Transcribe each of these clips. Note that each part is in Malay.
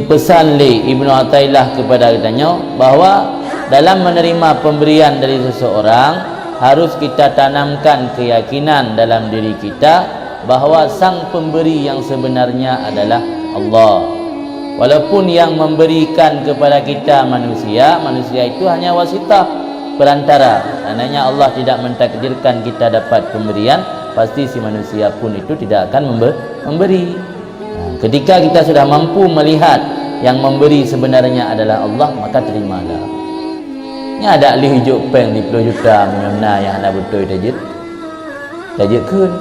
pesan li Ibnu Athaillah kepada kitanya bahawa dalam menerima pemberian dari seseorang harus kita tanamkan keyakinan dalam diri kita bahawa sang pemberi yang sebenarnya adalah Allah. Walaupun yang memberikan kepada kita manusia itu hanya wasitah, perantara. Seandainya Allah tidak mentakdirkan kita dapat pemberian, pasti si manusia pun itu tidak akan memberi. Ketika kita sudah mampu melihat yang memberi sebenarnya adalah Allah, maka terimalah. Ini ada ahli hijau peng di 10 juta menyona yang anda betul tajid kun.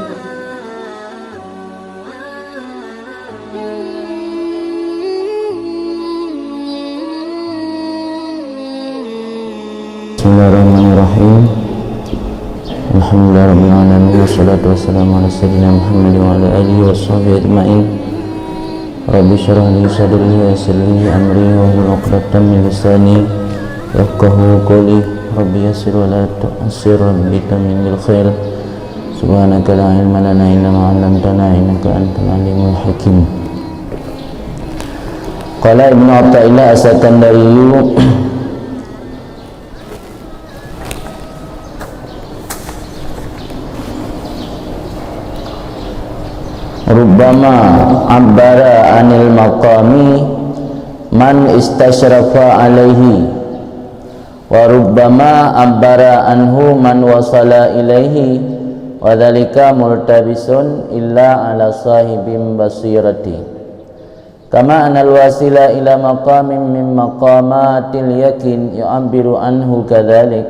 Bismillahirrahmanirrahim. Alhamdulillahirabbil alamin wassalatu wassalamu ala sayyidina Muhammad wa ala alihi washabbihi ajmain. Rabbi shrah li sadri wa yassir li amri wahlul 'uqdatam min lisani yafqahu qawli. Rabbi yassir wa la tu'assir, rabbi tamim bil khair. Subhanaka la ilma lana illa ma 'allamtana innaka antal alimul hakim. Qala Ibnu Athaillah As-Sakandari Rubbama abbara anil maqami man istashrafa alaihi wa rubbama abbara anhu man wasala ilaihi wa dhalika multabisun illa ala sahibim basirati kama anal wasila ila maqamin min maqamatil yakin yu'abbiru anhu kadhalik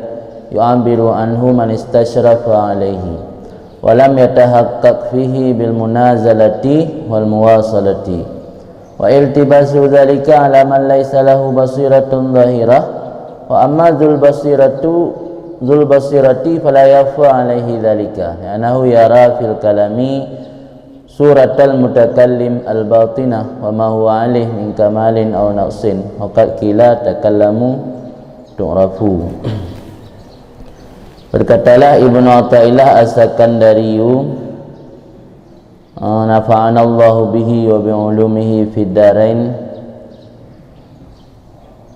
yu'abbiru anhu man istashrafa alaihi walam yatahaqqaq fihi bil munazalati wal muwasalati wa iltibasu dhalika ala man laysa lahu basiratun zahirah wa amma dzul basirati fala yafa alaihi dhalika li'annahu yara fil kalami suratal mutakallim al batinah wa ma huwa alaih min kamalin aw naqsin wa qad qila takallamu tu'rafu. Berkatalah Ibnu Athaillah As-Sakandari nafa'anallahu bihi wa bi'ulumihi fid darain,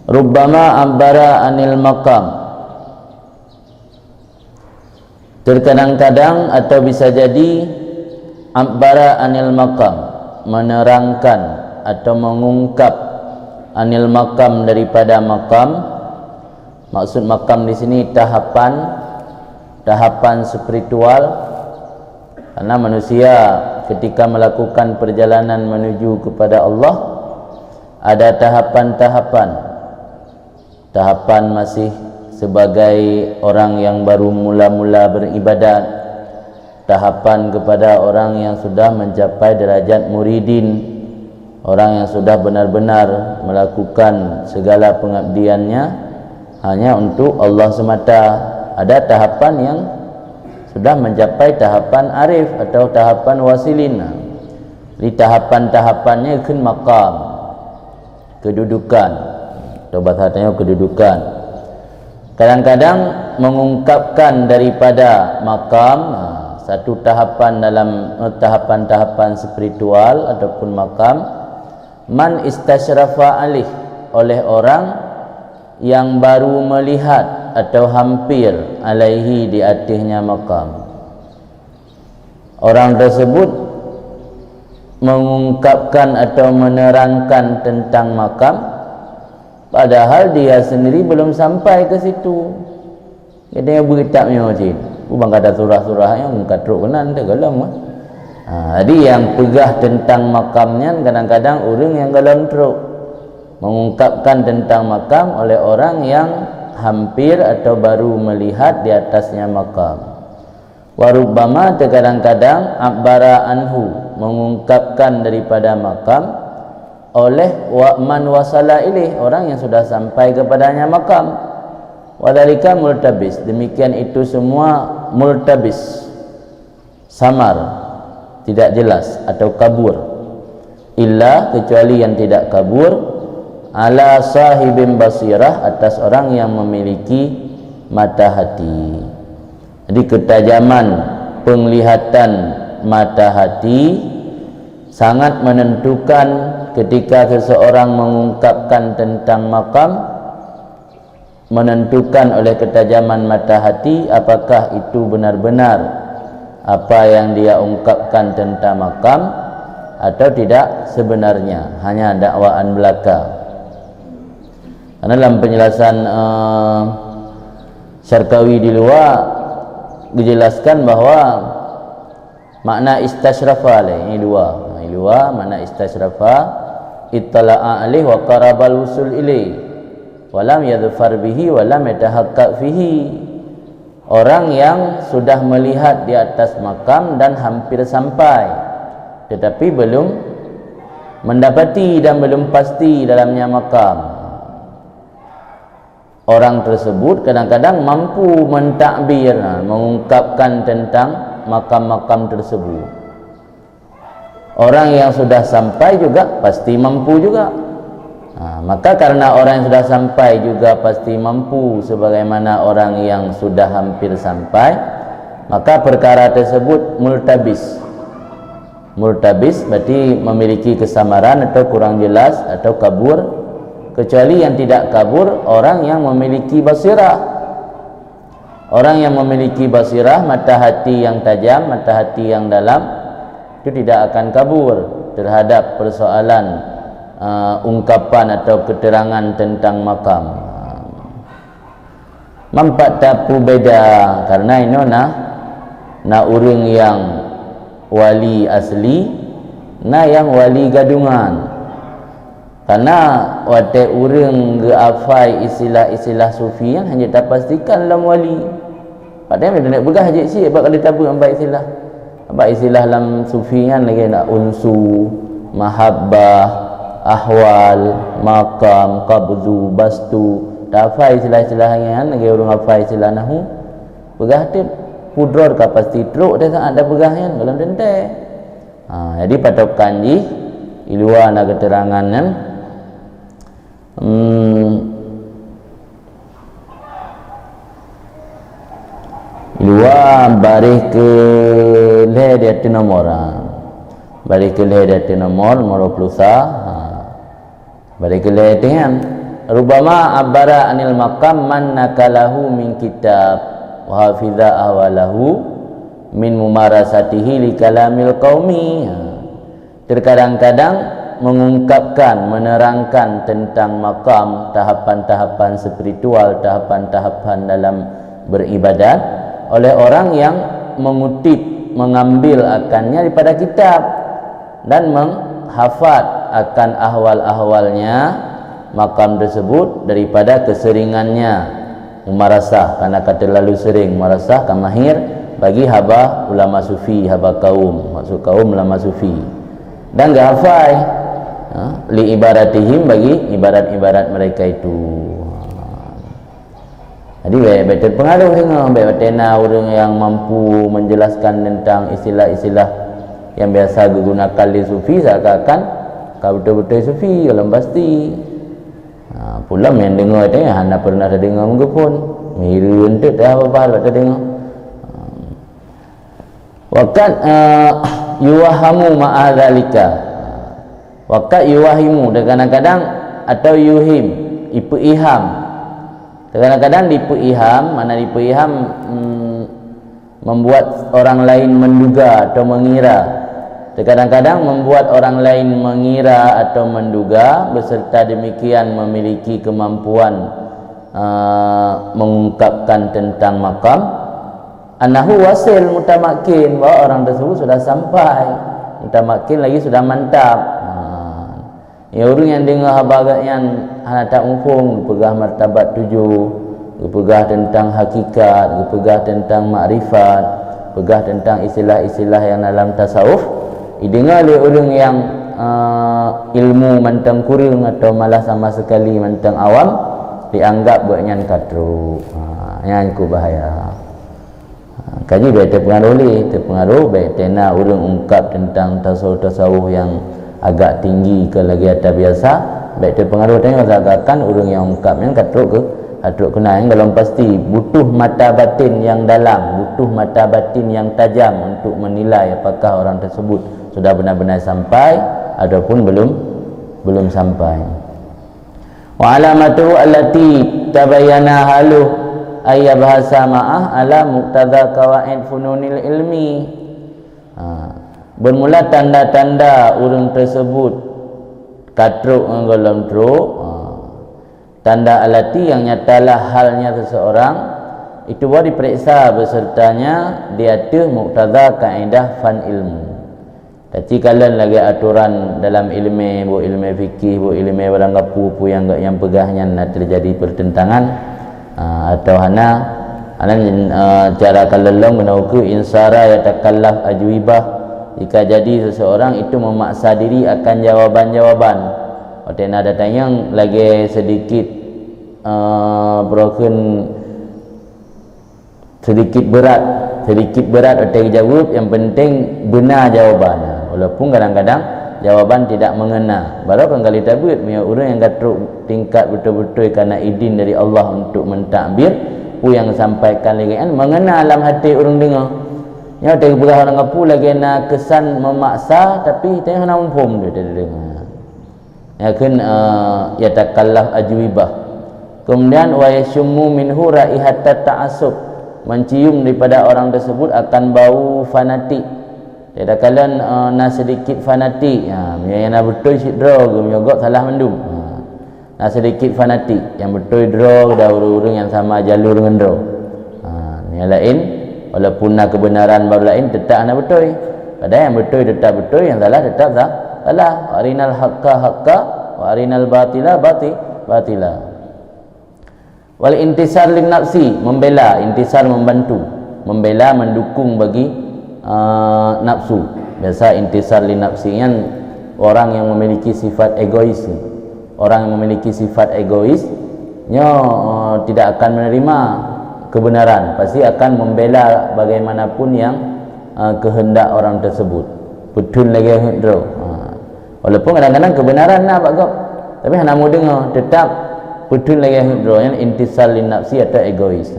rubbama abbara anil maqam, terkadang-kadang atau bisa jadi abbara anil maqam, menerangkan atau mengungkap anil maqam, daripada maqam. Maksud maqam di sini tahapan spiritual, karena manusia ketika melakukan perjalanan menuju kepada Allah ada tahapan masih sebagai orang yang baru mula-mula beribadat, tahapan kepada orang yang sudah mencapai derajat muridin, orang yang sudah benar-benar melakukan segala pengabdiannya hanya untuk Allah semata. Ada tahapan yang sudah mencapai tahapan arif atau tahapan wasilin. Di tahapan-tahapannya kan maqam, kedudukan, atau bahasanya kedudukan. Kadang-kadang mengungkapkan daripada maqam, satu tahapan dalam tahapan-tahapan spiritual ataupun maqam, man istasyrafa alih, oleh orang yang baru melihat atau hampir alaihi, di atasnya maqam. Orang tersebut mengungkapkan atau menerangkan tentang maqam, padahal dia sendiri belum sampai ke situ. Dia beritapnya macam bukan kata surah-surah yang katruk kenan dia galam. Jadi yang pegah tentang makamnya kadang-kadang orang yang galam teruk, mengungkapkan tentang makam oleh orang yang hampir atau baru melihat di atasnya makam. Warubbama, terkadang-kadang abbara anhu, mengungkapkan daripada makam oleh man wasala ilaih, orang yang sudah sampai kepadanya makam. Wadhalika multabis, demikian itu semua multabis, samar, tidak jelas atau kabur. Illa, kecuali yang tidak kabur, ala sahibin basirah, atas orang yang memiliki mata hati. Jadi ketajaman penglihatan mata hati sangat menentukan ketika seseorang mengungkapkan tentang makam, menentukan oleh ketajaman mata hati apakah itu benar-benar apa yang dia ungkapkan tentang makam atau tidak sebenarnya, hanya dakwaan belaka. Karena dalam penjelasan Syarqawi di luar dijelaskan bahawa makna istasyrafa ini dua. Makna istasyrafa ittala'a alaih wa qarabal usul ilaih walam yadhfar bihi walam yatahaqqaq fihi. Orang yang sudah melihat di atas makam dan hampir sampai tetapi belum mendapati dan belum pasti dalamnya makam. Orang tersebut kadang-kadang mampu mentakbir, mengungkapkan tentang makam-makam tersebut. Orang yang sudah sampai juga pasti mampu juga. Maka karena orang yang sudah sampai juga pasti mampu sebagaimana orang yang sudah hampir sampai, maka perkara tersebut multabis. Multabis berarti memiliki kesamaran atau kurang jelas atau kabur, kecuali yang tidak kabur orang yang memiliki basirah. Orang yang memiliki basirah, mata hati yang tajam, mata hati yang dalam, itu tidak akan kabur terhadap persoalan ungkapan atau keterangan tentang makam. Mampat tapu beda karena ini na orang yang wali asli, na yang wali gadungan. Karena wate orang geafai istilah-istilah sufi yang hanya tak pastikan dalam wali. Padahal dia nak begah je si sebab kalau tabu ambil istilah. Apa istilah dalam sufi kan lagi nak unsu, mahabbah, ahwal, makam, qabdu, bastu. Tak hafal istilah-istilah yang lagi orang hafal istilah nahu. Begah dia pudror ke pasti teruk dia tak ada begah kan dalam tentai. Jadi patokan di luar nak keterangan kan. Luar baris ke le dia tu nomor. Baris ke le dia tu nomor 20 baris ke le dengan rubama abara anil maqam man nakalahu min kitab wa hafiza ahwalahu min mumarasatihi li kalamil qaumi. Terkadang-kadang mengungkapkan, menerangkan tentang makam, tahapan-tahapan spiritual, tahapan-tahapan dalam beribadat oleh orang yang mengutip, mengambil akannya daripada kitab dan menghafal akan ahwal-ahwalnya makam tersebut daripada keseringannya memarasah, karena kata terlalu sering marasah kan mahir bagi haba ulama sufi, haba kaum, maksud kaum ulama sufi, dan enggak hafal li ibaratihim bagi ibarat-ibarat mereka itu. Jadi baik terpengaruh dengan baik tena orang yang mampu menjelaskan tentang istilah-istilah yang biasa digunakan di sufi seakan-akan kau betul-betul sufi kalau pasti. Pula yang dengar tu hanya pernah ada dengar muka pun miru untuk dah apa-apa tak dengar. Waqat yuwahamu ma'adzalika. Waqat yuwahimu kadang-kadang atau yuhim ipu iham. Kadang-kadang dipu iham, mana dipu iham membuat orang lain menduga atau mengira. Kadang-kadang membuat orang lain mengira atau menduga, beserta demikian memiliki kemampuan mengungkapkan tentang makam. Annahu wasil mutamakin, bahawa orang tersebut sudah sampai, mutamakin lagi sudah mantap. Ya orang yang dengar habagat yang anak tak umfung, pegah martabat 7, pegah tentang hakikat, pegah tentang makrifat, pegah tentang istilah-istilah yang dalam tasawuf, didengar oleh orang yang ilmu mantang kurang atau malah sama sekali mantang awam, dianggap buatnya katru. Yang ku bahaya. Kaji baik terpengaruh baik tena orang ungkap tentang tasawuf-tasawuf yang agak tinggi ke lagi atas biasa, baik terpengaruh tengok agakkan orang yang ungkapnya katruk ke hatruk kena yang dalam pasti butuh mata batin yang dalam, butuh mata batin yang tajam untuk menilai apakah orang tersebut sudah benar-benar sampai ataupun belum sampai. Wa alamatu allati tabayyana haluh ayya bahasa ma'ah ala muqtada qawaid fununil ilmi. Bermula tanda-tanda urang tersebut katruk ngolom truk, tanda alati yang nyatalah halnya seseorang itu baru diperiksa besertanya di atas muqtada kaedah fan ilmu. Tapi kalau lagi aturan dalam ilmu fikih, ilmu barang apa yang pegahnya nak terjadi pertentangan atau cara kalelong menauku insara yatakallaf ajwibah, jika jadi seseorang itu memaksa diri akan jawaban-jawaban. Otena datang yang lagi sedikit sedikit berat atau jawab, yang penting benar jawabannya, walaupun kadang-kadang jawaban tidak mengena. Baru kan kali tabut punya orang yang gatruk tingkat betul-betul kerana izin dari Allah untuk mentakbir, yang sampaikan lagi kan mengena dalam hati orang dengar. Ya ada berah orang ngapu lagi nak kesan memaksa, tapi tengah nak umpum dia dengar. Ya kan yatakallaf ajwibah. Kemudian wa yashummu minhu raihatat ta'assub, mencium daripada orang tersebut akan bau fanatik. Dia kalian nak sedikit fanatik, yang nak betul sidra ke menyogok salah mendum. Nak sedikit fanatik, yang betul draw dah urang yang sama jalur dengan draw. Yang lain walaupun nak kebenaran baru lain tetap nak betul. Padahal yang betul tetap betul, yang salah tetap salah. Arinal haqqa haqqa wa arinal batila batila. Wal intisar lin nafsi, membela, intisar membantu, membela mendukung bagi nafsu. Biasa intisar lin nafsi yang orang yang memiliki sifat egois. Orang yang memiliki sifat egois tidak akan menerima kebenaran, pasti akan membela bagaimanapun yang kehendak orang tersebut. Betul lagi hendro. Walaupun kadang-kadang kebenaran nak pak, tapi nak mau dengar tetap betul lagi hendro, yang intisal lin nafsi atau egois.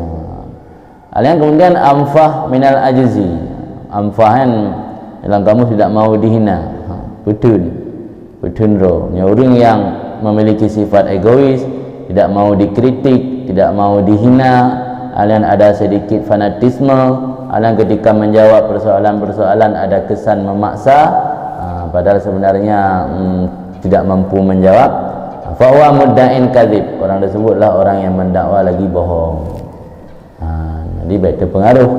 Yang kemudian amfah minal ajzi. Amfah kan dalam kamu tidak mau dihina. Betul ro. Orang yang memiliki sifat egois, tidak mau dikritik, tidak mau dihina, alian ada sedikit fanatisme, alian ketika menjawab persoalan-persoalan ada kesan memaksa, padahal sebenarnya tidak mampu menjawab. Fa huwa mudda'in kadzib, orang tersebutlah orang yang mendakwa lagi bohong. Jadi baik terpengaruh.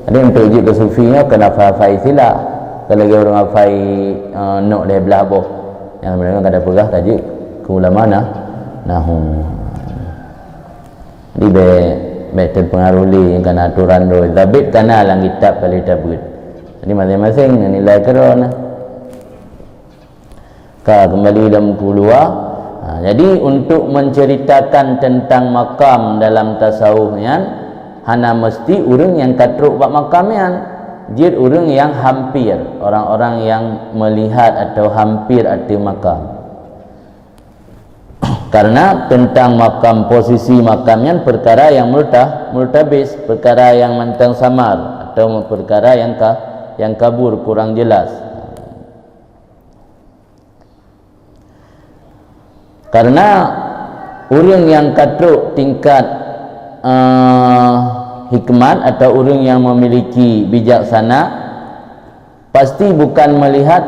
Jadi untuk uji kesufinya kena faham sila. Kalau lagi orang hafai nok dari belah boh, yang sebenarnya kada pegah tajuk ke ulama nahu. Jadi baik terpengaruh li kerana aturan doi zabit kana lang kitab kali tabut. Jadi masing-masing nilai kerana kembali dalam keluar. Jadi untuk menceritakan tentang makam dalam tasawufnya, hana mesti orang yang katruk bab makamnya, dia orang yang hampir, orang-orang yang melihat atau hampir arti makam. Karena tentang makam, posisi makamnya perkara yang multabis, perkara yang mentang samar, atau perkara yang kabur, kurang jelas. Karena orang yang katruk tingkat hikmat atau orang yang memiliki bijaksana pasti bukan melihat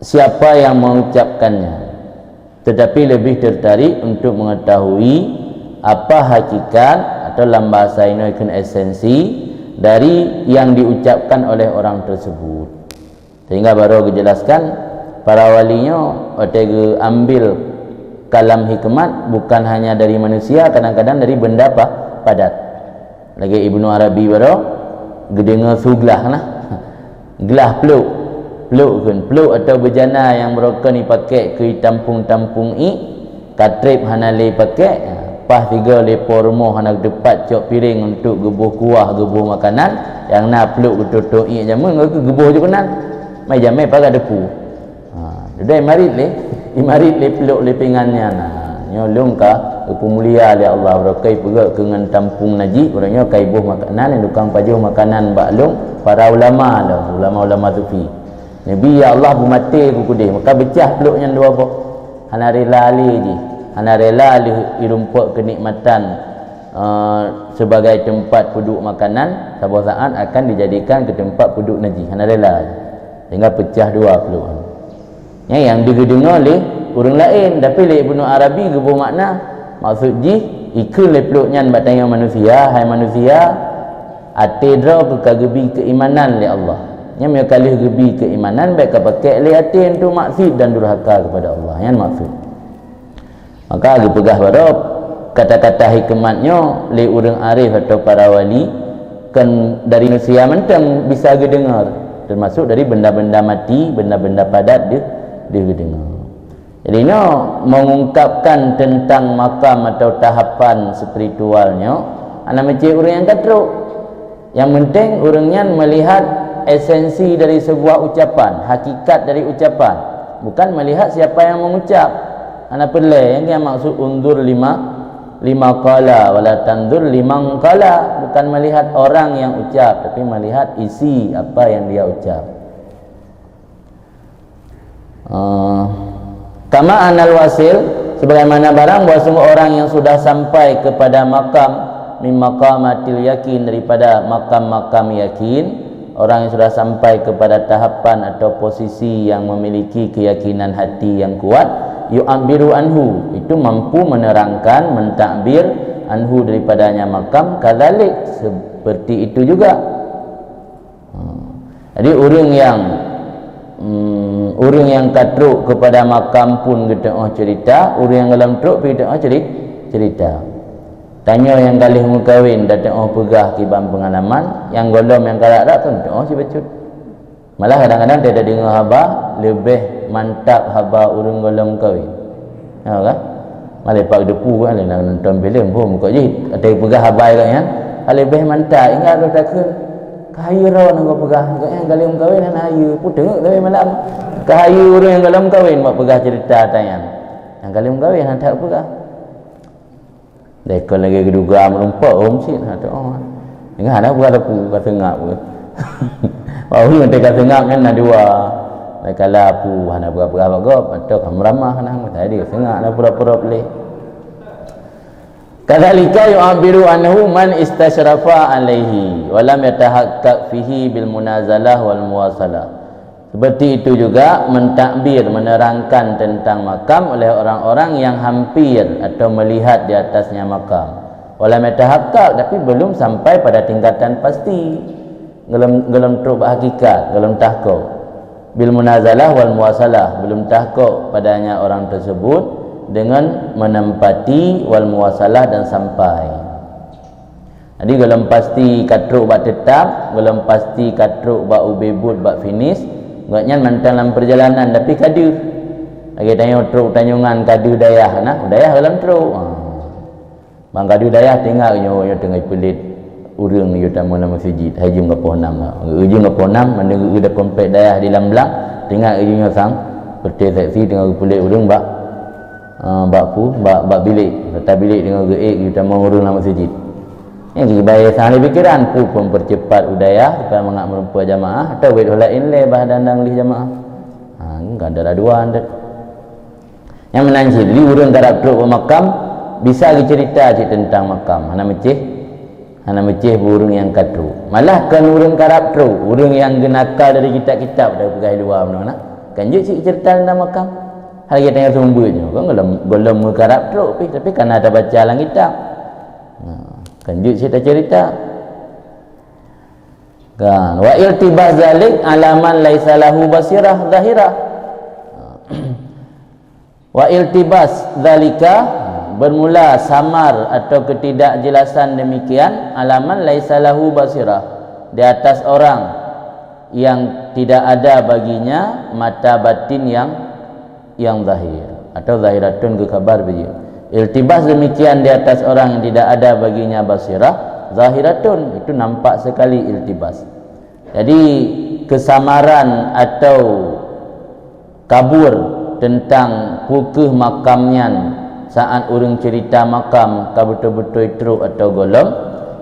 siapa yang mengucapkannya, tetapi lebih tertarik untuk mengetahui apa hakikat atau dalam bahasa ini esensi dari yang diucapkan oleh orang tersebut. Sehingga baru dijelaskan para walinya otega ambil kalam hikmat bukan hanya dari manusia, kadang-kadang dari benda padat. Lagi Ibnu Arabi baru gedenga suglah nah. Gelah peluk atau bejana yang mereka ni pakai ke tampung-tampung katrip hanale pakai pas 3 lepor rumah anak depat cok piring untuk gebuh kuah, gebuh makanan, yang nak peluk betul-betul jamu ngau gebuh je kenan. Mai jamai pakai depu. Dai marit le peluk le pingannya nah. Nyolong ka pemulia oleh Allah berakai pergi ke dengan tampung najis, orangnya kai buh makanan yang tukang pajuh makanan baklung para ulama sufi. Nabi ya Allah bumati ku kudih maka becah peluknya dua bok. Hana rela ali ji. Hana rela ali irumpuk kenikmatan sebagai tempat duduk makanan, satu saat akan dijadikan ke tempat duduk najis. Hana rela. Sehingga pecah dua peluk. Yang didengar oleh orang lain, tapi oleh Ibnu Arabi ke bermakna maksud ji ikut le peluknya bat tanya manusia, hai manusia ate dra ke kagebi keimanan le Allah. Yang mereka kalih gebi keimanan baik pakai le ate untuk maksud dan durhaka kepada Allah. Yang maksud. Maka agi pegah barok kata-kata hikmatnya le orang arif atau para wali kan dari manusia mentang bisa dengar, termasuk dari benda-benda mati, benda-benda padat dia dengar. Jadi ini mengungkapkan tentang makam atau tahapan spiritualnya anak macam orang yang katruk. Yang penting orangnya melihat esensi dari sebuah ucapan, hakikat dari ucapan, bukan melihat siapa yang mengucap. Anak pelai yang maksud undur lima qala wala tandur limang qala, bukan melihat orang yang ucap tapi melihat isi apa yang dia ucap. Kama anal wasil, sebagaimana barang bahawa semua orang yang sudah sampai kepada makam min maqamatil yakin, daripada makam-makam yakin, orang yang sudah sampai kepada tahapan atau posisi yang memiliki keyakinan hati yang kuat, yu'abiru anhu, itu mampu menerangkan, mentakbir anhu daripadanya makam, kadzalik, seperti itu juga. Jadi orang yang katruk kepada makam pun kita cerita, orang yang dalam truk kita cerita. Tanya yang kalih mukawin datang pegah kibam pengalaman, yang golom yang kalak dak pun si becut. Malah kadang-kadang dia ada dengar haba lebih mantap haba urang golom kawin. Ha kan? Malah pak depu kan nak nonton filem pun muka je ada pegah haba kan, lebih mantap ingat ada takut. Kahayu ro nak pegah yang golom kawin dan ayu pun tengok tapi malam. Kahayu urang yang golom kawin mak pegah cerita tanya. Yang golom kawin hantar pegah. Lekor lagi keduga melumpak mesti ada orang. Ingat ada buat apa kata ngap ke. Baru nanti kata ngap kan ada dua. Kalau apu hana berapa gop atau kamramah nang tadi sengak ada pura-pura pelih. Kadzalika yu'abiru anhu man istasyrafa alaihi wa lam yatahaqqaq fihi bil munazalah wal muwasalah. Seperti itu juga mentakbir, menerangkan tentang makam oleh orang-orang yang hampir atau melihat di atasnya makam. Walau metahaqqaq, tapi belum sampai pada tingkatan pasti. Belum truk hakikat, belum tahqiq. Bil munazalah wal muwasalah, belum tahqiq padanya orang tersebut dengan menempati wal muwasalah dan sampai. Jadi belum pasti katruk bak tetap, belum pasti katruk bak ubebut bak finish. Agaknya mantan dalam perjalanan tapi kadu. Lagi tanya truk tanyungan kadu dayah nah, dayah dalam truk. Bang kadu dayah tengok yo tengah pelit urang yo tamu nama masjid hajim ke pohonam. Ujung ke pohonam mana ada komplek dayah di Lamlang, tengok ujungnya sang peti seksi tengah pelit urang bak bak bilik, letak bilik dengan geek yo tamu urang nama masjid. Yang bayar sahli pikiran pun mempercepat udaya supaya mengak merupa jamaah atau wait lain le bah dandang lih jamaah. Enggak ada raduan dah. Yang menanci di urang garap truk makam bisa dicerita tentang makam. Hana meceh burung yang katru. Malah kan urang garap truk, urang yang genakal dari kitab-kitab dah pegai luar mana. Kan je cerita tentang makam. Hal kita yang sumbernya kan golom garap truk tapi kan ada baca dalam kitab. Kanjut cerita kan wa iltibas zalik alaman laisa lahu basirah zahirah. Wa iltibas zalika, bermula samar atau ketidakjelasan demikian, alaman laisa lahu basirah, di atas orang yang tidak ada baginya mata batin yang zahir atau zahiratun ke kabar biji. Iltibas demikian di atas orang yang tidak ada baginya basirah, zahiratun, itu nampak sekali iltibas. Jadi kesamaran atau kabur tentang pukul makamnya saat orang cerita makam ka betul-betul truk atau golom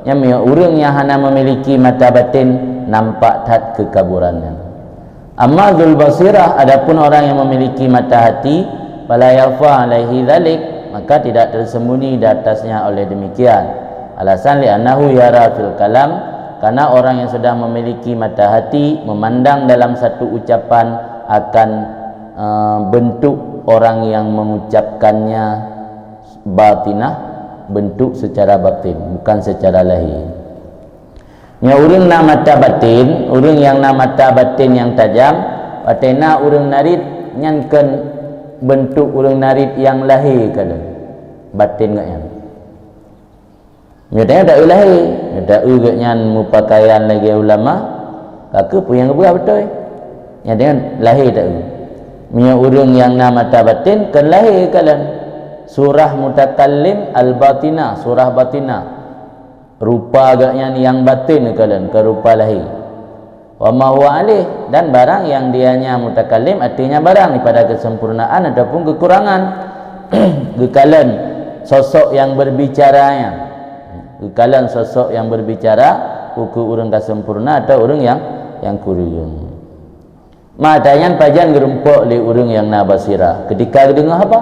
yang orang yang hanya memiliki mata batin nampak tat kekaburannya. Amma dzul basirah, adapun orang yang memiliki mata hati, fala yafa alaihi dzalik, maka tidak tersembunyi di atasnya oleh demikian. Alasan li'annahu yara fil kalam, karena orang yang sudah memiliki mata hati memandang dalam satu ucapan akan bentuk orang yang mengucapkannya batinah, bentuk secara batin, bukan secara lahir. Nya urang na mata batin, urang yang na mata batin yang tajam, patena urang narit nyankeun bentuk urang narit yang lahir kada. Batin gak yang. Nyatanya tak lahir, tak gak nyan mupakaian lagi ulama, kaka pun yang berapa betul. Nyatanya lahir tak. Nya urang yang na mata batin kan lahir kalan. Surah mutakallim al-batinah, surah batinah. Rupa agaknya yang batin kalian ke rupa lahir. Wa ma huwa alih, dan barang yang dianya mutakallim artinya barang daripada kesempurnaan ataupun kekurangan. Kekalan sosok yang berbicaranya, kekalan sosok yang berbicara uku urang kesempurna atau urang yang kurang. Matayan pajan gerumpuk li urang yang na basirah. Ketika dengar apa?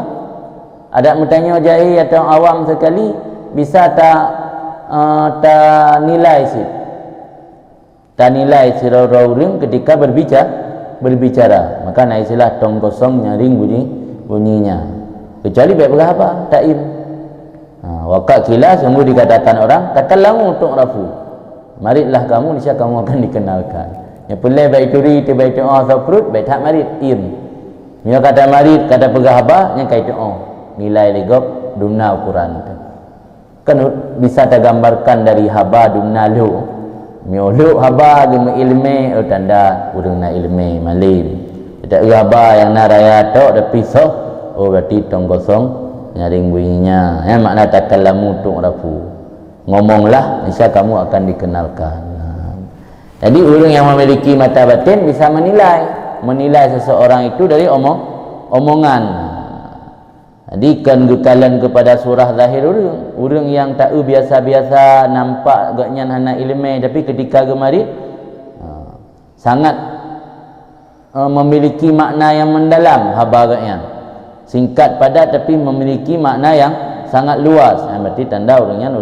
Ada bertanya jahil atau awam sekali, bisa tak nilai sih, tak nilai sirau ring ketika berbicara, maka na istilah tong kosong nyaring bunyinya, kecuali baik berapa taim. Waqat kila semua dikatakan orang takallamu tu'rafu, maritlah kamu niscaya kamu akan dikenalkan. Yang pelai baik turi tu baik tu'ah safrut baik tak marit im. Dia kata marit kata berapa yang kait tu'ah nilai legok duna Quran kan bisa tergambarkan dari haba duna lu miolu haba di ilmi tanda urang na ilmi malim tidak haba yang na raya tok ada pisau berarti tong kosong nyaring bunyinya makna takallamu tu'rafu, ngomonglah niscaya kamu akan dikenalkan. Jadi orang yang memiliki mata batin bisa menilai seseorang itu dari omongan. Jadi kan gekalan kepada surah zahir urang yang tak biasa-biasa nampak agaknya hana ilmu, tapi ketika gemari sangat memiliki makna yang mendalam haba agaknya. Singkat padat tapi memiliki makna yang sangat luas. Berarti tanda orang yang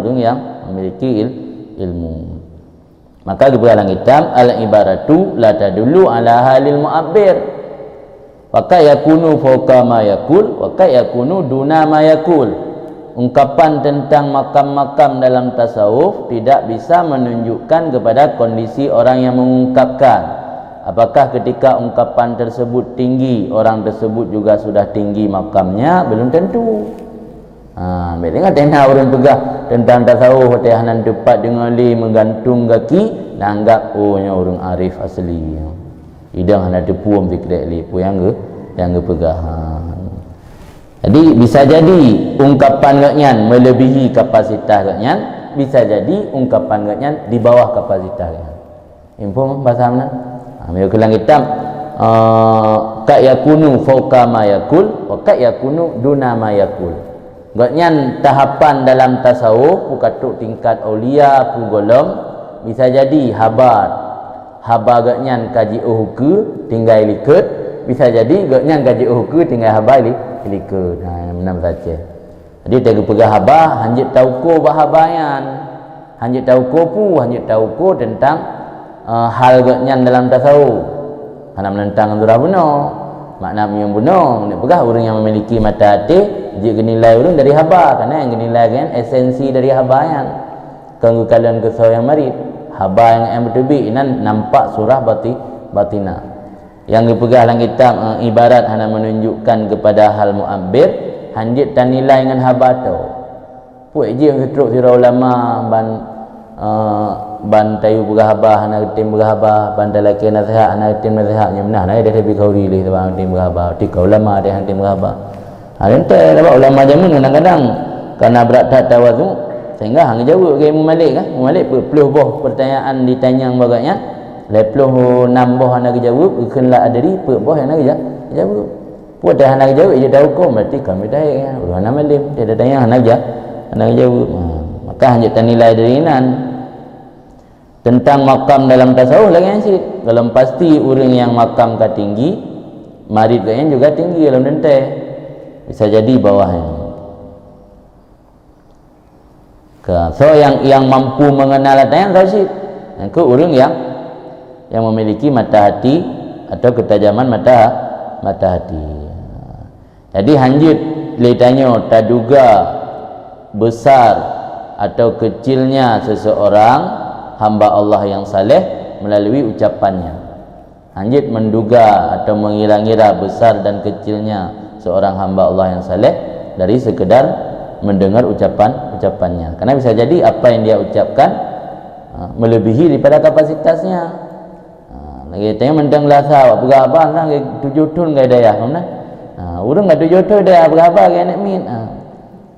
memiliki ilmu. Maka kebenaran hitam al-ibaratu la tadullu ala halil mu'abbir. Wa yakunu fawqa ma yakul wa yakunu duna ma yakul. Ungkapan tentang makam-makam dalam tasawuf tidak bisa menunjukkan kepada kondisi orang yang mengungkapkan. Apakah ketika ungkapan tersebut tinggi, orang tersebut juga sudah tinggi makamnya? Belum tentu. Bila tengah orang pegah tentang tasawuf hatihanan tepat dengan li menggantung kaki, nanggap nya orang arif asli. Idang hana tepuam fikir li pu yang pegahan. Jadi bisa jadi ungkapan gaknyan melebihi kapasitas gaknyan, bisa jadi ungkapan gaknyan di bawah kapasitas gaknyan. Info bahasa mana? Ambil kelang hitam ka yakunu fawqa ma yakul wa ka yakunu duna ma yakul. Gaknyan tahapan dalam tasawuf pukatuk tingkat aulia pu golom bisa jadi haba gaknyan kaji uhke tinggal likut, bisa jadi gaknyan kaji uhke tinggal haba likut. Menam saja. Jadi tegu pegah haba hanjit tauko bahabayan, hanjit tauko tentang hal gaknyan dalam tasawuf. Hana menentang surah buno, makna yang buno, nak pegah orang yang memiliki mata hati, dia nilai orang dari haba, karena yang nilai kan esensi dari haba yang kalian kesau yang marit. Haba yang bertebi inan nampak surah batinah. Yang dipegang dalam kitab ibarat hanya menunjukkan kepada hal mu'abbir, hanjit dan nilai dengan haba tu. Puak je yang seteruk sirah ulama ban tayu berhaba hana tim berhaba, ban lelaki nasihat hana tim nasihatnya benar nah dia lebih kauri leh sebab tim berhaba, tiga ulama dia tim berhaba. Nanti dapat ulama jamin kadang-kadang karena berat tawazu sehingga hang jawab ke Imam Malik kan. Imam Malik 20 boh pertanyaan ditanya bagaknya 26 boh hana jawab kenlah adari boh hana jawab. Puak dah hana jawab je tahu ko berarti kami dah kan. Hana malim dia tanya hana jawab. Maka hanya nilai dari nan. Tentang makam dalam tasawuf lagi yang sikit. Kalau pasti orang yang makam ka tinggi, marid kayaknya juga tinggi dalam dentai. Bisa jadi bawahnya. So yang mampu mengenal yang rasyid. Yang ke orang yang memiliki mata hati atau ketajaman mata hati. Jadi hanjit ditanya taduga besar atau kecilnya seseorang hamba Allah yang saleh melalui ucapannya. Hanjit menduga atau mengira-ngira besar dan kecilnya seorang hamba Allah yang saleh dari sekedar mendengar ucapannya. Karena bisa jadi apa yang dia ucapkan melebihi daripada kapasitasnya. Lagi tanya mendeng lasa berapa kan 7 tahun gak daya kan? Urang gak 7 tahun daya berapa gak nak min.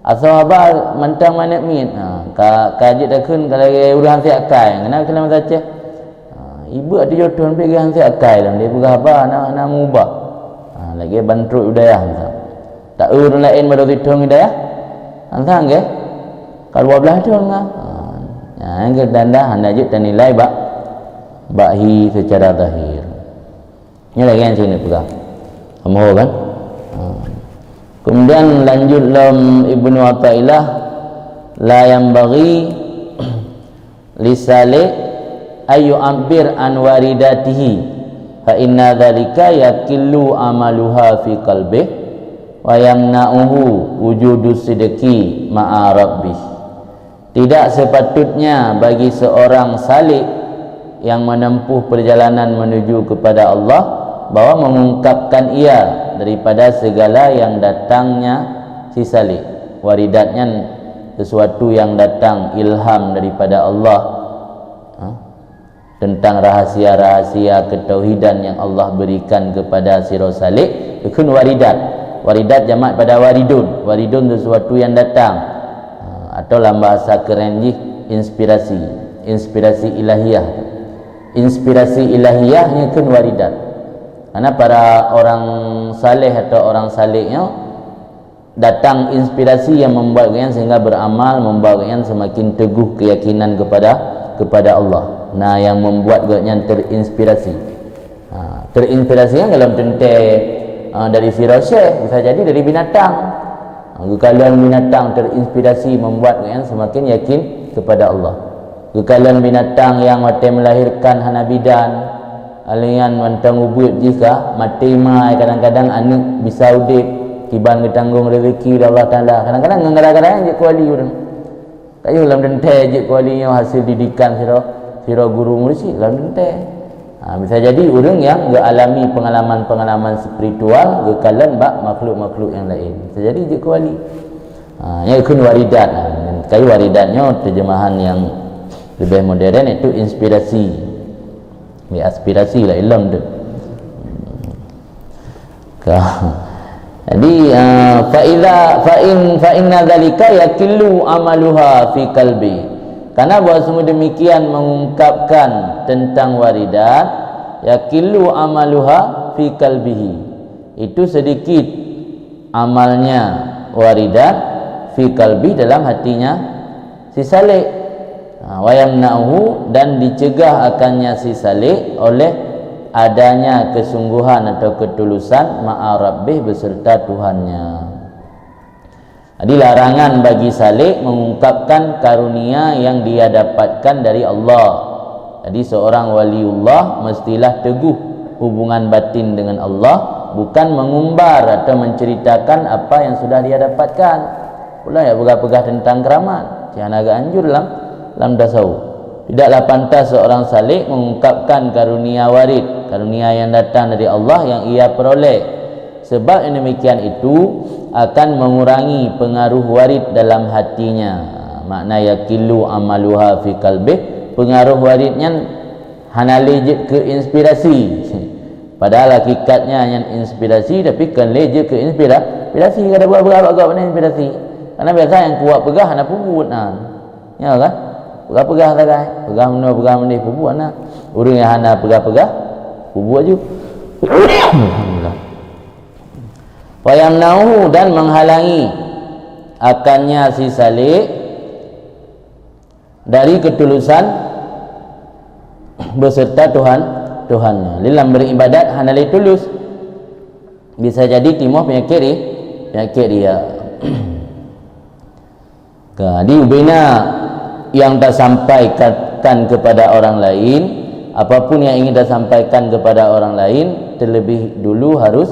Asal apa mentang manak min. Kajit dah kun kalau urang siap kai. Kenapa kena baca? Ibu ada 7 tahun pergi hang siap kai dalam dia berapa nak mubah. Lagi bantruk udayah. Tak urang lain baru 7 tahun udayah. Antang ke? Kalau 12 tahun ngah. Yang kedanda anda je nilai bakhi secara zahir. Ini lagi yang sini pegang. Kamu kan? Kemudian lanjut dalam Ibnu Athaillah, la yang bagi lisalik ayu ambir an waridatihi fa inna dzalika yakillu amaluha fi qalbih wa yamna'uhu wujudus sidqi ma'a rabbih. Tidak sepatutnya bagi seorang salik yang menempuh perjalanan menuju kepada Allah bahwa mengungkapkan ia daripada segala yang datangnya si salik. Waridatnya sesuatu yang datang ilham daripada Allah tentang rahasia-rahasia ketauhidan yang Allah berikan kepada si salik. Itu waridat. Waridat jamak pada waridun. Waridun sesuatu yang datang. Atau dalam bahasa keren inspirasi ilahiyah. Inspirasi ilahiyahnya kan waridat. Karena para orang saleh atau orang saliknya datang inspirasi yang membuat kalian sehingga beramal, membuat kalian semakin teguh keyakinan kepada Allah. Nah, yang membuat kalian terinspirasi. Terinspirasi yang dalam tentai dari firasah, bisa jadi dari binatang. Kekalian binatang terinspirasi membuat kalian semakin yakin kepada Allah. Kekalian binatang yang mati melahirkan hanabidan, alian mantang ubud jika mati mai kadang-kadang anak bisa udip kiban ketanggung rezeki dari Allah Taala. Kadang-kadang kadang-kadang je kuali orang. Kayu dalam dentai je kualinya hasil didikan sira guru murid dalam dentai. Bisa jadi orang yang alami pengalaman-pengalaman spiritual kekalan makhluk-makhluk yang lain. Bisa jadi je kuali. Yang ikut waridat. Kayu waridatnya terjemahan yang lebih modern itu inspirasi. Aspirasi lah ilmu tu. Jadi fa inna dzalika yakillu amaluha fi qalbi. Karena bahawa semua demikian mengungkapkan tentang waridat, yakillu amaluha fi qalbihi. Itu sedikit amalnya waridat fi qalbi dalam hatinya si salik. Wa yamna'uhu dan dicegah akannya si salik oleh adanya kesungguhan atau ketulusan ma'a rabbih beserta Tuhannya. Jadi larangan bagi salik mengungkapkan karunia yang dia dapatkan dari Allah. Jadi seorang waliullah mestilah teguh hubungan batin dengan Allah, bukan mengumbar atau menceritakan apa yang sudah dia dapatkan. Pula ya pegah-pegah tentang keramat. Jangan agak anjur dalam tasawuf. Tidaklah pantas seorang salik mengungkapkan karunia warid, karunia yang datang dari Allah yang ia peroleh. Sebab yang demikian itu akan mengurangi pengaruh warid dalam hatinya. Makna yakillu amaluha fi qalbih, pengaruh waridnya hanalejek ke inspirasi. Padahal hakikatnya yang inspirasi tapi kan lejek ke inspirasi. Kada buat-buat agak mana inspirasi. Karena biasa yang kuat pegah anak puput ya kan? Pegah-pegah sagai. Pegah mana puput anak. Orang yang hana pegah-pegah puput je. Alhamdulillah. Wa yamna'uhu dan menghalangi akannya si salik dari ketulusan beserta Tuhannya. Dalam beribadat hanali tulus. Bisa jadi timbul penyakit dia. Jadi bina yang dah sampaikan kepada orang lain, apapun yang ingin dah sampaikan kepada orang lain, terlebih dulu harus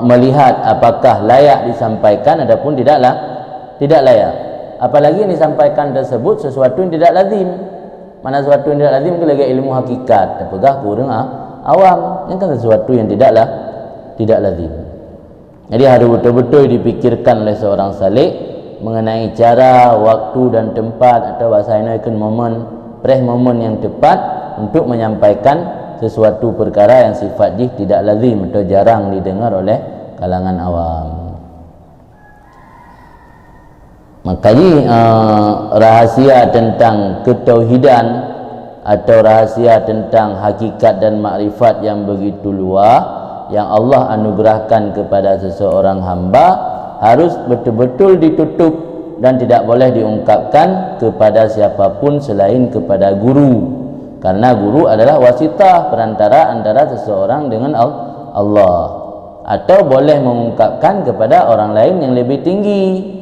melihat apakah layak disampaikan ataupun tidak layak. Apalagi yang disampaikan tersebut sesuatu yang tidak lazim. Mana sesuatu yang tidak lazim itu lagi ilmu hakikat. Apakah kurang awam? Ini kan sesuatu yang tidak lazim. Jadi harus betul-betul dipikirkan oleh seorang salik mengenai cara, waktu dan tempat, atau bahasa ini momen yang tepat untuk menyampaikan sesuatu perkara yang sifatnya tidak lazim atau jarang didengar oleh kalangan awam. Makanya rahasia tentang ketauhidan atau rahasia tentang hakikat dan makrifat yang begitu luar yang Allah anugerahkan kepada seseorang hamba harus betul-betul ditutup dan tidak boleh diungkapkan kepada siapapun selain kepada guru, karena guru adalah wasitah perantara antara seseorang dengan Allah, atau boleh mengungkapkan kepada orang lain yang lebih tinggi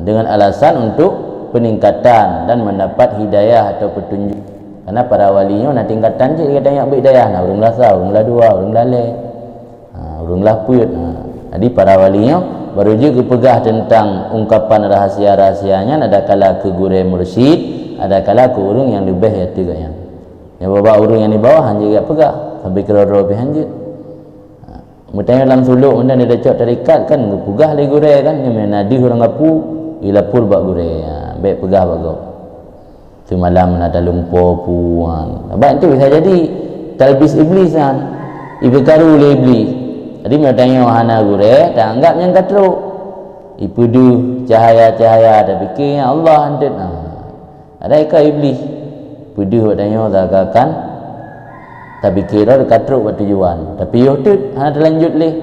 dengan alasan untuk peningkatan dan mendapat hidayah atau petunjuk. Karena para walinya nak tingkatan je dia tanya ambil hidayah, nah urung lasa, urung lah dua, urung lale, urung lah put. Jadi para walinya baru juga pegah tentang ungkapan rahsia-rahsianya, ada kala ke guru mursyid, ada kala ke urung yang lebih ya tiganya. Yang bawa urung yang di bawah hanya juga pegah sampai ke roh lebih hanjut. Mutanya dalam suluk munda dia cok tarikat kan pegah le guru kan, yang nadi orang ngapu ila pur bak guru. Baik pegah bago. Semalam ada lumpur puan. Sebab itu bisa jadi talbis iblis kan. Ibekaru le iblis. Jadi dia tanya hana gure, tak anggap yang katruk. Ipudu cahaya-cahaya ada fikirnya Allah handet. Ada ikat iblis. Pudu tanya zakakan tak fikir dah katruk buat tujuan. Tapi yo tu hana terlanjut leh.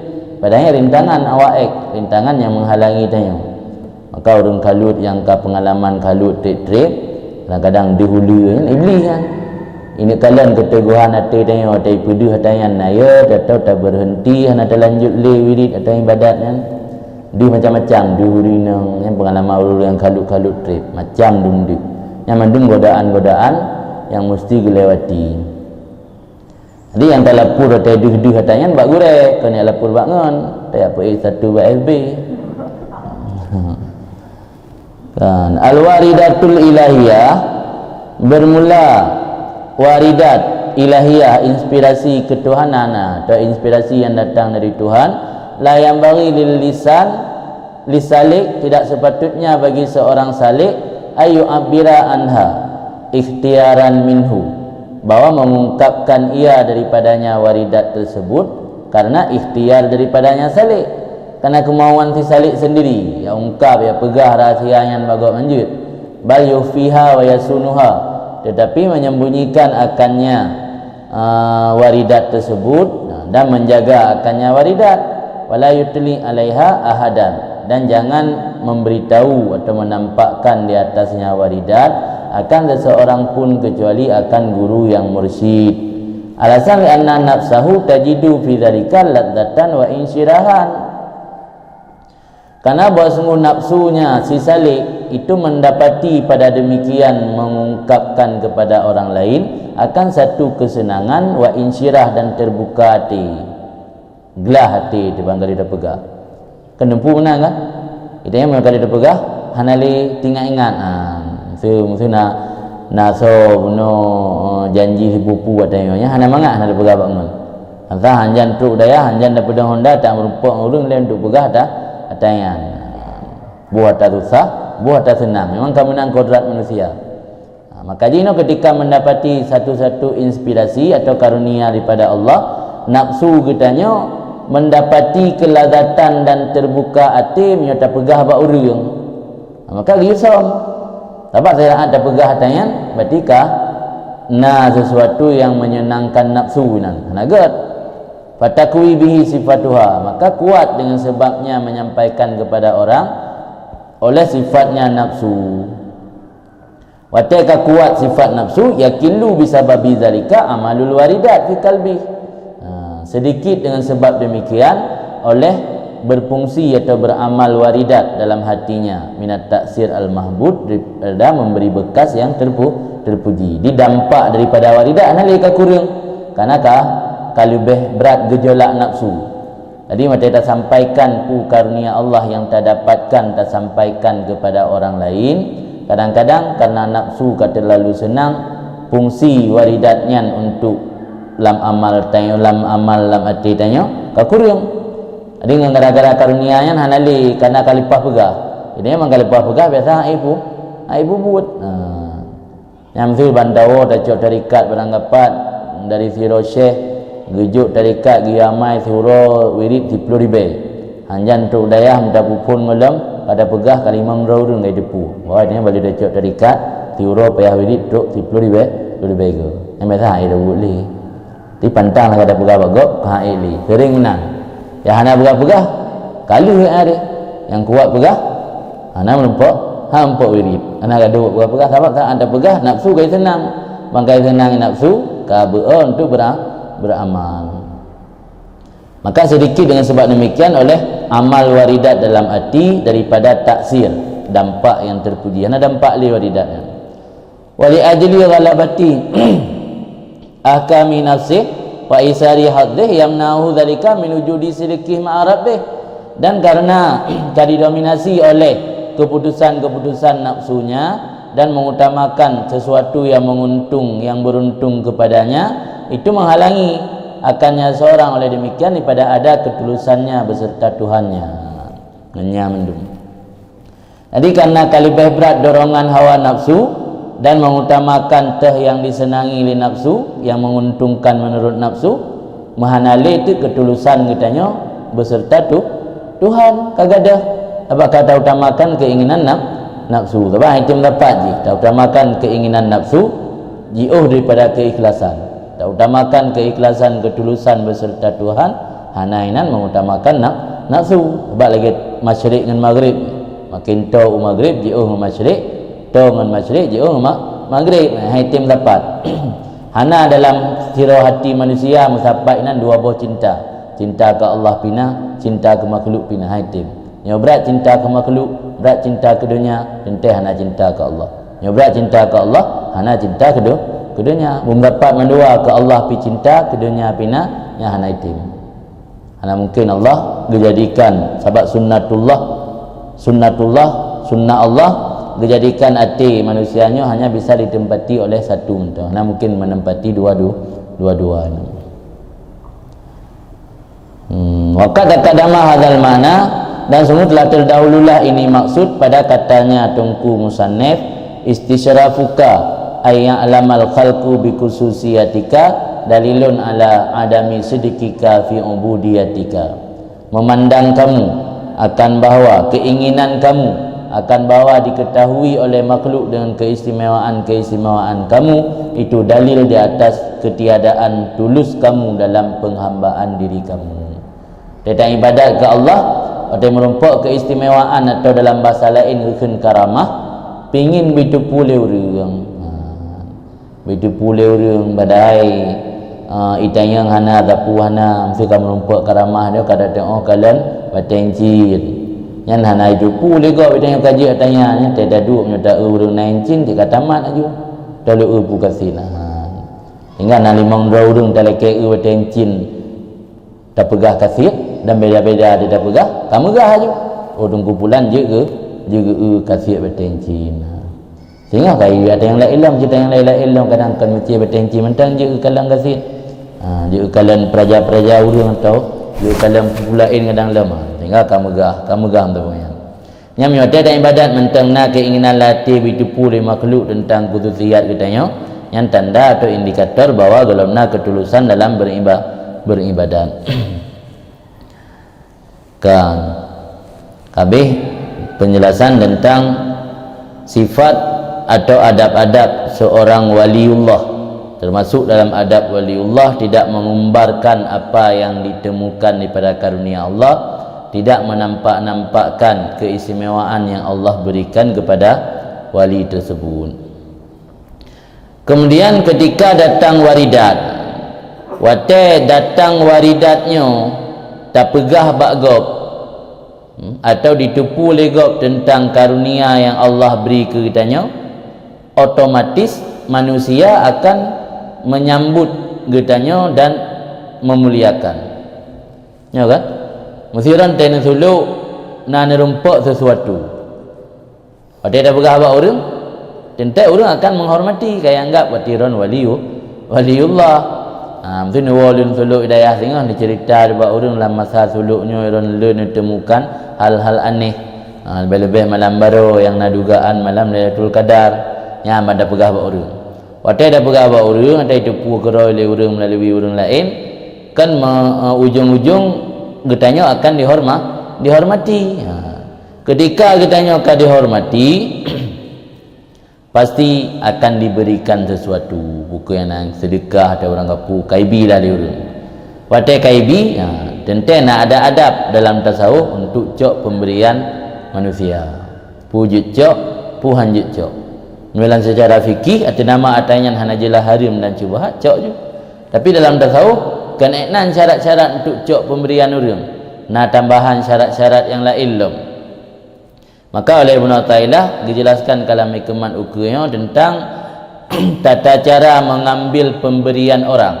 Padahal rintangan awak rintangan yang menghalangi tanya. Maka orang kalut yang ke pengalaman kalut trip kadang-kadang dihulu iblis kan. Ini kalian keteguhan hati tanya hati pudu hatayan naya atau tak berhenti hana terlanjut le wirid atau ibadat kan. Di macam-macam dihulu yang pengalaman orang yang kalut-kalut trip macam dundu. Yang mandung godaan-godaan yang mesti dilewati. Jadi yang tak lapur atau duh-duh hatayan bak gurek kena lapur bangun tak apa satu bak FB. Kan al-waridatul ilahiyah bermula waridat ilahiyah inspirasi ketuhanan atau inspirasi yang datang dari Tuhan la yang bagi lil lisan lisalik tidak sepatutnya bagi seorang salik ayu abira anha ikhtiaran minhu bahwa mengungkapkan ia daripadanya waridat tersebut karena ikhtiar daripadanya salik, karena kemauan si salik sendiri ya ungkap ya pegah rahsia yang bagus lanjut bal yufiha wa yasunuha, tetapi menyembunyikan akannya waridat tersebut dan menjaga akannya waridat wala yutli alaiha ahadan, dan jangan memberitahu atau menampakkan di atasnya waridat akan seseorang pun kecuali akan guru yang mursyid. Alasan anna nafsahu tajidu fi dzalika ladzatan wa insyirahan, karena bahawa sungguh nafsunya si salik itu mendapati pada demikian mengungkapkan kepada orang lain akan satu kesenangan wa insyirah dan terbuka hati, gelah hati dibangga dia pegah kenempu menang kan itu yang mereka dia pegah hanali tinggal ingat mesti nak so no janji hibupu katanya hana mangak hana pegah bangun antah hanjan tu daya hanjan da pedang Honda tak merupak urung lain untuk pegah dah katanya buat tak susah buat tak senang, memang kamu menang kodrat manusia. Maka jino ketika mendapati satu-satu inspirasi atau karunia daripada Allah, nafsu katanya mendapati kelazatan dan terbuka hati menyata pegah bak urung, maka risau dapat saya ada pegah hatinya berarti kah sesuatu yang menyenangkan nafsu nagat fatakwi bihi sifatuha, maka kuat dengan sebabnya menyampaikan kepada orang oleh sifatnya nafsu. Wataka kuat sifat nafsu, yakillu bisababi zalika amalul waridat fi qalbi. Sedikit dengan sebab demikian oleh berfungsi atau beramal waridat dalam hatinya minat taksir al-mahbud, daripada memberi bekas yang terpuji. Didampak daripada waridat nalika kurang. Karenakah kalau lebih berat gejolak nafsu. Jadi mata tak sampaikan karunia Allah yang tak dapatkan, tak sampaikan kepada orang lain. Kadang-kadang karena nafsu kata terlalu senang, fungsi waridatnya untuk lam amal hati tanya kakurang. Jadi dengan gara-gara karunianya hanali karena kalipah pegah. Jadi memang kalipah pegah biasa ibu buat. Nyamsul bandawo dacok tarikat beranggapan dari siro syekh gejuk tarikat giamai suro wirid 10 ribu. Hanjan untuk dayah minta pupun malam pada pegah kalimah merurung gaya depu. Wah ini balik dacok tarikat suro payah wirid untuk 10 ribu ke. Yang biasa ada boleh. Di pantang lah kata pegah bagok kaili sering menang. Yang hana pegah kalau yang ada yang kuat pegah hana melempok wirid. Hana ada pegah sebab tak ada pegah nafsu kaya senang. Bangkai senang nafsu kabeon untuk beramal. Maka sedikit dengan sebab demikian oleh amal waridat dalam hati daripada taksir, dampak yang terpuji. Hana dampak li waridatnya. Wali ajli ghalabati ahkami nafsih wa isari haddih yamnahu dzalika min wujudi sidqih ma'a rabbih. Dan karena didominasi oleh keputusan-keputusan nafsunya dan mengutamakan sesuatu yang menguntung, yang beruntung kepadanya, itu menghalangi akannya seorang oleh demikian daripada ada ketulusannya beserta Tuhannya. Mendung. Jadi karena kalibah berat dorongan hawa nafsu dan mengutamakan teh yang disenangi oleh nafsu, yang menguntungkan menurut nafsu, mahanali itu ketulusan kitanya beserta Tuhan kagada. Apa kata utamakan keinginan nafsu. Sebab itu mendapat je. Tak utamakan keinginan nafsu, jauh daripada keikhlasan. Tak utamakan keikhlasan, ketulusan beserta Tuhan, hanainan mengutamakan nafsu. Sebab lagi masyrik dengan maghrib, makin tau maghrib jauh masyrik, tau dengan masyrik jauh maghrib. Haitim dapat. Hana dalam sirah hati manusia musabainan dua buah cinta. Cinta ke Allah pina, cinta ke makhluk pina. Haitim. Yang berat cinta ke makhluk, berat cinta ke dunia, tentu hana cinta ke Allah. Yang berat cinta ke Allah, hana cinta ke dunia. Mendapat mendua ke Allah pi cinta, ke dunia pina yang hana itim. Hana mungkin Allah dijadikan sebab sunnah Allah dijadikan hati manusianya hanya bisa ditempati oleh satu mentah. Hana mungkin menempati dua-dua. Waqad taqaddama hadzal ma'na, dan semua telah terdahululah ini maksud pada katanya tungku musannif istisyrafuka ayya alamal khalqu bi khususiyatika dalilun ala adami sidqika fi ubudiyatika. Memandang kamu akan bahawa keinginan kamu akan bahawa diketahui oleh makhluk dengan keistimewaan kamu itu dalil di atas ketiadaan tulus kamu dalam penghambaan diri kamu. Tentang ibadat ke Allah atau merompak keistimewaan atau dalam bahasa lain rukun karamah, pingin bitupu leurang. Bitupu leurang badai itanyang hana tapu hana mesti kamu merompak karamah dia kada tengok kalian batencin. Yang hana bitupu lego itanyang kaji tanya nya tidak duk nyata urang 19 dia tamat aju. Dalu upu kasina. Hingga na limang urang talake batencin tak pegah kasih dan beda-beda dia dah pegah kamu gah aja odong kumpulan juga kasih bertencin sehingga kayu ada yang lain ilmu kita yang lain ilmu kadang kan mesti bertencin mentang juga kalian kasih juga kalian praja-praja urang atau juga kalian kumpulan kadang lama sehingga kamu gah tu punya nyam yo ada ibadat mentang na keinginan latih bitupu le makhluk tentang khususiyat katanya yang tanda atau indikator bahawa golongan ketulusan dalam beribadat. Kan kabeh penjelasan tentang sifat atau adab-adab seorang waliullah, termasuk dalam adab waliullah tidak mengumbarkan apa yang ditemukan daripada karunia Allah, tidak menampak-nampakkan keistimewaan yang Allah berikan kepada wali tersebut. Kemudian ketika datang waridat, wate datang waridatnya tak pegah bak gop, atau ditipu legop tentang karunia yang Allah beri ke kitanya, otomatis manusia akan menyambut kitanya dan memuliakan. Ya kan? Mesti orang tena suluk nak nerumpak sesuatu. Ada dah pegah bak orang, tentu orang akan menghormati, kayak anggap watiran waliullah. Mesti nuwalun suluk hidayah tengah dicerita dekat orang dalam masa suluknya orang learn temukan hal-hal aneh. Lebih-lebih malam baru yang nadugaan malam Lailatul Qadar yang ada pegah bak orang. Waktu ada pegah bak orang, ada tipu kera oleh orang melalui orang lain, kan ujung-ujung getanya akan dihormati. Ketika getanya akan dihormati, pasti akan diberikan sesuatu, buku yang sedekah ada orang kapu kaibi lah dia orang. Waktu kaibi, tentu nak ada adab dalam tasawuf untuk cok pemberian manusia. Pujut cok, puhanjut cok. Dalam secara fikih ada nama atanya hanajilah harim dan syubhat cok je. Tapi dalam tasawuf kenaikan syarat-syarat untuk cok pemberian orang. Nah tambahan syarat-syarat yang lain lom. Maka oleh Ibnu Athaillah dijelaskan kalam hikmat ukhunya tentang tata cara mengambil pemberian orang,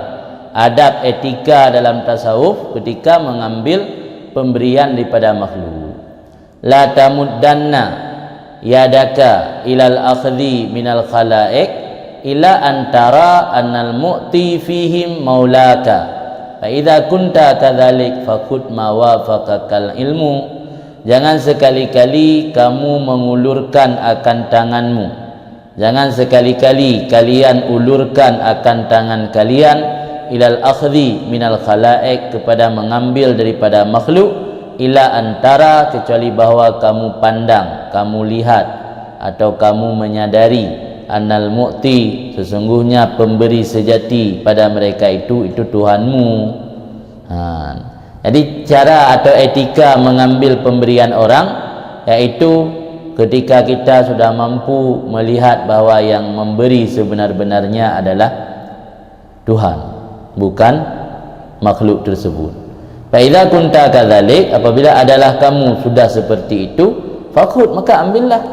adab etika dalam tasawuf ketika mengambil pemberian daripada makhluk. La tamuddanna yadaka ilal akhdhi minal khalaiq ila antara annal mu'ti fihim maulaka fa idza kunta kadzalik faqud ma wafaqakal ilmu. Jangan sekali-kali kamu mengulurkan akan tanganmu, jangan sekali-kali kalian ulurkan akan tangan kalian ilal akhdhi minal khalaiq, kepada mengambil daripada makhluk, ila antara, kecuali bahawa kamu pandang, kamu lihat atau kamu menyadari annal mu'ti, sesungguhnya pemberi sejati pada mereka itu Tuhanmu. Jadi cara atau etika mengambil pemberian orang, yaitu ketika kita sudah mampu melihat bahawa yang memberi sebenar-benarnya adalah Tuhan, bukan makhluk tersebut. Fa idza kunta kadzalik, apabila adalah kamu sudah seperti itu, fakhud, maka ambillah.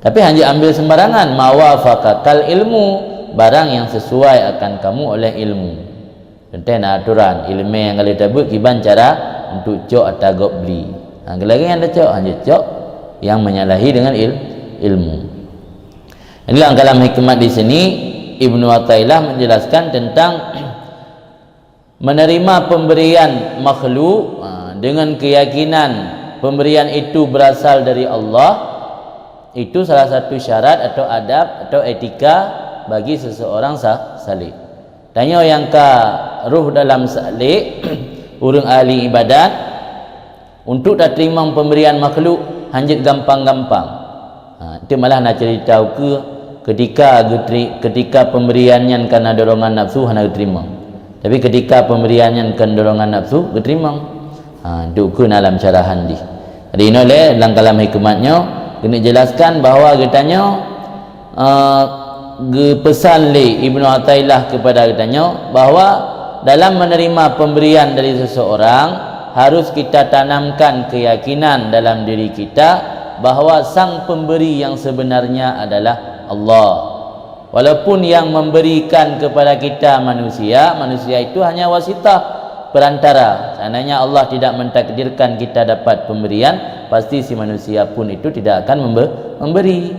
Tapi hanya ambil sembarangan, mawafaqakal ilmu, barang yang sesuai akan kamu oleh ilmu. Tentang aturan ilmu yang kali tabut kiban cara untuk cok atau gop beli. Lagi yang ada cok hanya cok yang menyalahi dengan ilmu. Inilah kalam hikmat di sini Ibnu Athaillah menjelaskan tentang menerima pemberian makhluk dengan keyakinan pemberian itu berasal dari Allah. Itu salah satu syarat atau adab atau etika bagi seseorang salih. Tanya yang ke ruh dalam salih orang ahli ibadat untuk tak terima pemberian makhluk hanya gampang-gampang. Itu malah nak cerita ke ketika pemberiannya karena dorongan nafsu hanya diterima. Tapi ketika pemberiannya karena dorongan nafsu diterima. Itu ke dalam syarahan di. Jadi ini oleh dalam kalam hikmatnya kena jelaskan bahawa katanya pesan li Ibnu Athaillah kepada katanya bahawa dalam menerima pemberian dari seseorang harus kita tanamkan keyakinan dalam diri kita bahawa sang pemberi yang sebenarnya adalah Allah. Walaupun yang memberikan kepada kita manusia itu hanya wasitah, perantara. Seandainya Allah tidak mentakdirkan kita dapat pemberian, pasti si manusia pun itu tidak akan memberi.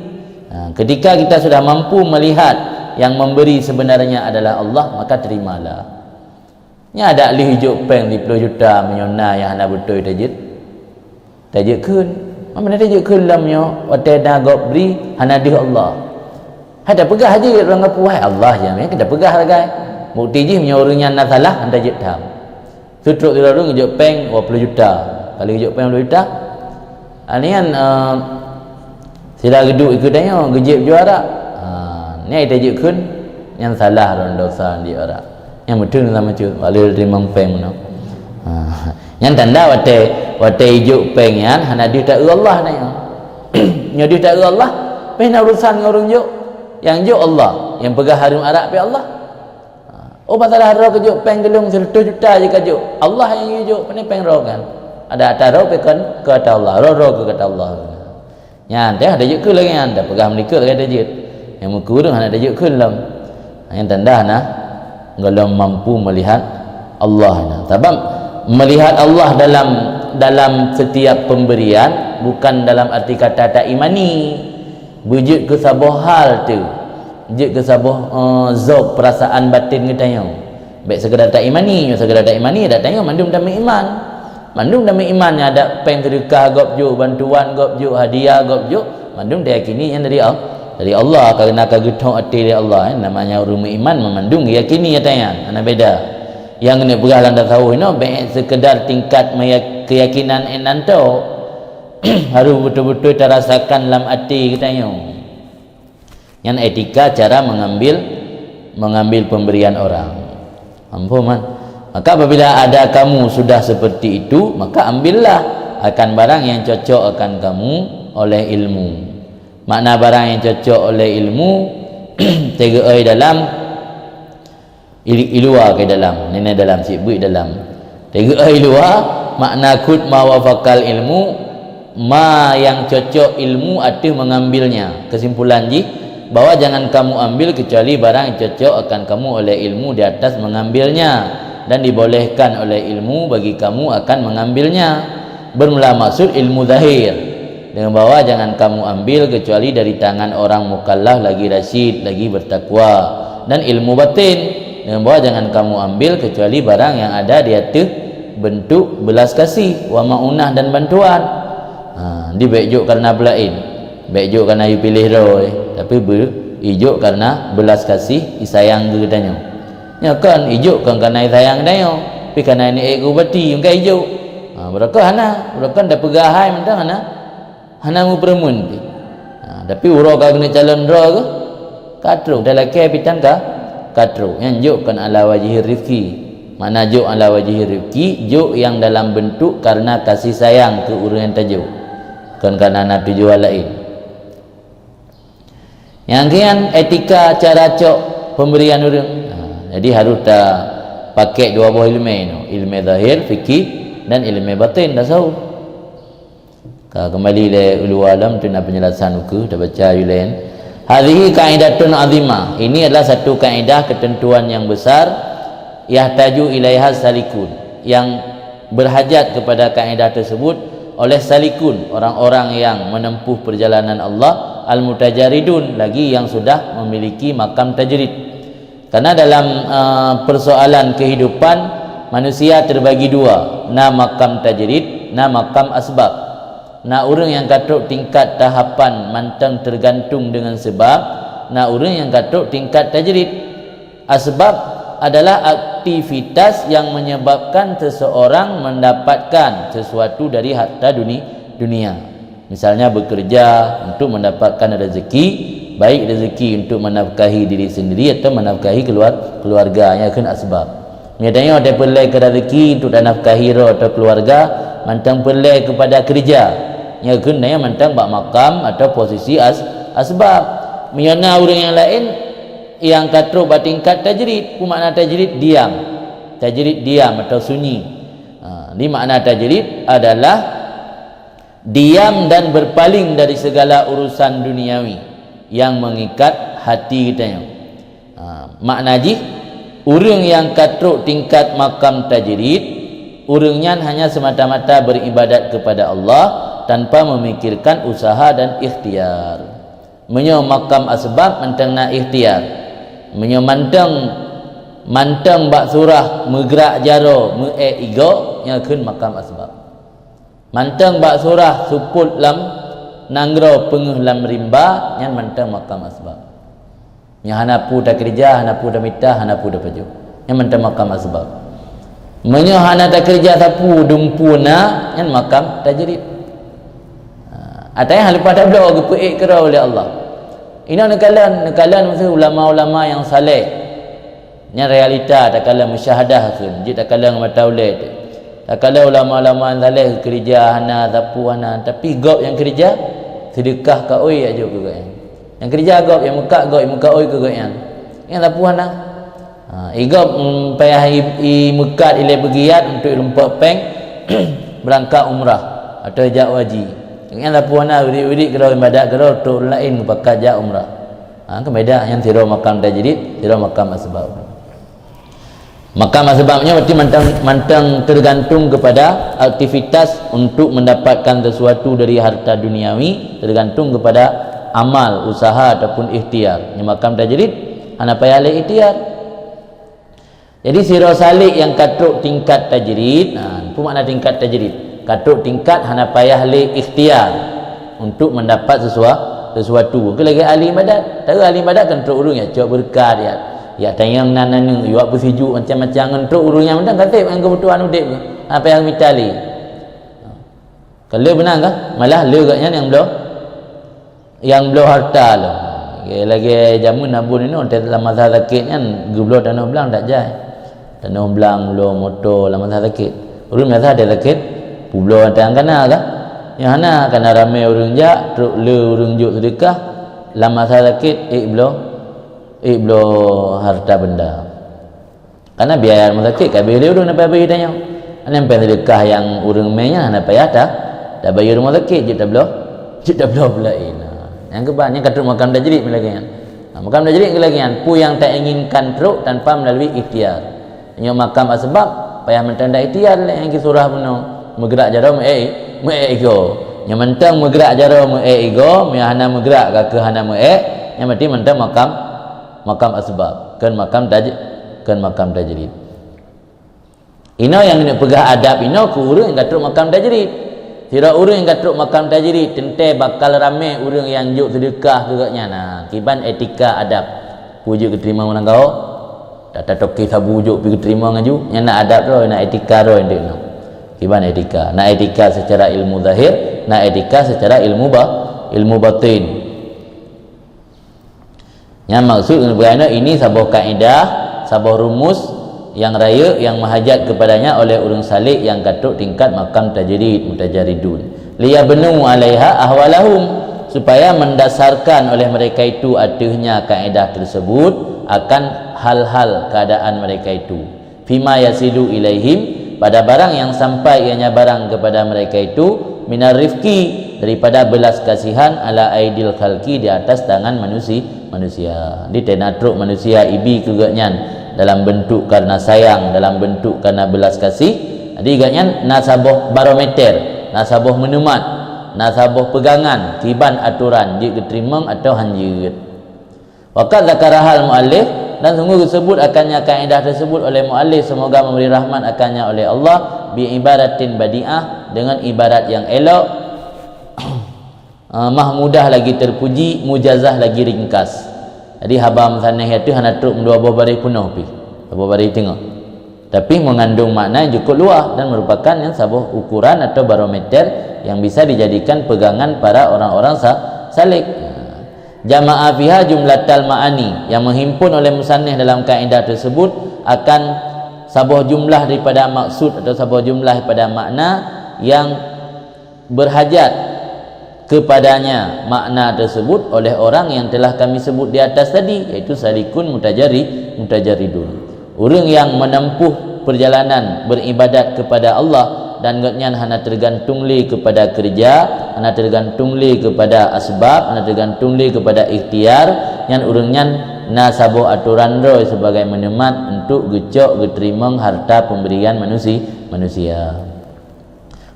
Ketika kita sudah mampu melihat yang memberi sebenarnya adalah Allah, maka terimalah. Nya ada ahli hijau peng di 10 juta menyona yang anda betul tajid kun. Mana tajid kun lamnya waktu dah gop beri hana di Allah. Ada pegah haji orang apa wahai Allah jam kita pegah lagi. Bukti je punya orangnya nak salah anda tajid tam. Sutruk dia orang hijau peng 20 juta. Kalau hijau peng 20 juta. Anian sila geduk ikut tanya gejib juara. Ni ai tajuk kun yang salah orang dosa di orang. Yang betul sama cu, walau terima peng mana. Yang tanda wate ijuk peng yan hana dia tak Allah na. Nya dia tak Allah, pena urusan orang juk. Yang juk Allah. yang pegang harum arak pi Allah. Oh pasal haro kejuk peng gelung 100 juta je kejuk. Allah yang kejuk pani peng ro kan. Ada atas ro pe kan ke atas Allah, ro ke kata Allah. Nya dah ada juk ke lagi anda pegang menikah lagi ada juk. Yang mukurung ada juk ke lam. Yang tanda nah belum mampu melihat Allah nah. Sebab melihat Allah dalam setiap pemberian bukan dalam arti kata tak imani. Wujud ke sebuah hal tu. Wujud ke sebuah zauq perasaan batin kita tanya. Baik sekedar tak imani, sekedar tak imani dak tanya mandum dah iman. Mandum dah iman ada peng sedekah gopjo, bantuan gopjo, hadiah gopjo, mandum dia yakini yang dari Allah kerana kagetong hati dari Allah namanya orang iman memandung yakini katanya. Ana beda. Yang ni berah anda tahu baik sekedar tingkat keyakinan enanto harus betul-betul terasakan dalam hati katanya. Yang etika cara mengambil pemberian orang. Ampun man. Maka apabila ada kamu sudah seperti itu, maka ambillah akan barang yang cocok akan kamu oleh ilmu. Makna barang yang cocok oleh ilmu tega dalam ilua ke dalam nene dalam sibuk dalam tega ilua makna kut mawafakal ilmu ma yang cocok ilmu arti mengambilnya. Kesimpulan ji bahwa jangan kamu ambil kecuali barang yang cocok akan kamu oleh ilmu di atas mengambilnya, dan dibolehkan oleh ilmu bagi kamu akan mengambilnya. Bermula maksud ilmu zahir dengan bahwa jangan kamu ambil kecuali dari tangan orang mukallaf lagi rasyid lagi bertakwa, dan ilmu batin dengan bahwa jangan kamu ambil kecuali barang yang ada di atas bentuk belas kasih wa maunah dan bantuan. Di bejuk karena belain, bejuk karena you pilih roy, tapi ijuk karena belas kasih isayang ke katanya. Ya kan ijuk kan karena sayang katanya, tapi karena ini ego bati engkau ijuk. Berapa hana, berapa dah pegahai mentang hana mu permun. Tapi urang kau kena calon ro ke? Katru dalam kapitan ka? Katru yang juk kan ala wajhi rizki. Mana juk ala wajhi rizki, juk yang dalam bentuk karena kasih sayang ke orang yang tajuk. Kan karena nak tujuan lain. Yang kian etika cara cok pemberian orang. Jadi harus tak pakai dua buah ilmu, ilmu zahir, fikih dan ilmu batin dah tahu. Kembali le ulu alam tu nak penjelasan uku dah baca yulen. Hadhihi kaidatun azimah. Ini adalah satu kaedah ketentuan yang besar yahtaju ilaiha salikun, yang berhajat kepada kaedah tersebut oleh salikun, orang-orang yang menempuh perjalanan Allah, al-mutajaridun, lagi yang sudah memiliki makam tajrid. Karena dalam persoalan kehidupan manusia terbagi dua, na makam tajrid, na makam asbab. Na orang yang katuk tingkat tahapan mantang tergantung dengan sebab, na orang yang katuk tingkat tajrid. Asbab adalah aktivitas yang menyebabkan seseorang mendapatkan sesuatu dari harta dunia. Misalnya bekerja untuk mendapatkan rezeki, baik rezeki untuk menafkahi diri sendiri atau menafkahi keluarganya, kan asbab. Nyatanya ada pelai ke rezeki untuk nafkahi atau keluarga, mantang pelai kepada kerja. Ya kan dia mantang bak makam atau posisi asbab. Menyana orang yang lain yang katro batingkat tajrid, ku makna tajrid diam. Tajrid diam atau sunyi. Di makna tajrid adalah diam dan berpaling dari segala urusan duniawi yang mengikat hati kita. Makna ji orang yang katruk tingkat makam tajrid, orangnya hanya semata-mata beribadat kepada Allah tanpa memikirkan usaha dan ikhtiar. Menyo makam asbab mantang na ikhtiar. Menyo mantang bak surah megrak jaro igo yang kun makam asbab. Mantang bak surah suput lam nanggro penguh lam rimba yang mantang makam asbab. Yang hanapu dah kerja, hanapu dah mitah, hanapu dah paju. Yang mantang makam asbab. Menyo hana dah kerja sapu dumpuna yang makam tajrid. Atanya hal pada blok ke kerau oleh Allah. Ini nekalan masa ulama-ulama yang saleh. Yang realita tak kala musyahadah kan. Dia tak kala mata ulet. Tak kala ulama-ulama yang saleh kerja hana sapu hana, tapi gop yang kerja sedekah ka oi aja juga. Yang yang kerja gop yang muka gop oi ke gop yang lapuan dah igop payah mekat ile begiat untuk lumpuk peng berangkat umrah atau jak haji yang lapuan dah udik-udik kalau ibadat kalau untuk lain pakai jak umrah kebeda yang tiro makam tajrid tiro makam asbab. Makam asbabnya berarti mantang tergantung kepada aktivitas untuk mendapatkan sesuatu dari harta duniawi, tergantung kepada amal, usaha ataupun ikhtiar. Yang makam tajrid ana payah le ikhtiar. Jadi sira salik yang katuk tingkat tajrid, apa makna tingkat tajrid? Katuk tingkat hana payah le ikhtiar untuk mendapat sesuatu. Ke lagi ahli ibadat. Tahu ahli ibadat kan teruk urung ya, coba berkah dia. Ya tayang nananu yuak bersijuk macam-macam entuk urung yang mendang katip yang kebutuhan udip ke apa yang mitali kalau benar ke malah le katnya yang belum harta lo lagi jamun nabun ini orang dalam masa sakit kan gublo tanah belang tak jai tanah belang belum motor dalam masa sakit urung biasa ada sakit publo antang kana ke yang hana kana ramai urung jak truk le urung juk sedekah dalam masa sakit belum harta benda karena biaya rumah sakit kabeh dia urang dapat bayar tanya ana sampai sedekah yang urang mainnya ana payah dah bayar rumah sakit je dah belum lain yang kebanyakan kata makam tajrid lagi kan makam tajrid lagi kan pu yang tak inginkan teruk tanpa melalui ikhtiar yang makam asbab payah mentanda ikhtiar yang ki surah penuh bergerak jaro ego yang mentang bergerak jaro ego yang hana bergerak ke hana yang berarti mentang makam asbab kan makam tajrid ino yang nak pegah adab ino ku urang yang katruk makam tajrid tidak urang yang katruk makam tajrid tentu bakal ramai urang yang juk sedekah gegaknya nah kiban etika adab pujuk keterima orang kau tak toki sabu juk pergi terima ngaju yang nak adab tu nak etika tu ndik no kiban etika nak etika secara ilmu zahir nak etika secara ilmu batin. Yang maksud kerana ini sebuah kaedah, sebuah rumus yang raya yang mahajat kepadanya oleh orang salik yang katuk tingkat makam tajrid mutajaridun. Liyabnu 'alaiha ahwalahum supaya mendasarkan oleh mereka itu adanya kaedah tersebut akan hal-hal keadaan mereka itu. Fima yasilu ilaihim pada barang yang sampai ianya barang kepada mereka itu minar rifqi daripada belas kasihan ala aidil khalqi di atas tangan manusia di tenatruk manusia ibi kegatnya dalam bentuk karena sayang dalam bentuk karena belas kasih jadi gatnya nasaboh barometer nasaboh menumat nasaboh pegangan kiban aturan dia keterimang atau hanjir waqad zakarahal muallif dan sungguh disebut akannya kaedah tersebut oleh muallif semoga memberi rahmat akannya oleh Allah bi ibaratin badi'ah dengan ibarat yang elok mahmudah lagi terpuji mujazah lagi ringkas jadi haba musanah itu hana truk dua buah baris penuh pi dua baris tengok tapi mengandung makna yang cukup luas dan merupakan yang sebuah ukuran atau barometer yang bisa dijadikan pegangan para orang-orang salik jama'a fiha jumlatal ma'ani yang menghimpun oleh musannif dalam kaedah tersebut akan sebuah jumlah daripada maksud atau sebuah jumlah daripada makna yang berhajat kepadanya makna tersebut oleh orang yang telah kami sebut di atas tadi iaitu salikun mutajaridun orang yang menempuh perjalanan beribadat kepada Allah dan ngatnya hana tergantung li kepada kerja hana tergantung li kepada asbab hana tergantung li kepada ikhtiar yang urangnya nasabo aturan roy sebagai menemat untuk gecok geterimang harta pemberian manusia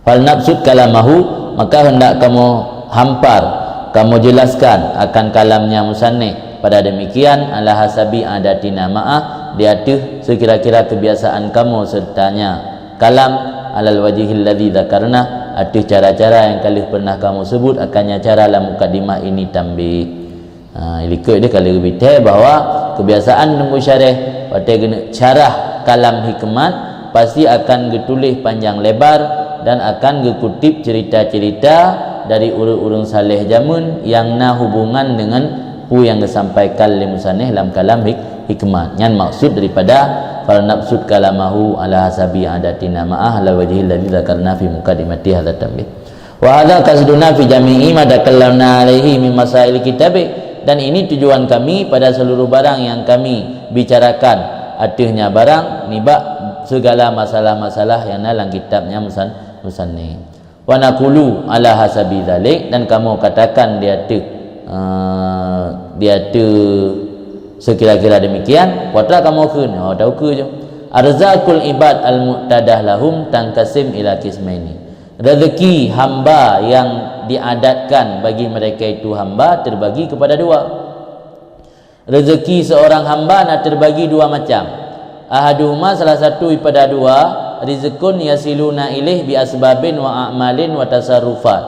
fal nafsud kalamahu maka hendak kamu hampar kamu jelaskan akan kalamnya musannif pada demikian ala hasabi adatina ma'ah di atas sekira-kira kebiasaan kamu sertanya kalam alal wajhil ladzi dzakarna atas cara-cara yang kali pernah kamu sebut akannya cara dalam mukadimah ini tambih ikut dia kali berbicara bahawa kebiasaan nemu syarah pada cara kalam hikmat pasti akan ditulis panjang lebar dan akan dikutip cerita-cerita dari urang-urang saleh jamun yang na hubungan dengan pu yang disampaikan oleh musannif dalam kalam hikmat yang maksud daripada fal nafsud kalamahu ala hasabi adatina ma'ah la wajhil ladzi dzakarna fi muqaddimati hadzal tambih wa hadza qasduna fi jami'i ma dakallamna alaihi min masail kitab dan ini tujuan kami pada seluruh barang yang kami bicarakan. Artinya barang nibak segala masalah-masalah yang dalam kitabnya musannif. Wa naqulu ala hasabi dzalik, dan kamu katakan dia tu sekira-kira demikian. Watra kamu kun tahu ke je. Arzakul ibad al-muqtadah lahum tangkasim ila qismaini. Rezeki hamba yang diadatkan bagi mereka itu hamba terbagi kepada dua. Rezeki seorang hamba nak terbagi dua macam. Ahaduhuma, salah satu daripada dua, rizqun yasiluna ilaih bi asbabin wa a'malin wa tasarrufat.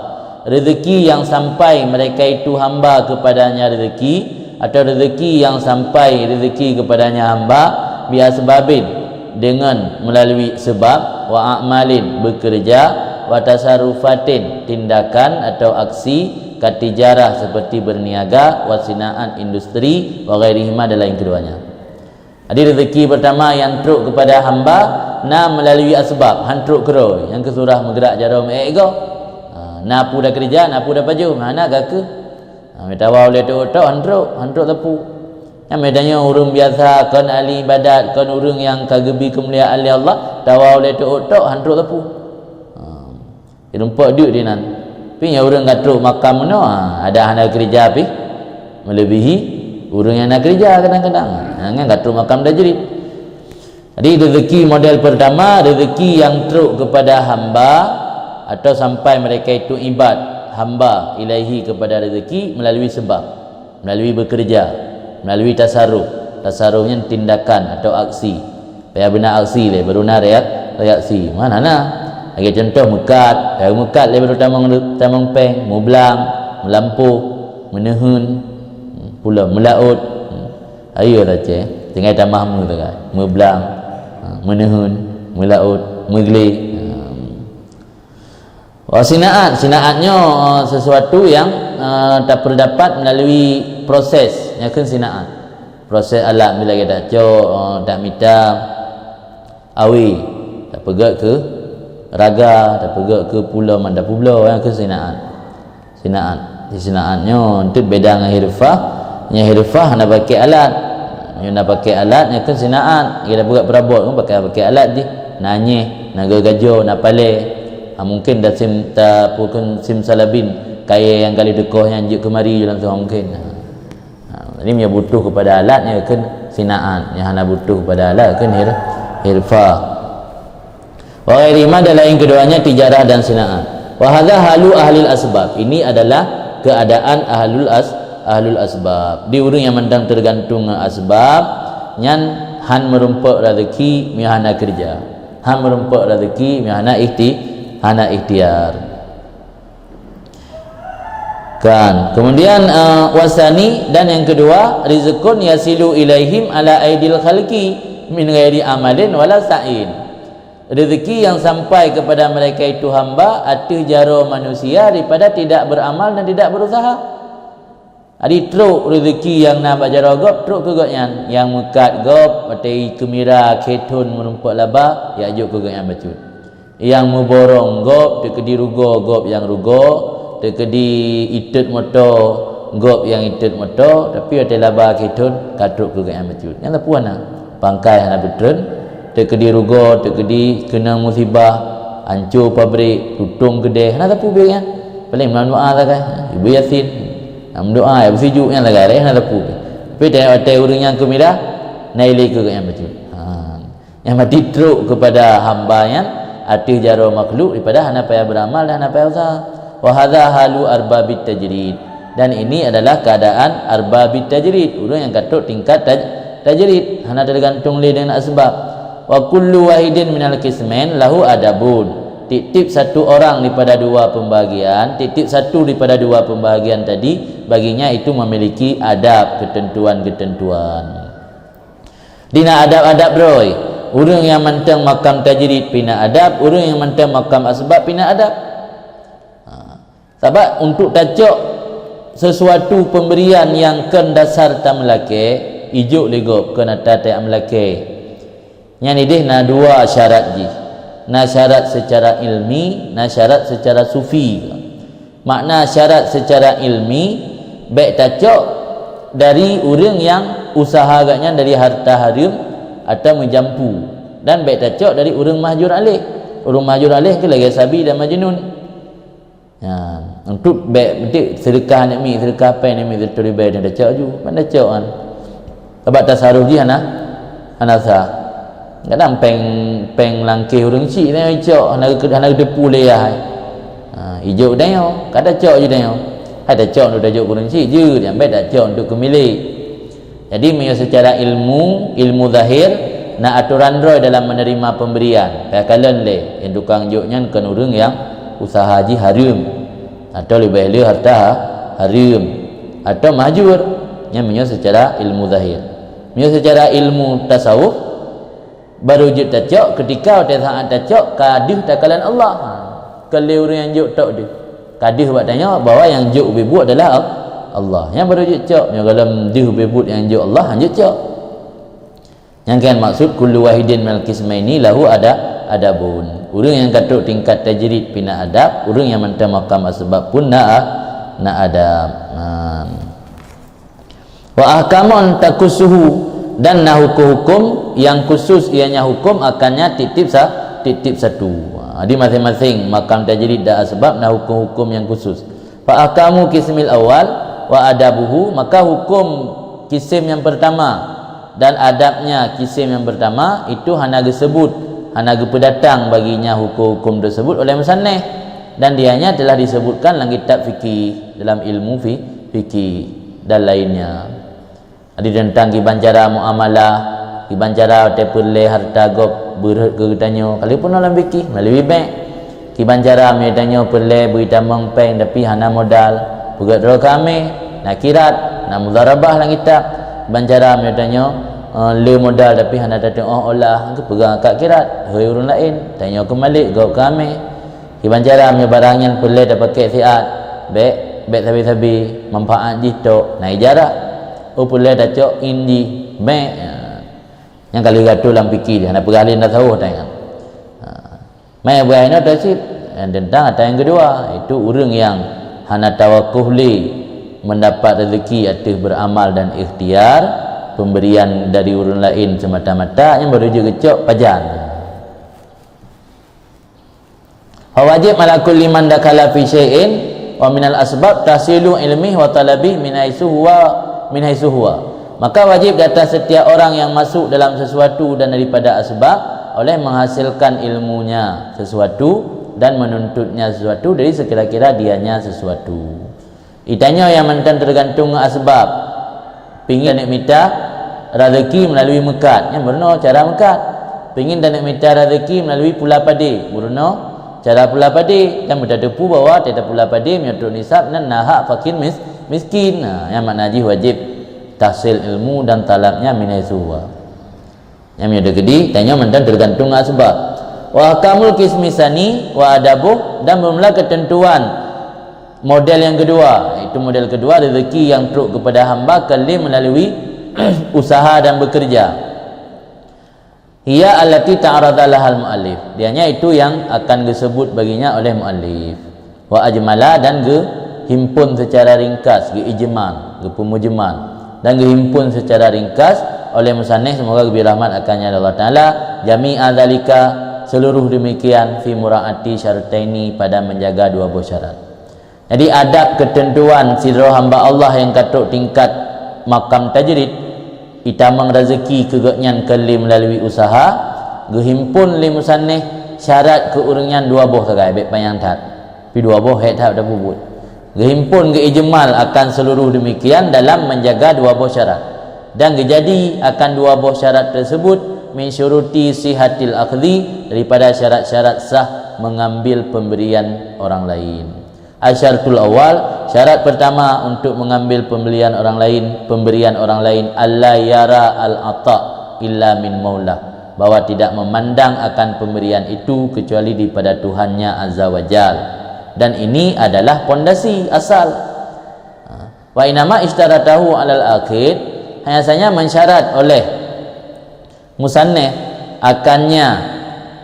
Rezeki yang sampai mereka itu hamba kepadanya rezeki, atau rezeki yang sampai rezeki kepadanya hamba bi asbabin, dengan melalui sebab, wa a'malin bekerja, wa tasarrufatin tindakan atau aksi, katijarah seperti berniaga, wa sinaan industri, wa ghairihima dan lain keduanya. Jadi rezeki pertama yang truk kepada hamba na melalui asbab, hantruk keroi yang kesurah menggerak jarum ego. Napu dah kerja, napu dah baju, mana gak metawa oleh tu hantruk tepu. Yang medanya urung biasa, kan ahli ibadat, kan urung yang kagebi kemuliaan Allah, tawa oleh tu hantruk tepu. Rumpak duit dia nan. Tapi yang urung gatruk makam mana, ada hana kerja api melebihi urang yang nak kerja kadang-kadang. Jangan gatruk makam tajrid. Jadi rezeki model pertama, rezeki yang truk kepada hamba atau sampai mereka itu ibad hamba ilaihi kepada rezeki melalui sebab, melalui bekerja, melalui tasarruf. Tasarrufnya tindakan atau aksi. Payah benar aksi le baru nak reaksi. Mana nah? Lagi contoh mekat, mekat le baru tamang peng, mublang, melampuh, menehun, pula melaut. Ayo dah cek, tinggal tambah mu tu kan. Meblang, menehun, melaut, megli. Sinaatnya sesuatu yang tak terdapat melalui proses, yang kan sinaat. Proses alat bila kita cok, tak minta awi, tak pegat ke raga, tak pegat ke pulau mana pulau, yang kan sinaat. Sinaatnya itu beda dengan hirfah. Yang hirfah nak pakai alat, yang nak pakai alat yang kan sinaat. Kita buat perabot pun pakai alat je, nanye, nak gajo, nak pale. Mungkin dah sim salabin kaya yang kali dekoh yang juk kemari dalam seorang mungkin. Jadi dia butuh kepada alat yang kan sinaat, yang hana butuh kepada alat kan hirfah. Wa ghairima dan lain keduanya tijarah dan sinaat. Wa hadza halu ahlil asbab. Ini adalah keadaan ahlul asbab. Di urang yang mendang tergantung asbab, nyan han merumpak rezeki mihana kerja. Han merumpak rezeki mihana ikhtiar. Kan. Kemudian wasani, dan yang kedua, rizqun yasilu ilaihim ala aidil khalqi min ghairi amalin wala sa'in. Rezeki yang sampai kepada mereka itu hamba atau jaro manusia daripada tidak beramal dan tidak berusaha. Adi truk rezeki yang nak bajaro gop, truk ke gopnya yang mekat gop, patai kemira ketun merumpak laba, ya juk ke gop yang bacut. Yang memborong gop, tekedi rugo gop yang rugo, tekedi itut motor gop yang itut motor, tapi ada laba ketun katruk ke gop yang bacut. Yang tapuan nah, pangkai hana betrun, tekedi rugo, tekedi kena musibah, hancur pabrik, tutung kedai, hana tapu biar paling melalui doa lah kan, ibu yasin. Doa ya bersejuk yang lagai nak lepu. Tapi ada orang yang kemira naili ke yang betul. Yang mati truk kepada hamba yang arti jaro makhluk daripada hana payah beramal dan hana payah usaha. Wa hadza halu arbabit tajrid. Dan ini adalah keadaan arbabit tajrid, orang yang katuk tingkat tajrid, hana tergantung dengan asbab. Wa kullu wahidin minal qismain lahu adabun. Tip-tip satu orang daripada dua pembahagian, tip-tip satu daripada dua pembahagian tadi, baginya itu memiliki adab, ketentuan-ketentuan. Dina adab-adab roy. Orang yang mantang makam tajrid pina adab, orang yang mantang makam asbab pina adab. Sebab untuk tacok sesuatu pemberian yang ken dasar tam melake, ijuk legop kena tatai melake. Yang ni deh na dua syarat ji. Na syarat secara ilmi, na syarat secara sufi. Makna syarat secara ilmi, baik tacok dari orang yang usaha agaknya dari harta haram atau menjampu, dan baik tak cok dari orang mahjur alih. Orang mahjur alih ke lagi sabi dan majnun. Untuk baik betul sedekah ni sedekah apa ni betul baik dah cok ju mana cok kan sebab tasarruf dia sah kadang peng langkih orang cik ni cok hana depu leyah hijau dah yo kada cok je dah yo ada cok untuk tajuk orang cik je yang baik tak cok untuk kemilik. Jadi secara ilmu zahir nak aturan roy dalam menerima pemberian kalian le yang tukang joknya kan orang yang usaha haji haram atau lebih le harta haram atau mahjur yang secara ilmu zahir. Secara ilmu tasawuf baru je tajak ketika saat tajak kadih takalan Allah. Kalau orang yang juk tok dia kadih buat tanya bahawa yang juk berbuat adalah Allah. Yang baru juk cak yang dalam dia berbuat yang juk Allah hanya cak. Yang kan maksud kullu wahidin mal qismaini lahu adabun. Orang yang katuk tingkat tajrid pina adab, orang yang mentah maqam asbab pun nak adab. Wa ahkamun takusuhu, dan hukum yang khusus ianya hukum akannya titip satu. Di masing-masing makam tajrid dan asbab hukum-hukum yang khusus. Fa ahkamu kismil awal wa adabuhu, maka hukum kisim yang pertama dan adabnya kisim yang pertama itu hana disebut, hana pendatang baginya hukum-hukum tersebut oleh musannif, dan dianya telah disebutkan dalam kitab fikih, dalam ilmu fikih dan lainnya. Ada tentang kibancara muamalah, kibancara tepele harta gop berat ke tanya kali pun dalam fikih melalui bank kibancara me tanya pele beri tamang peng tapi hana modal pegat ro kami nak kirat nak mudharabah lang kitab kibancara me tanya le modal tapi hana datang olah ke pegang akak kirat hoi urang lain tanya ke malik gop kami kibancara me barang yang pele dak pakai siat baik sabi-sabi manfaat jitok na ijarah pele dak cok indi bank yang kali gaduh dalam fikir dia nak pergalin dah tahu tanya mai buai nak tasib dan tentang atau yang kedua itu orang yang hana tawakkuf li mendapat rezeki atas beramal dan ikhtiar pemberian dari orang lain semata-mata yang baru juga kecok pajan. Wajib ala kulli man dakala fi syai'in wa minal asbab tahsilu ilmi wa talabi min haitsu huwa. Maka wajib di atas setiap orang yang masuk dalam sesuatu dan daripada asbab oleh menghasilkan ilmunya sesuatu dan menuntutnya sesuatu dari sekira-kira dianya sesuatu. Itanya yang mentan tergantung asbab. Pingin nak minta rezeki melalui mekat, yang berno cara mekat. Pingin dan nak minta rezeki melalui pula padi, berno cara pula padi. Dan mudah depu bahawa tidak pula padi menyatuk nisab dan nahak fakir miskin. Yang makna haji wajib tahsil ilmu dan talabnya minaizuwa. Yang ada gedi tanya mentan tergantung asbab. Wa kamul kismisani wa adabuh, dan bermula ketentuan model yang kedua, itu model kedua rezeki yang teruk kepada hamba kali melalui usaha dan bekerja. Hiya allati ta'arada lahal muallif, dianya itu yang akan disebut baginya oleh muallif. Wa ajmala, dan himpun secara ringkas, ijmal, pemujmal, dan dihimpun secara ringkas oleh musannif, semoga lebih rahmat akannya Allah Ta'ala. Jami'a dzalika, seluruh demikian, fi muraati syartaini, pada menjaga dua buah syarat. Jadi adab ketentuan sidro hamba Allah yang katuk tingkat makam tajrid itamang rezeki kegenyan kali melalui usaha gehimpun li musannif syarat keuringan dua buah sagai baik payang tat pi dua buah het dah bubut gehimpun ke ijmal akan seluruh demikian dalam menjaga dua buah syarat, dan jadi akan dua buah syarat tersebut min syuruti sihatil akhdhi, daripada syarat-syarat sah mengambil pemberian orang lain. Asyaratul awal, syarat pertama untuk mengambil pemberian orang lain alla yara al-ata illa min maulah, bahwa tidak memandang akan pemberian itu kecuali daripada Tuhannya Azza wa Jal. Dan ini adalah pondasi asal. Wa inama ishtaratahu alal akhir, hanya saja mensyarat oleh musannif akannya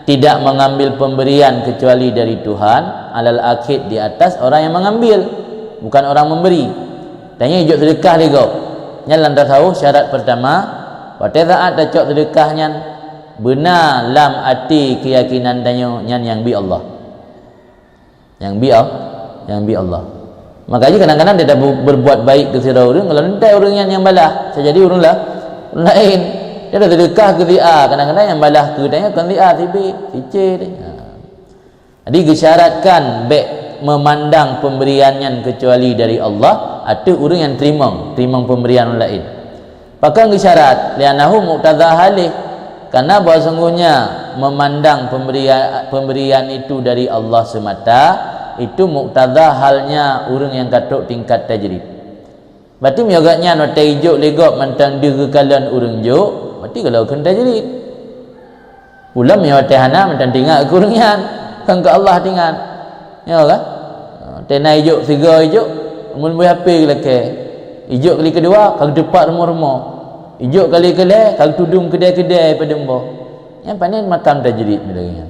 tidak mengambil pemberian kecuali dari Tuhan, alal akhir, di atas orang yang mengambil, bukan orang memberi. Tanya hijau sedekah dia kau Nyalan tahu syarat pertama wa tazaat dacok sedekahnya benar lam ati keyakinan danyo nyan yang bi Allah. Yang bi Allah. Makanya kadang-kadang dia dah berbuat baik ke sira orang, kalau nanti orang yang balah, saya jadi orang lain. Dia dah sedekah ke si A, kadang-kadang yang balah ke dia kan si A, si B, si C dia. Jadi disyaratkan baik memandang pemberiannya kecuali dari Allah, ada orang yang terima pemberian orang lain. Bahkan disyarat lianahu muqtadha halih, karena bahawa sungguhnya memandang pemberian itu dari Allah semata, itu muqtadha halnya orang yang katuk tingkat tajrid. Berarti agaknya nota hijau legok mentang dia kekalan orang juk, berarti kalau kena tajrid. Ulam ya tehana mentang tinggal ke orangnya, kan ke Allah tinggal. Ya kan? Tena hijau tiga hijau, mun boleh HP leke. Hijau kali kedua kalau depan rumah-rumah. Hijau kali kalau tudung kedai-kedai pada mbah. Yang pandai makan tajrid bilangnya.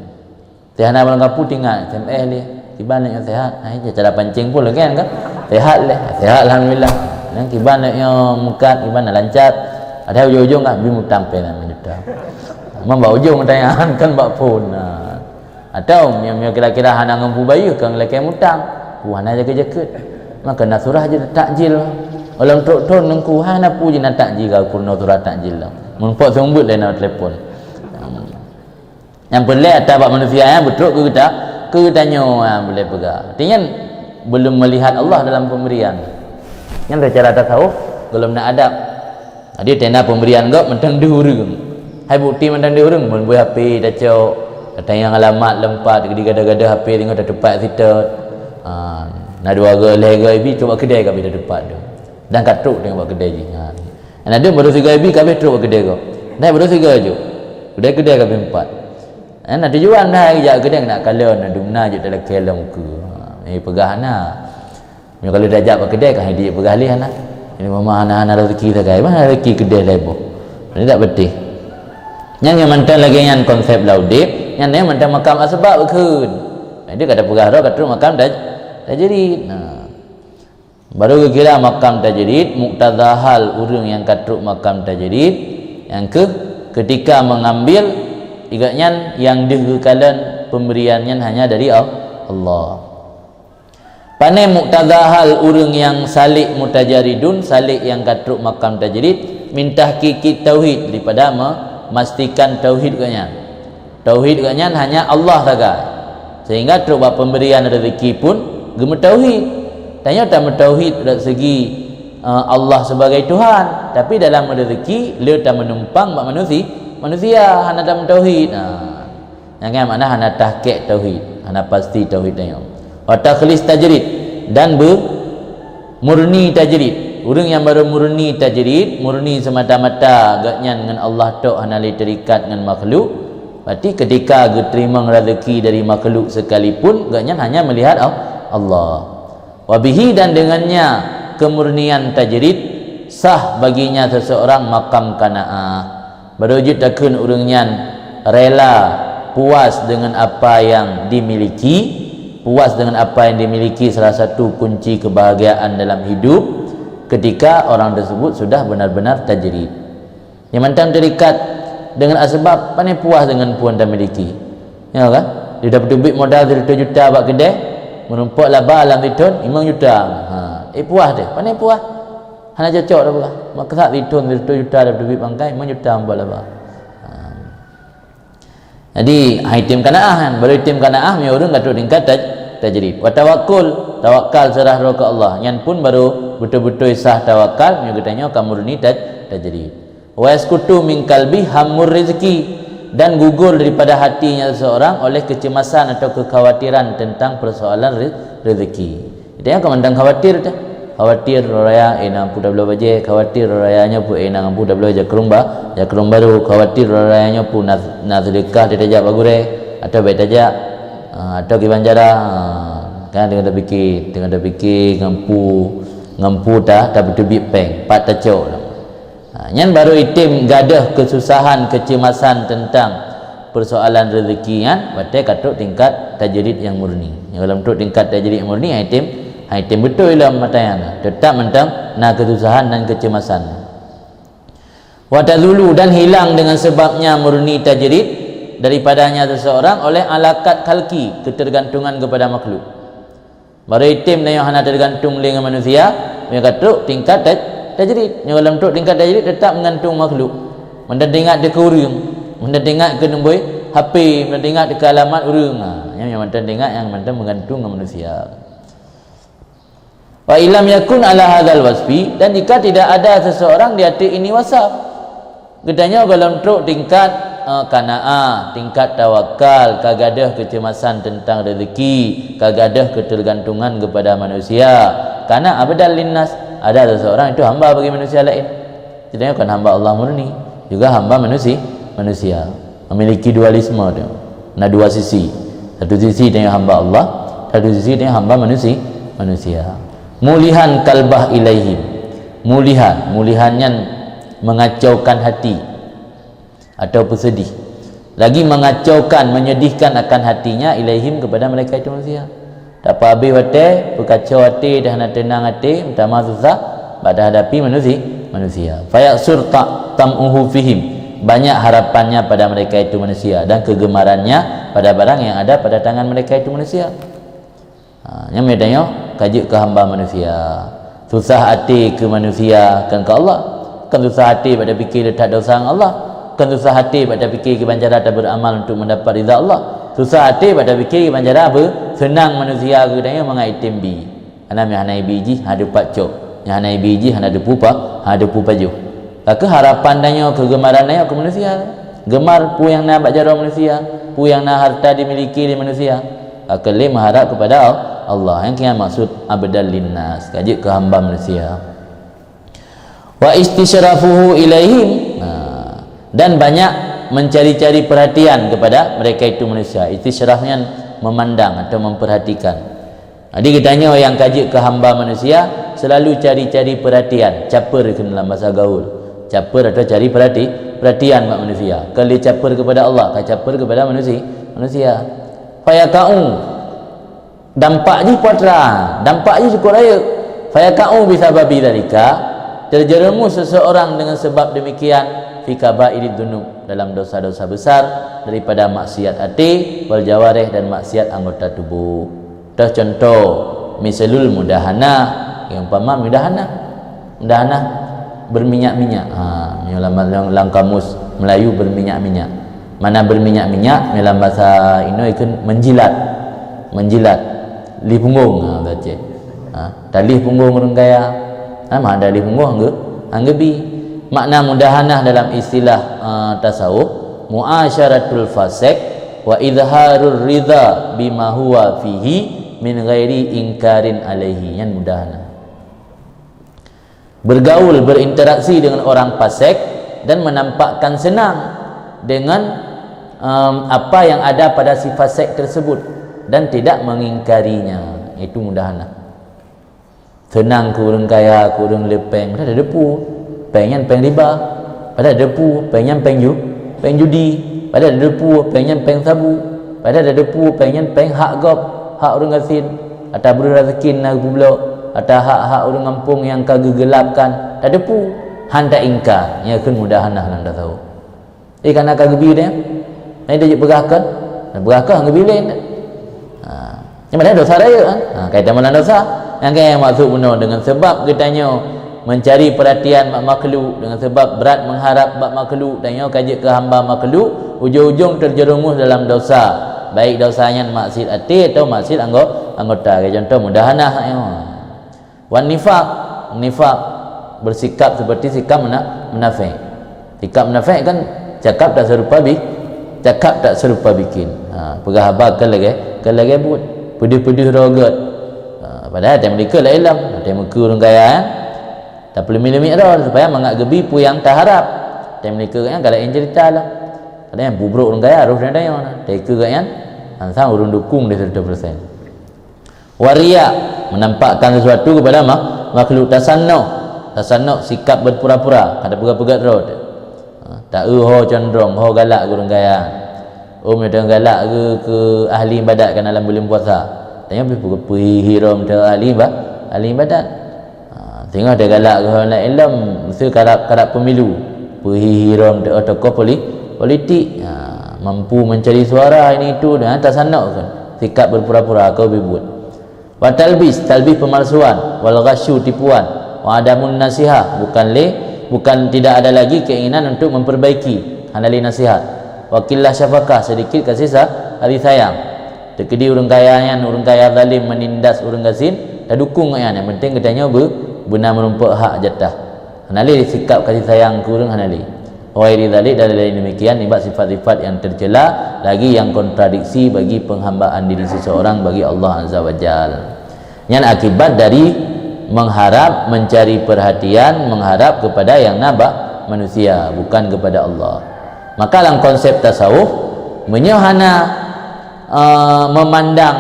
Tehana malang kapu tinggal SMS dia. Kiban yang sehat. Nah, cara pancing pun kan sehat lah. Sehat alhamdulillah. Dan kiban yang mukat, kiban lancar. Ada ujung-ujung kan bimu tampil nak menjuta. Membawa ujung pertanyaan kan bak pun. Atau yang kira-kira hana ngampu bayu kan laki mutang. Puana jaga-jaga. Maka nasurah je takjil. Orang tok-tok nengku hana puji nak takjil kau pun nasurah takjil. Mumpok sembut lain telefon. Yang boleh atas manusia yang betul ke kita? Ketanya boleh pegang. Artinya belum melihat Allah dalam pemberian. Yang cara tasawuf belum nak adab. Dia tenda pemberian kau mentang diurung. Hai bukti mentang diurung mun boleh HP dah cok. Kata yang alamat lempat di gada-gada HP tengok dah tepat situ. Nak dua lega ibi coba kedai kami dah tepat tu. Dan katuk tengok buat kedai je. Ada baru 3 ibi kami teruk kedai kau. Dah baru 3 je. Kedai kami 4. Nak tujuan dah ajak kedai nak kala nak dumna je dalam kela muka. Pegah ana. Kalau dah ajak kedai kan dia pegah lih ana. Ini mama ana rezeki tak kai. Mana rezeki kedai lebo. Ini tak betul. Yang mantan lagi yang konsep laudip, yang mantan makam asbab keun. Dia kata pegah ro kata makam tajrid. Baru kira makam tajrid, muqtadha hal urang yang katruk makam tajrid. Yang ketika mengambil igaknya yang dikekalan pemberiannya hanya dari Allah. Panai muqtadha hal urang yang salik mutajaridun, salik yang katruk makam tajrid, minta kiki tauhid daripada memastikan tauhid katnya. Tauhid katnya hanya Allah saja. Sehingga teruk buat pemberian rezeki pun gema tauhid. Tanya tak tauhid dari segi Allah sebagai Tuhan, tapi dalam rezeki dia tak menumpang mak manusia hana dalam tauhid. Yang kan makna hana tahqiq tauhid, hana pasti tauhid tanya. Wa takhlis tajrid dan murni tajrid. Orang yang baru murni tajrid, murni semata-mata agaknya dengan Allah tok hana li terikat dengan makhluk. Berarti ketika terima rezeki dari makhluk sekalipun agaknya hanya melihat Allah. Wa bihi dan dengannya kemurnian tajrid sah baginya seseorang makam qanaah. Berwujud takun orangnya rela puas dengan apa yang dimiliki. Puas dengan apa yang dimiliki salah satu kunci kebahagiaan dalam hidup ketika orang tersebut sudah benar-benar tajrid. Yang mantan terikat dengan asbab pandai puas dengan puan dan miliki. Ya kan? Dia dapat duit modal 1 juta buat kedai, menumpak laba dalam tahun 5 juta. Puas dia, pandai puas. Hana cocok dah bukan. Maka tak return 1 juta dapat duit bangkai 5 juta buat laba. Jadi item qanaah kan, baru item qanaah ni orang katuk tingkat tajrid. Wa tawakkul, tawakal serah ke Allah. Yang pun baru betul-betul sah tawakal, ni katanya kamurni tajrid. Wa yaskutu min qalbi hammur rizki, dan gugur daripada hatinya seseorang oleh kecemasan atau kekhawatiran tentang persoalan rezeki. Dia akan mandang khawatir dah. Khawatir raya enang pu dah belum baje, khawatir rayanya pu enang pu dah belum jakrung baru, khawatir rayanya pu nak sedekah dia tajak bagure atau baik tajak atau kiban jara kan dengan dah fikir ngampu dah betul bit peng pat tacok. Yang baru itim gadah kesusahan kecemasan tentang persoalan rezeki kan, berarti katuk tingkat tajrid yang murni. Yang dalam tu tingkat tajrid yang murni item betul dalam matanya tetap mentang nak kesusahan dan kecemasan. Wa tazulu, dan hilang dengan sebabnya murni tajrid daripadanya seseorang oleh alakat khalqi, ketergantungan kepada makhluk. Maritim yang hana tergantung dengan manusia, dia kata tingkat tajrid. Yang dalam tingkat tajrid tetap menggantung makhluk. Mendengar dia ke urang, mendengar ke nombor HP, mendengar ke alamat urang. Yang mendengar yang menggantung dengan manusia. Wa ilam yakun ala hadzal wasfi, dan jika tidak ada seseorang di atas ini wasaf, gedanya dalam tingkat kana'ah, tingkat tawakal, kagadah kecemasan tentang rezeki, kagadah ketergantungan kepada manusia. Karena abdal linnas, ada seseorang itu hamba bagi manusia lain. Tidak kan hamba Allah murni, juga hamba manusia. Memiliki dualisme tu. Nah, dua sisi. Satu sisi dia hamba Allah, satu sisi dia hamba manusia. Mulihan kalbah ilaihim. Mulihannya mengacaukan hati atau bersedih, lagi mengacaukan, menyedihkan akan hatinya ilaihim kepada mereka itu manusia. Tak apa habis hati, berkacau hati, dah nak tenang hati, pertama susah pada hadapi manusia. Fayaksur tam'uhu fihim, banyak harapannya pada mereka itu manusia, dan kegemarannya pada barang yang ada pada tangan mereka itu manusia. Yang medanya kaji ke hamba manusia, susah hati ke manusia kan ke Allah, kan susah hati pada fikir letak dosa Allah, kan susah hati pada fikir kebanjaran dan beramal untuk mendapat ridha Allah, susah hati pada fikir kebanjaran apa senang manusia kedanya mengaitim bi anam yang hanai biji hadu pacok, yang hanai biji hadu pupa hadu pupaju. Maka harapan danyo kegemaran danyo ke manusia, gemar pu yang nak bacara manusia, pu yang nak harta dimiliki di manusia, akan mengharap kepada Allah. Yang kira maksud abdal linnas, kaji ke hamba manusia. Wa istisyrafuhu ilaihim, dan banyak mencari-cari perhatian kepada mereka itu manusia. Istisyrafnya memandang atau memperhatikan. Jadi kitanya yang kaji ke hamba manusia selalu cari-cari perhatian, caper ke dalam bahasa gaul, caper atau cari perhatian mak manusia. Kalau caper kepada Allah, kalau caper kepada manusia. Fayaqa'u, dampak je puatra, dampak je cukup raya. Fayaqa'u bisababi dalika, terjerumus seseorang dengan sebab demikian fi kabairid dzunub, dalam dosa-dosa besar daripada maksiat hati wal jawarih, dan maksiat anggota tubuh. Contoh misalul mudahana, yang umpama mudahana berminyak-minyak. Dalam kamus Melayu berminyak-minyak. Mana berminyak-minyak dalam bahasa Indo menjilat li punggung baca. Tali punggung orang kaya. Mana ada li punggung anggebi. Makna mudahanah dalam istilah tasawuf muasyaratul fasik wa izharur ridha bima huwa fihi min ghairi ingkarin alaihi. Yang mudahanah bergaul, berinteraksi dengan orang fasik dan menampakkan senang dengan apa yang ada pada si fasik tersebut dan tidak mengingkarinya. Itu mudahanah. Senang ke orang kaya, ke orang lepeng, ada depu pengen peng riba, pada depu pengen peng judi, pada depu pengen peng sabu, pada depu pengen peng hak gop, hak orang asin, atau berrezekin nak pula, atau hak orang kampung yang kagegelapkan, tak depu handa ingkar, yang akan mudahanah nanda tahu. Kerana kagebi dia, dia je berahkan ngebilin. Yang mana dosa raya kan? Kaitan mana dosa? Yang kaya maksud benar dengan sebab katanya mencari perhatian mak makhluk, dengan sebab berat mengharap mak makhluk, dan yang kaji ke hamba makhluk, ujung-ujung terjerumus dalam dosa, baik dosanya maksiat hati atau maksiat anggota. Contoh mudahanah. Wan nifaq bersikap seperti sikap munafik. Sikap munafik kan cakap tak serupa bikin. Pegah kan lagi buat pedih-pedih rogat. Padahal time mereka lah ilam, time mereka orang kaya tak perlu milimik dah supaya mengagbi pu yang tak harap. Time mereka kan kalau yang cerita lah, kalau yang bubruk orang kaya harus ada yang mereka kan ansang urun dukung dia 100%. Waria, menampakkan sesuatu kepada makhluk. Tasanno sikap berpura-pura, ada pegat-pegat roh. Tak ho condong, ho galak ke orang kaya. Dia galak ke ahli ibadat kan dalam bulan puasa. Tanya pergi hiram ke ahli ibadat. Tengok dia galak ke orang ilmu, mesti kadap pemilu. perhihiram tokoh politik, mampu mencari suara ini itu dan tak sanak kan, sikap berpura-pura kau berbuat. Wa talbis pemalsuan, wal ghasyu tipuan, wa adamun nasihah bukan tidak ada lagi keinginan untuk memperbaiki, handali nasihat. Wa qillah syafaqah, sedikit kasih kasih sayang. Tekedi orang kaya zalim menindas orang gasin, dah dukung yang penting katanya benar merumpak hak jatah. Handali sikap kasih sayang ke orang handali. Wa iri zalik dan lain demikian nibat sifat-sifat yang tercela lagi yang kontradiksi bagi penghambaan diri seseorang bagi Allah Azza wa Jalla. Yang akibat dari mengharap mencari perhatian, mengharap kepada yang nabak manusia bukan kepada Allah. Maka dalam konsep tasawuf menyohana memandang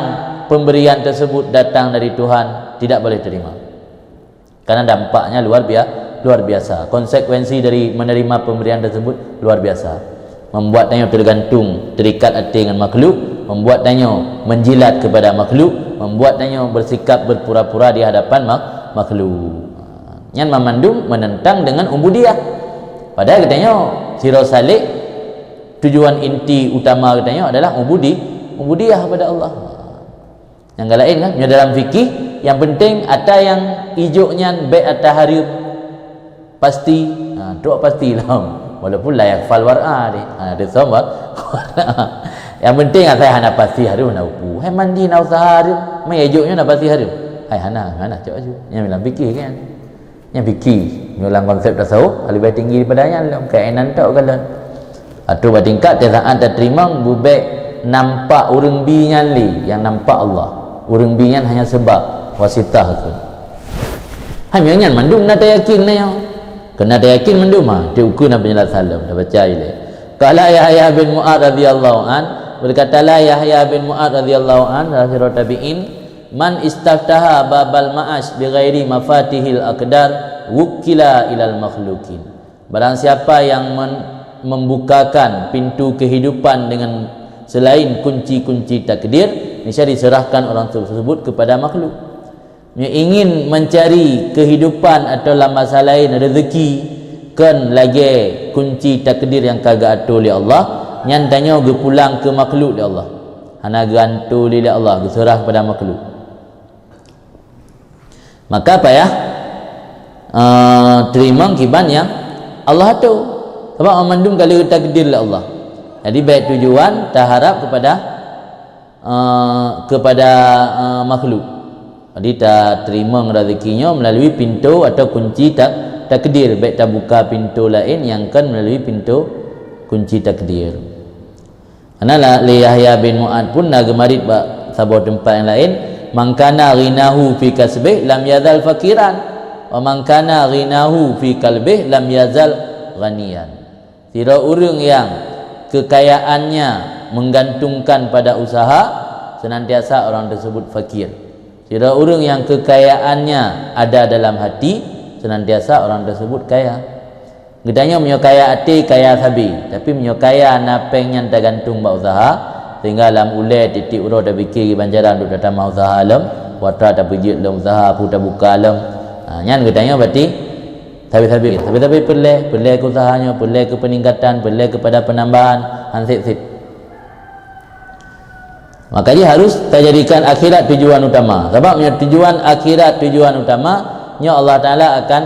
pemberian tersebut datang dari Tuhan tidak boleh terima, karena dampaknya luar biasa. Konsekuensi dari menerima pemberian tersebut luar biasa, membuatnya tergantung, terikat hati dengan makhluk, membuatnya menjilat kepada makhluk, membuatnya bersikap berpura-pura di hadapan makhluk. Yang memandung menentang dengan ubudiyah, padahal katanya sirah salik tujuan inti utama katanya adalah ubudiyah kepada Allah. Yang lain kan dalam fikih yang penting ada yang hijaunya baik atas hari pasti, doa pastilah walaupun layak fal war'a dia sama. Yang penting saya hana pasti hari nak upu hai mandi nak usaha hari mai hijaunya nak pasti hari hai hana cak aju yang dalam fikih kan, yang fikih dalam konsep tasawuf lebih tinggi daripadanya dalam kainan tak galan atau bertingkat saat terima bubek nampak urang binyan li yang nampak Allah, urang binyan hanya sebab wasitah tu. Hanya nyan mandum nak yakin na yang kena yakin mandum dia ukur nak penjelas salam dah baca ile. Qala Yahya bin Mu'adz radhiyallahu an, berkatalah Yahya bin Mu'adz radhiyallahu an dari tabi'in, man istaftaha babal ma'ash bi ghairi mafatihil aqdar wukila ilal makhlukin. Barang siapa yang membukakan pintu kehidupan dengan selain kunci-kunci takdir, niscaya diserahkan orang tersebut kepada makhluk. Yang ingin mencari kehidupan atau masa lain rezeki kan lagi kunci takdir yang kagak atur oleh Allah, nyantanya ge pulang ke makhluk dia Allah, hana gantung oleh Allah, ge serah kepada makhluk. Maka apa ya, terima kiban yang Allah atur, sebab memandung kalau takdir oleh Allah. Jadi baik tujuan tak harap kepada makhluk. Jadi tak terima rezekinya melalui pintu atau kunci takdir, baik tak buka pintu lain yang kan melalui pintu kunci takdir. Karena li Yahya bin Mu'adz pun nak gemarit bak sebuah tempat yang lain, man kana ghinahu fi kasbih lam yazal fakiran wa man kana ghinahu fi qalbih lam yazal ghaniyan. Tidak orang yang kekayaannya menggantungkan pada usaha, senantiasa orang tersebut fakir. Tidak orang yang kekayaannya ada dalam hati, senantiasa orang tersebut kaya. Gedanya punya kaya hati, kaya sabi, tapi punya kaya napeng yang tergantung pada usaha, sehingga dalam ulai titik urut dah fikir banjaran duk datang mau usaha alam, wata tak pejit dalam usaha pun tak buka alam. Nyan gedanya berarti tapi perleh ke usahanya, perleh ke peningkatan, perleh kepada penambahan hansip-sip. Maka dia harus terjadikan akhirat tujuan utama. Sebabnya tujuan akhirat tujuan utamanya Allah Taala akan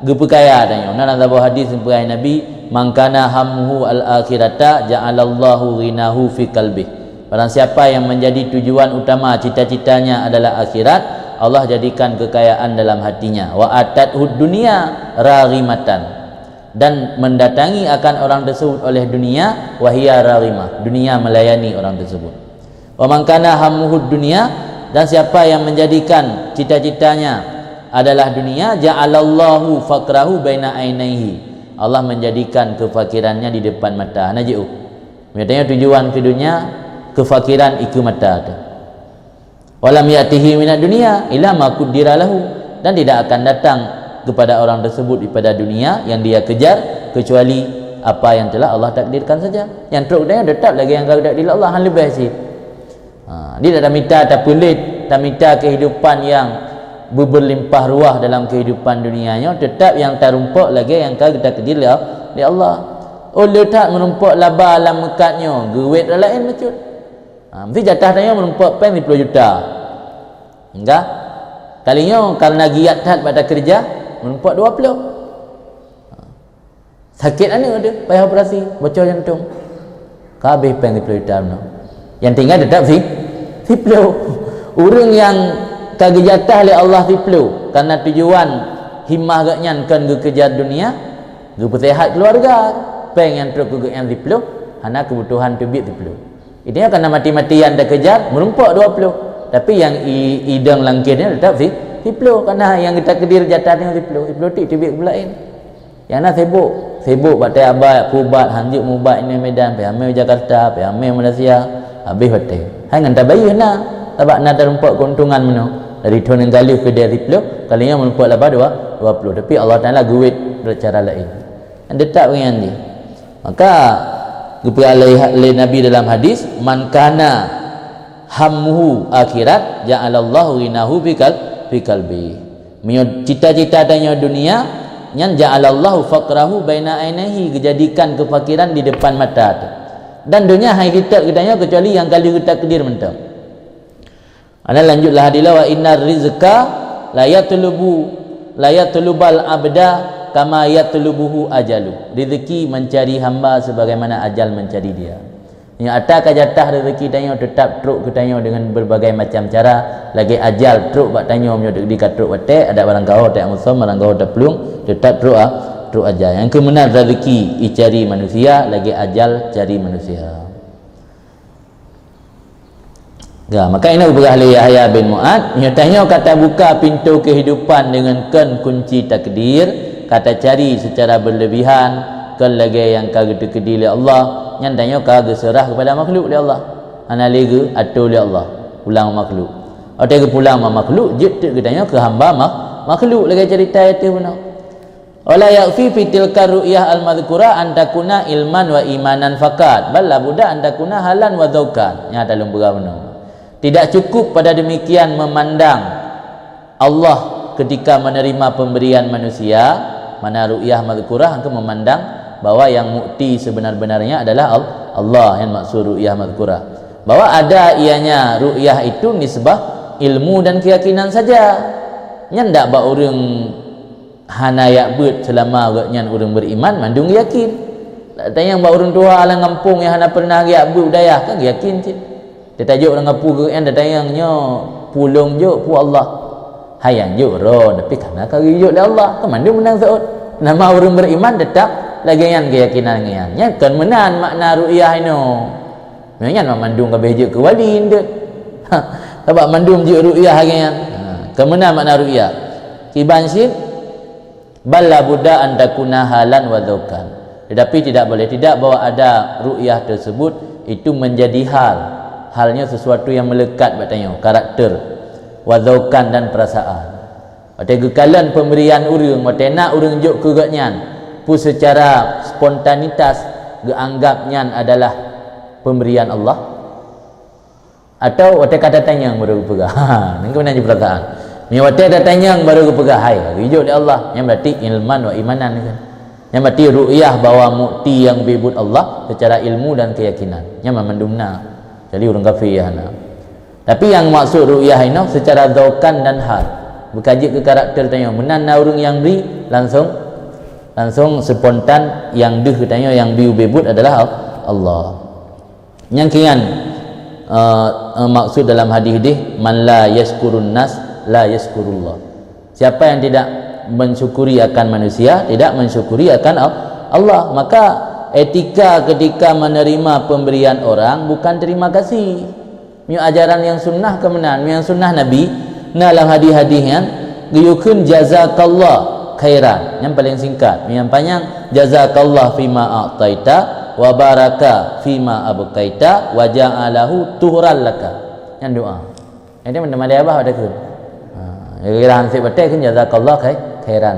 gepekaya tanya. Dalam sebuah hadis sampai Nabi, man kana hammuhu al-akhirata ja'alallahu ghinahu fi qalbih. Barang siapa yang menjadi tujuan utama, cita-citanya adalah akhirat, Allah jadikan kekayaan dalam hatinya. Wa atathud dunya raghimatan, dan mendatangi akan orang tersebut oleh dunia, wahia raghimah, dunia melayani orang tersebut. Wa man kana hammuhud dunya, dan siapa yang menjadikan cita-citanya adalah dunia, ja'alallahu faqrahu baina ainaihi, Allah menjadikan kefakirannya di depan mata. Naji'u katanya tujuan ke dunia, kefakiran iku mata tu. Walam yatihi minad dunia illa ma qaddara lahu, dan tidak akan datang kepada orang tersebut daripada dunia yang dia kejar kecuali apa yang telah Allah takdirkan saja. Yang teruk dia tetap lagi yang kau takdir Allah han lebih hasil. Dia tak minta, tak pelit, tak minta kehidupan yang berlimpah ruah dalam kehidupan dunianya, tetap yang terumpak lagi yang kau takdir di Allah. Oh letak menumpak laba alam mekatnya, duit lain macam. Mesti jatah tanya menumpak pen 10 juta. Enggak. Kalinya karena giat tat pada kerja menumpak 20. Sakit anu ada, payah operasi, bocor jantung. Kabeh pen 10 juta no. Yang tinggal tetap 10. Orang yang kagak jatah oleh Allah 10 karena tujuan himmah gaknya kan kerja dunia, ge persehat keluarga. Pen yang teruk ke yang 10, hana kebutuhan tubit 10. Ini karena mati-matian dah kejar merumpak 20. Tapi yang idang langkirnya tetap 10 karena yang kita kedir jatahnya 10 tibik belain. Yang nak sibuk batai abai pubat hanjuk mubat ini Medan pihame Jakarta pihame Malaysia habis batai. Hai ngan tabayu na tabak na terumpak keuntungan meno dari tuan yang galih ke dia 10 kalinya merumpak laba 20. Tapi Allah Taala guit bercara lain. Yang tetap dengan ni. Maka oleh Nabi dalam hadis, man kana hammuhu akhirat ja'alallahu ghinahu fi qalbi. Mio cita-cita tanya dunia nyan ja'alallahu faqrahu baina ainihi, dijadikan kefakiran di depan mata tu. Dan dunia hai kita katanya kecuali yang kali kita kedir mentang. Ana lanjutlah hadilah wa innar rizqa la yatlubal abda kama yatlubuhu ajalu. Rezeki mencari hamba sebagaimana ajal mencari dia. Yang atas jatah rezeki tanya tetap teruk ketanya dengan berbagai macam cara. Lagi ajal teruk bak tanya menyodok di katruk watek ada barang kau tak musam barang kau tak pelung tetap teruk ajal. Yang kemenar rezeki cari manusia, lagi ajal cari manusia. Ya, maka ini berah oleh Yahya bin Mu'ad. Nyatanya kata buka pintu kehidupan dengan kunci takdir. Kata cari secara berlebihan ke lagi yang kagak terkedi oleh Allah, nyandanya kagak serah kepada makhluk oleh Allah. Ana lega atur oleh Allah pulang makhluk. Atau pulang makhluk je katanya ke hamba makhluk lagi cerita itu benar. Wala yakfi fi tilka ru'yah al-madhkura an takuna ilman wa imanan faqat bal la budda an takuna halan wa dzaukan. Nya dalam benar. Tidak cukup pada demikian memandang Allah ketika menerima pemberian manusia. Mana ru'yah madhkurah engkau memandang bahwa yang mukti sebenar-benarnya adalah Allah yang maksud ru'yah madhkurah. Bahwa ada ianya ru'yah itu nisbah ilmu dan keyakinan saja. Nya ndak ba orang hanayak bet selama agaknya orang beriman mandung yakin. Tanya ba orang tua alang kampung yang hana pernah yak bet budaya kan yakin je. Dia tajuk orang kampung ke yang datangnya pulung je pu Allah. Hayang juk ro tapi karena kagak juk oleh Allah kemandung menang saud. Nama orang beriman tetap lagi yang keyakinan nya kan menan makna ru'yah ino. Memangnya mandung kabeh juk ke wali ndet. Sebab mandung juk ru'yah hagian. Kemenan makna ru'yah. Kibansin balla buddha an takuna halan wa dzaukan. Tetapi tidak boleh tidak bahwa ada ru'yah tersebut itu menjadi halnya sesuatu yang melekat bertanya karakter wadzaukan dan perasaan. Pada gekalan pemberian urang, pada nak urang juk ke gatnyan, pu secara spontanitas geanggapnya adalah pemberian Allah. Atau pada kata tanya baru pegah. Nengko nanya perasaan. Ni pada kata tanya baru pegah hai. Juk di Allah yang berarti ilman wa imanan kan. Yang berarti ru'yah bahwa mukti yang bibut Allah secara ilmu dan keyakinan. Yang memandumna. Jadi urang kafir ya hana. Tapi yang maksud ru'yah ini secara zaukan dan hal. Berkaji ke karakter tanya menana orang yang beri langsung spontan yang deh tanya yang biu bebut adalah Allah. Yang kian maksud dalam hadis man la yashkurun nas la yashkurullah. Siapa yang tidak mensyukuri akan manusia tidak mensyukuri akan Allah. Maka etika ketika menerima pemberian orang bukan terima kasih. Miu ajaran yang sunnah kemenan, yang sunnah Nabi dalam hadis-hadisnya giyukun jazakallah khairan. Yang paling singkat, yang panjang jazakallah fima a'taita wa baraka fima abqaita wa ja'alahu tuhran laka. Yang doa. Ini mana dia apa ada ke? Kira hansip betul kan jazakallah khairan.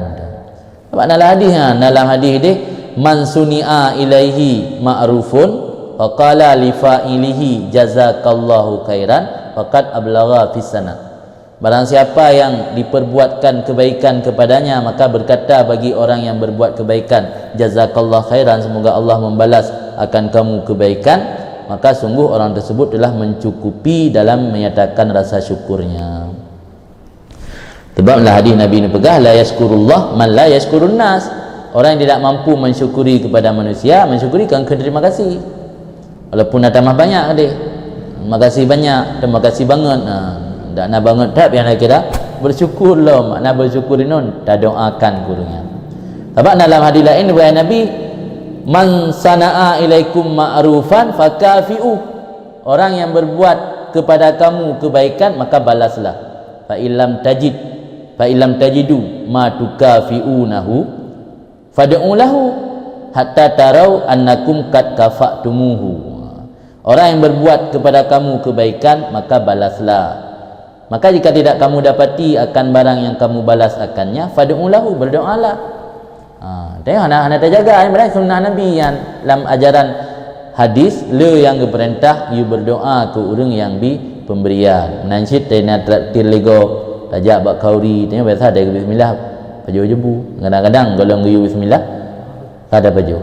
Sebab dalam hadis dia man suni'a ilaihi ma'rufun faqala li fa'ilihi jazakallahu khairan faqad ablagha fis sana. Barang siapa yang diperbuatkan kebaikan kepadanya, maka berkata bagi orang yang berbuat kebaikan, jazakallah khairan, semoga Allah membalas akan kamu kebaikan, maka sungguh orang tersebut telah mencukupi dalam menyatakan rasa syukurnya. Sebablah hadis Nabi ni pegah, la yaskurullah man la yaskurun nas. Orang yang tidak mampu mensyukuri kepada manusia, mensyukurikan terima kasih. Walaupun dah tambah banyak dia. Terima kasih banyak, terima kasih banget. Tak nak banget tak yang kira bersyukur lah, makna bersyukur ini dah doakan gurunya. Sebab dalam hadis lain riwayat Nabi, man sana'a ilaikum ma'rufan fakafi'u. Orang yang berbuat kepada kamu kebaikan, maka balaslah. Fa illam tajidu ma tukafi'unahu fad'u lahu hatta tarau annakum qad kafa'tumuhu. Orang yang berbuat kepada kamu kebaikan, maka balaslah. Maka jika tidak kamu dapati akan barang yang kamu balas akannya, fad'u lahu, berdoalah. Tengok anak terjaga yang sunnah Nabi yang dalam ajaran hadis le yang diperintah you berdoa ke orang yang bi pemberian. Menansyid tena traktir lego tajak bak kauri, tengok biasa ada bismillah baju jebu. Kadang-kadang golong you bismillah ada baju.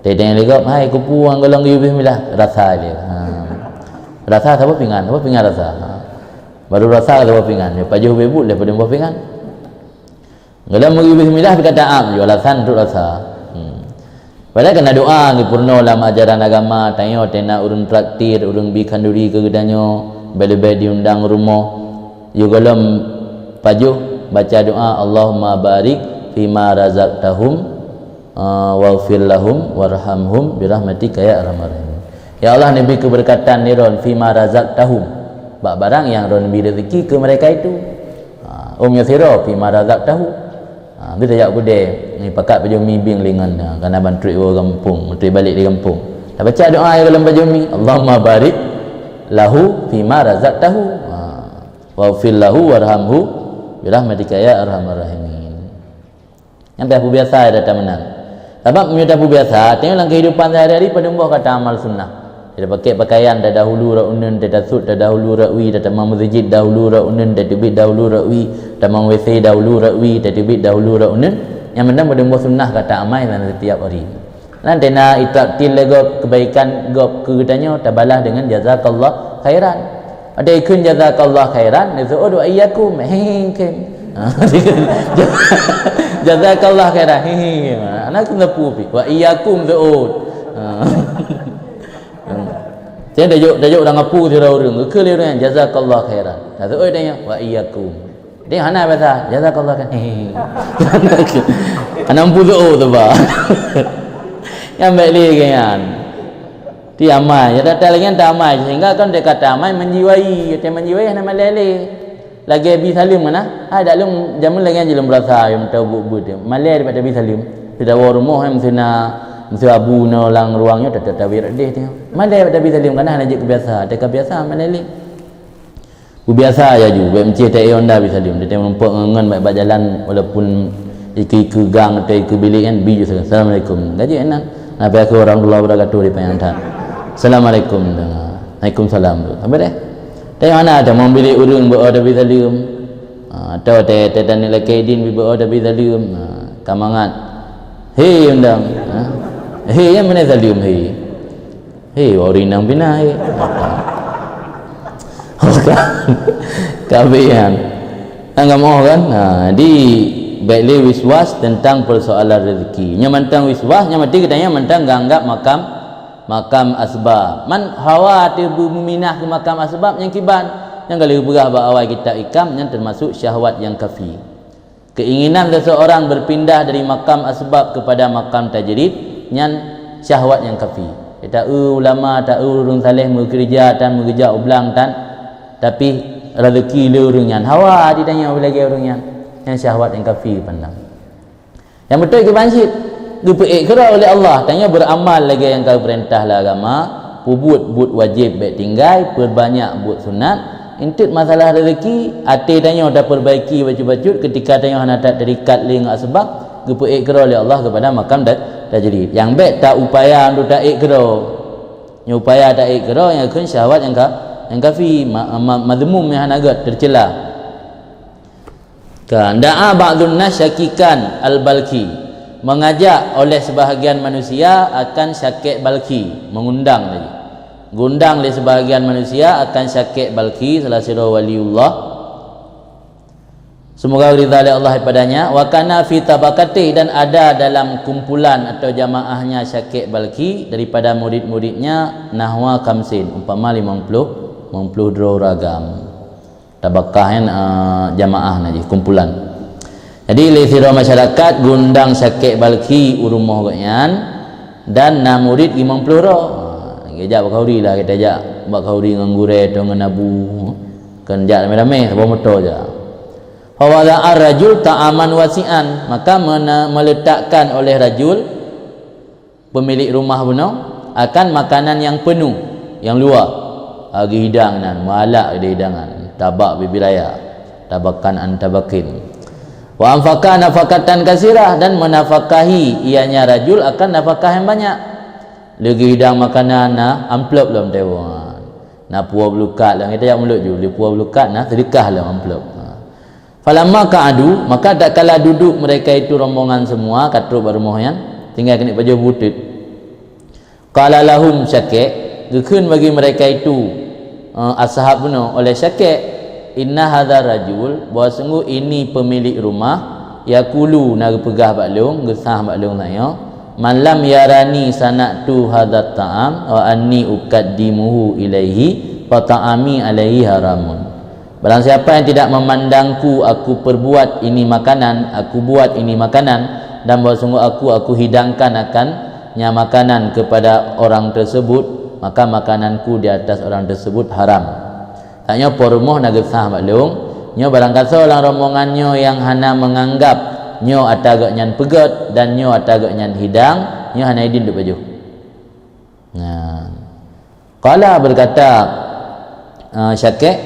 Tengok lego hai kupu ang golong you bismillah rasa dia. Rasa apa pingan rasa. Baru rasa ada pingan, paju bebut daripada buah pingan. Kalau mau bismillah berkata am, jual alasan untuk rasa. Padahal kena doa ni purno dalam ajaran agama, tanya tena urun traktir, urun bi kanduri ke gedanyo, bele-bele diundang rumah. You kalau paju baca doa Allahumma barik fima razaqtahum waghfir lahum warhamhum birahmatika ya arhamar rahimin. Ya Allah, nabi keberkatan niron fima razaqtahum, barang yang ron bi rezeki ke mereka itu. Yasira fi marazak tahu. Dia tak gede ni pakat baju mi bing lingan kerana bantri orang kampung, menteri balik di kampung. Dah baca doa yang dalam baju mi, Allahumma barik lahu fi marazak tahu. Waghfir lahu warhamhu birahmatika ya arhamar rahimin. Yang dah biasa ada menang. Sebab menyudah biasa, tengok dalam kehidupan sehari-hari pada mbah kata amal sunnah. Dia pakai pakaian dah dahulu ra unun, dah sut dah dahulu ra wi, dah tamam masjid dahulu ra unun, dah tibit dahulu ra wi, tamam WC dahulu ra wi, dah tibit dahulu ra unun. Yang penting pada mbah sunnah kata amal dalam setiap hari. Nanti nak itaktil lego kebaikan gop kegedanyo tabalah dengan jazakallah khairan. Ada ikun jazakallah khairan, dia doa iyyakum hingkem. Jazakallah khairan. Anak kena pupi. Wa iyyakum doa. Saya dajuk dah ngapu dia orang ke le orang jazakallah khairan. Dah oi tanya wa iyyakum. Dia hana bahasa jazakallah kan. Ana ampu tu ba. Yang baik lagi kan. Ti amai, ya datang lagi tak amai sehingga kan dia kata amai menjiwai, dia menjiwai nama lele. Lagi bi salim mana? Ada lum jamun lagi jelum berasa yang tahu bu dia. Malai daripada bi salim. Tidak war rumah yang mesti abu no lang ruangnya tak tawir deh dia. Malai pada bi salim kana najik kebiasa, tak kebiasa malai. Bu biasa aja juga mesti tak onda bi salim. Dia nampak ngan baik jalan walaupun iki gang atau iki bilik kan bi je. Assalamualaikum. Gaji enak. Nabi aku warahmatullahi wabarakatuh di penyantan. Assalamualaikum. Waalaikumsalam. Apa deh? Tengok mana ada mau bilik urung berada bi salim. Atau dan nilai kedin berada bi salim. Kamangan. Hei undang. Hei yang mana salim hei? Hei orang bina hei. Kabian. Enggak mau kan? Di baiklah wiswas tentang persoalan rezeki. Nya mantang wiswas, nya mati katanya mantang ganggap makam asbab. Man khawatir berminah ke makam asbab yang kiban. Yang kali berah awal kita ikam yang termasuk syahwat yang kafi. Keinginan seseorang berpindah dari makam asbab kepada makam tajrid yang syahwat yang kafi. Kita ulama tak urung saleh bekerja dan mengerja ublang tan tapi rezeki le urung yang hawa ditanya lagi urung yang syahwat yang kafi pandang. Yang betul ke bansit diperikra oleh Allah, tanya beramal lagi yang kau perintahlah agama, buat wajib baik tinggal, perbanyak buat sunat. Intip masalah rezeki, hati tanya dah perbaiki baca-baca ketika tanya nak tak terikat ling sebab diperikra oleh Allah kepada makam tajrid. Yang baik tak upaya untuk tak ikra. Yang upaya tak ikra yang kun syahwat yang kafi mazmum yang agak tercela. Kan da'a ba'dun nas syakikan al-balki, mengajak oleh sebahagian manusia akan syakik balki, mengundang tadi. Gundang oleh sebahagian manusia akan syakik balki, salah seorang waliullah. Semoga ridha Allah padanya. Wa kana fi tabaqati, dan ada dalam kumpulan atau jamaahnya syakik balki daripada murid-muridnya nahwa kamsin, umpama 50 ragam. Tabaqah jamaah naji kumpulan. Jadi lisira masyarakat gundang syakik balki urumah gaknyan dan na murid 50 ro. Gejak bakauri lah kita ajak bakauri dengan gure atau dengan abu. Kan jak ramai-ramai bawa motor je. Fa wala ar-rajul ta'aman wasi'an, maka meletakkan oleh rajul pemilik rumah benar akan makanan yang penuh, yang luar. Agi hidang nan, malak dia hidangan. Tabak bibi raya, tabakan antabakin. Wa anfaqa nafaqatan kasirah, dan menafkahi ianya rajul akan nafkah yang banyak. Lagi hidang makanan na amplop dalam tewon. Na puah belukat lah kita jak mulut ju, li puah belukat na sedekah lah amplop. Falamma ka'adu, maka tak kala duduk mereka itu rombongan semua katruk bermohyan, tinggal kena baju butut. Qala lahum syakik, gekun bagi mereka itu ashab benar oleh syakik, inna hadha rajul, bahawa sungguh ini pemilik rumah, yakulu nak pegah baklung, gesah baklung saya, man lam yarani sanatu hadha ta'am wa anni uqaddimuhu ilaihi fa ta'ami alaihi haramun. Barang siapa yang tidak memandangku, aku perbuat ini makanan, aku buat ini makanan, dan bahawa sungguh aku hidangkan akannya makanan kepada orang tersebut, maka makananku di atas orang tersebut haram. Taknya pormoh nak gesah maklum, nyo barang kata orang rombongannya yang hana menganggap nyo atagaknyan pegat dan nyo atagaknyan hidang, nyo hana idin duk baju. Nah. Qala berkata syakik,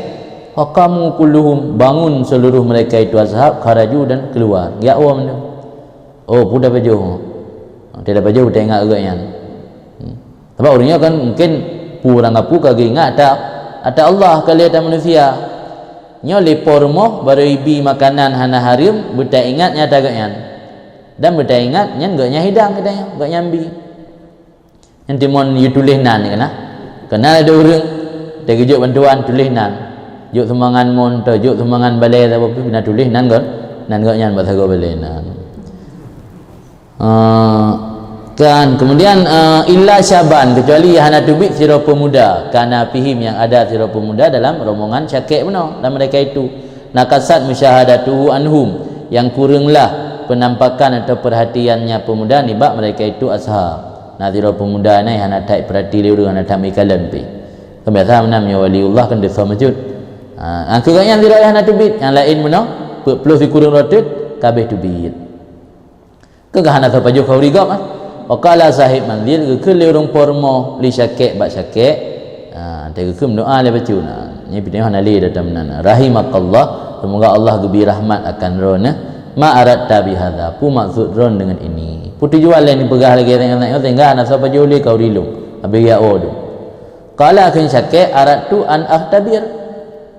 faqamu kulluhum, bangun seluruh mereka itu ashab, kharaju dan keluar. Ya Allah mana? Oh, pudah baju. Tidak baju tak ingat agaknyan. Sebab orangnya kan mungkin kurang apa kagak ingat ada Allah kali ada manusia. Nyo lepor moh baru ibi makanan hana harim buta ingatnya tagaknya. Dan buta ingat nyan gaknya hidang katanya, gak nyambi. Yang timon you tulis nan ni kana. Kenal ada orang dia kejuk bantuan tulis nan. Juk semangan mon tu, juk semangan balai apa pun bina tulis nan kan. Nan gaknya bahasa go balai nan. Kan kemudian illa syaban, kecuali hana tubik sira pemuda, kana fihim yang ada sira pemuda dalam rombongan syakik benar dan mereka itu nakasat musyahadatuhu anhum, yang kuranglah penampakan atau perhatiannya pemuda nibak mereka itu ashab. Nah sira pemuda ni hana tak perhati dia dengan tak mikalan pi. Kebiasaan namanya waliullah kan dia samajud. Akhirnya sira hana tubik, yang lain benar plus kurang rotet kabeh tubik. Kegahana tapaju kau rigap ah. Waqala sahib manzil gekele urang pormo li syakik bak syakik. Dia gekem doa le baca nah. Ni bidang hanali datam nana. Rahimakallah, semoga Allah gebi rahmat akan rona. Ma aradta bi hadza, pu maksud ron dengan ini. Putu jual ni pegah lagi tengah tinggal nak sapa juli kau rilung. Abi ya odu. Qala akan syakik aradtu an ahtabir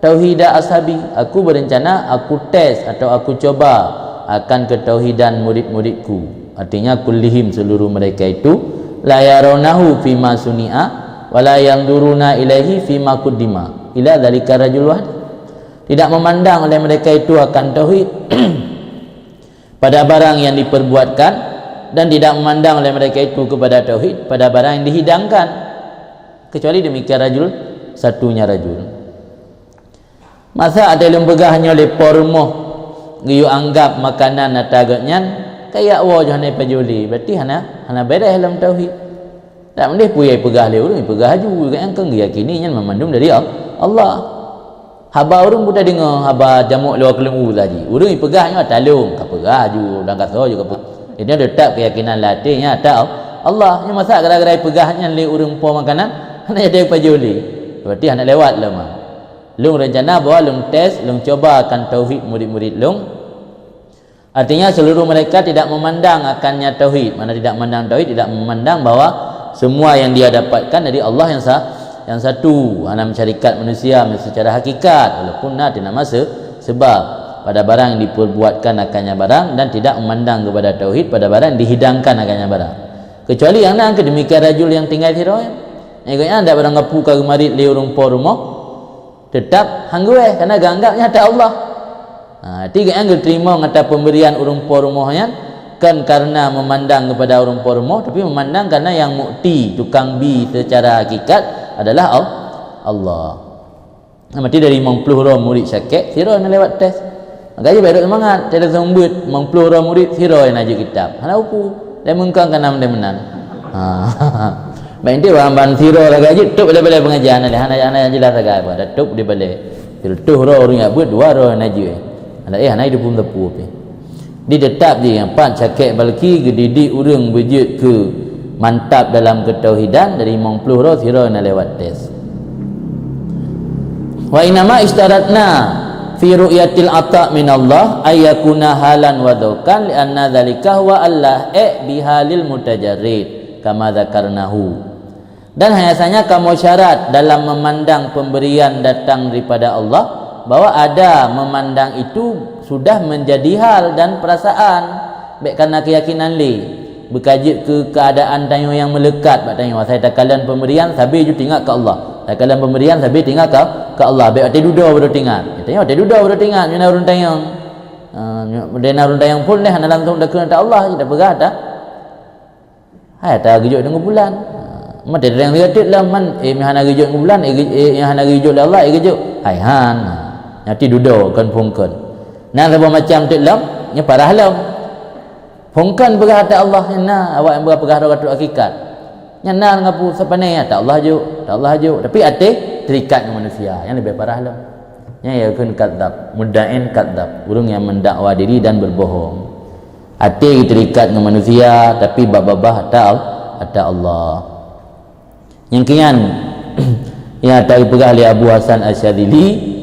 tauhida ashabi. Aku berencana aku tes atau aku coba akan ketauhidan murid-muridku. Artinya kullihim seluruh mereka itu la yarawnahu fima suni'a wa la yanzuruna ilaihi fima quddima ila dzalika rajul wahid. Tidak memandang oleh mereka itu akan tauhid pada barang yang diperbuatkan, dan tidak memandang oleh mereka itu kepada tauhid pada barang yang dihidangkan, kecuali demikian rajul, satunya rajul. Masa ada yang begahnya oleh pormoh giyu anggap makanan atagaknyan kayak wajah ni pajuli, berarti hana beres dalam tauhid. Tak mendih puyai pegah le urang pegah ju kan kang yakini nyan memandum dari Allah. Haba urang buta dengar haba jamuk luar kelembu tadi. Urang pegahnya talung ka pegah ju dan kata ju ka. Ini ada tak keyakinan latihnya tak Allah. Nya masa gara-gara pegahnya le urang po makanan hana jadi pajuli. Berarti hana lewat lah mah. Lung rencana bawa lung tes, lung coba akan tauhid murid-murid lung. Artinya seluruh mereka tidak memandang akannya tauhid. Mana tidak memandang tauhid, tidak memandang bahawa semua yang dia dapatkan dari Allah yang satu. Hana mencarikat manusia secara hakikat, walaupun ada nama sebab. pada barang yang diperbuatkan akannya barang, dan tidak memandang kepada tauhid pada barang yang dihidangkan akannya barang. Kecuali yang nak demikian rajul yang tinggal tiroy. Ikutnya anda barang ngapu ka gemarit le rumpo rumah tetap hanggue karena ganggapnya ada Allah. Tiga yang terima ngata pemberian rumpo rumahnya kan karena memandang kepada rumpo rumah, tapi memandang karena yang mukti tukang bi secara hakikat adalah Allah. Mati dari 50 orang murid syakek siroi nak lewat tes. Makanya baru semangat tidak sambut 50 orang murid siroi nak aja kitab. Hana uku dan mengkang kanam dan menan. Baik dia bahan siroi lagi aja tup balik pengajian ada hana jelas agak apa. Dah tup dia balik. Tuh orang yang buat dua orang aja. Ada hana hidup pun tepu ape. Dia tetap je yang pan syakek balki gedidik urang berjet ke mantap dalam ketauhidan dari 50 orang siroi nak lewat tes. Wa inama istaratna fi ru'yatil ata' min Allah ayyakuna halan wa dzaukan li anna dzalika huwa Allah bihalil mutajarrid kama dzakarnahu. Dan biasanya kamu syarat dalam memandang pemberian datang daripada Allah bahwa ada memandang itu sudah menjadi hal dan perasaan baik karena keyakinan li berkajit ke keadaan tayo yang melekat bak tayo saya takalan pemberian sabi ju tinggal ke Allah. Takalan pemberian sabi tinggal ke Allah. Baik ate duda baru tinggal. Katanya ate duda baru tinggal nyana urun tayang. Dena urun tayang pun dah langsung dah kena Allah kita pegah dah. Hai ta gejok dengan bulan. Mata yang riatit lah man hana gejok dengan bulan yang hana gejok Allah gejok. Hai han. Nyati duda kan pungkan. Nah apa macam tu lam nya parah lam. Pungkan pegah ata Allah na awak yang pegah dak hakikat. Nyana ngapu sepanai tak Allah juk tapi ate terikat dengan manusia yang lebih parah lah. Yang yakun kadzab, mudda'in kadzab, burung yang mendakwa diri dan berbohong. Ate terikat dengan manusia tapi babah ada Allah. Yang kian yang tadi pegah li Abu Hasan Asyadzili,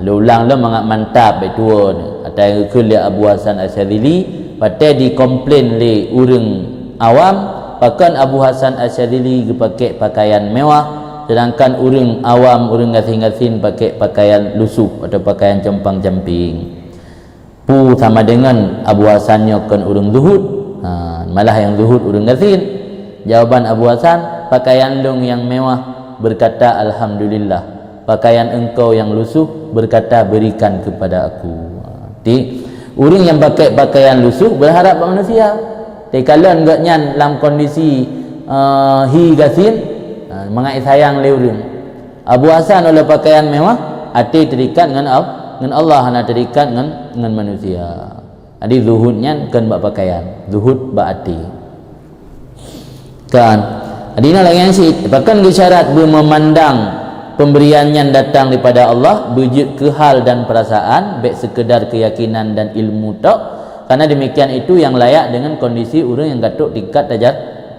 ulang lah mangat mantap betul. Atau yakun li Abu Hasan Asyadzili patai dikomplain li urang awam. Bahkan Abu Hasan Asyadzili pakai pakaian mewah, sedangkan orang awam, orang ngasin-ngasin pakai pakaian lusuh atau pakaian compang-camping. Pu sama dengan Abu Hasannya kan orang zuhud, malah yang zuhud orang ngasin. Jawaban Abu Hasan, pakaian dong yang mewah berkata alhamdulillah, pakaian engkau yang lusuh berkata berikan kepada aku. Jadi orang yang pakai pakaian lusuh berharap pada manusia. Tekalan gak nyan dalam kondisi hi gasin mengai sayang leureung. Abu Hasan oleh pakaian mewah hati terikat dengan Allah hana terikat dengan manusia. Jadi zuhudnya kan bak pakaian, zuhud bak hati. Kan adina lagi yang sih bahkan syarat memandang pemberian yang datang daripada Allah berjut ke hal dan perasaan baik sekedar keyakinan dan ilmu tok. Karena demikian itu yang layak dengan kondisi orang yang gatuk tingkat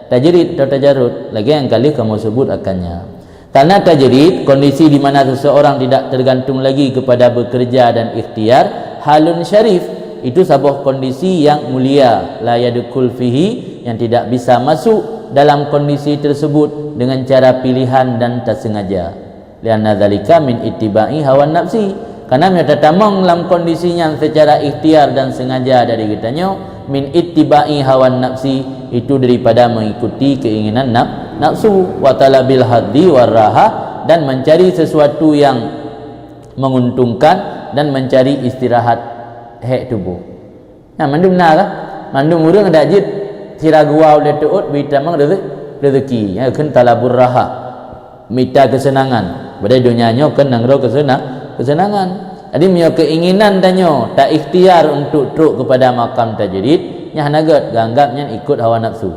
tajrid atau tajarud. Lagi yang kali kamu sebut akannya. Karena tajrid, kondisi di mana seseorang tidak tergantung lagi kepada bekerja dan ikhtiar, halun syarif, itu sebuah kondisi yang mulia, la yadkhul fihi, yang tidak bisa masuk dalam kondisi tersebut dengan cara pilihan dan tak sengaja. Lianna dzalika min ittiba'i hawan nafsi. Karena mereka tamang dalam kondisinya secara ikhtiar dan sengaja dari kitanya min ittiba'i hawan nafsi, itu daripada mengikuti keinginan nafsu wa talabil haddi waraha, dan mencari sesuatu yang menguntungkan dan mencari istirahat hak tubuh. Nah mandum benar kah? Mandum urang ada jid siragua oleh tuut bitamang rezeki ya kan talabur raha, minta kesenangan. Pada dunianya kan nangro kesenangan. Jadi punya keinginan danyo tak ikhtiar untuk truk kepada makam tajrid, nya hanagat ganggapnya ikut hawa nafsu.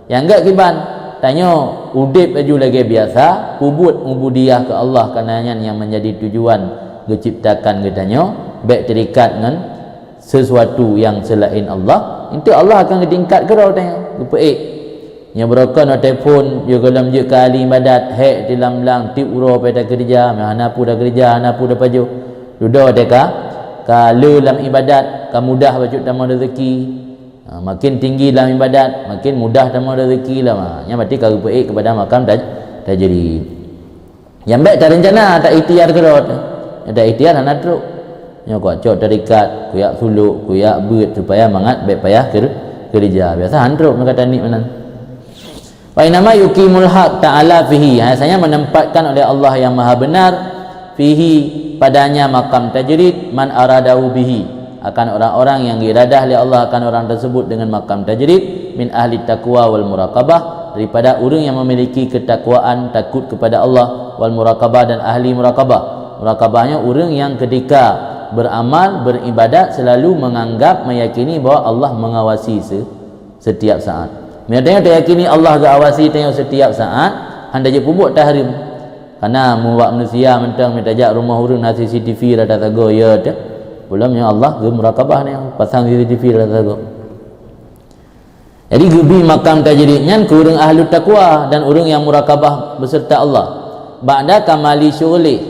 Yang enggak kiban tanyo udip aju lagi biasa, ubud ubudiyah ke Allah karenanya yang menjadi tujuan diciptakan gedanyo, baik terikat dengan sesuatu yang selain Allah, itu Allah akan ditingkat kerau tanyo. Lupaik. Yang berokon telefon juga dalam je kali ibadat hek dalam lang tip uro pada kerja mana pu dah kerja mana pu dah paju duda deka kalau dalam ibadat ka mudah bacut tamu rezeki makin tinggi dalam ibadat makin mudah tamu rezeki lah nya berarti ka baik kepada makam tajrid yang baik tak rencana tak ikhtiar kerot ada ikhtiar anak truk nya kuat cok tarikat kuyak suluk kuyak beut supaya mangat baik payah kerja biasa handruk kata ni mana wa inama yuqimul haq ta'ala fihi saya menempatkan oleh Allah yang maha benar fihi padanya makam tajrid man aradahu bihi akan orang-orang yang iradah oleh Allah akan orang tersebut dengan makam tajrid min ahli taqwa wal muraqabah daripada orang yang memiliki ketakwaan takut kepada Allah wal muraqabah dan ahli muraqabah. Muraqabahnya orang yang ketika beramal beribadat selalu menganggap meyakini bahawa Allah mengawasi setiap saat. Mereka yakini Allah mengawasi setiap saat anda je pun buat tahrim karena membuat manusia mentang mentajak rumah orang nasi CCTV rada tago ya dah belumnya Allah ge muraqabah ni pasang CCTV rada tago. Jadi gebi makam tajridnya ke orang ahli taqwa dan orang yang muraqabah beserta Allah. Ba'da kamali syughli.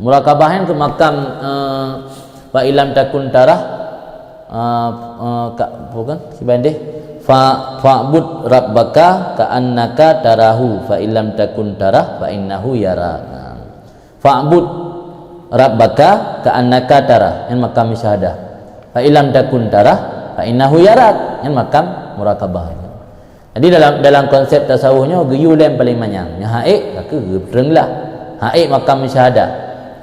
Muraqabah ke makam wa ilam takun tarah bukan si bandeh fa'bud rabbaka ka'annaka tarahu fa ilam takun tarah fa innahu yara. Fa'bud rabbaka ka'annaka tarah yang makam syahadah. Fa ilam takun tarah fa innahu yara yang makam muraqabah. Jadi dalam konsep tasawufnya geyulan paling banyak. Nya haid ke gerenglah. Haid makam syahadah.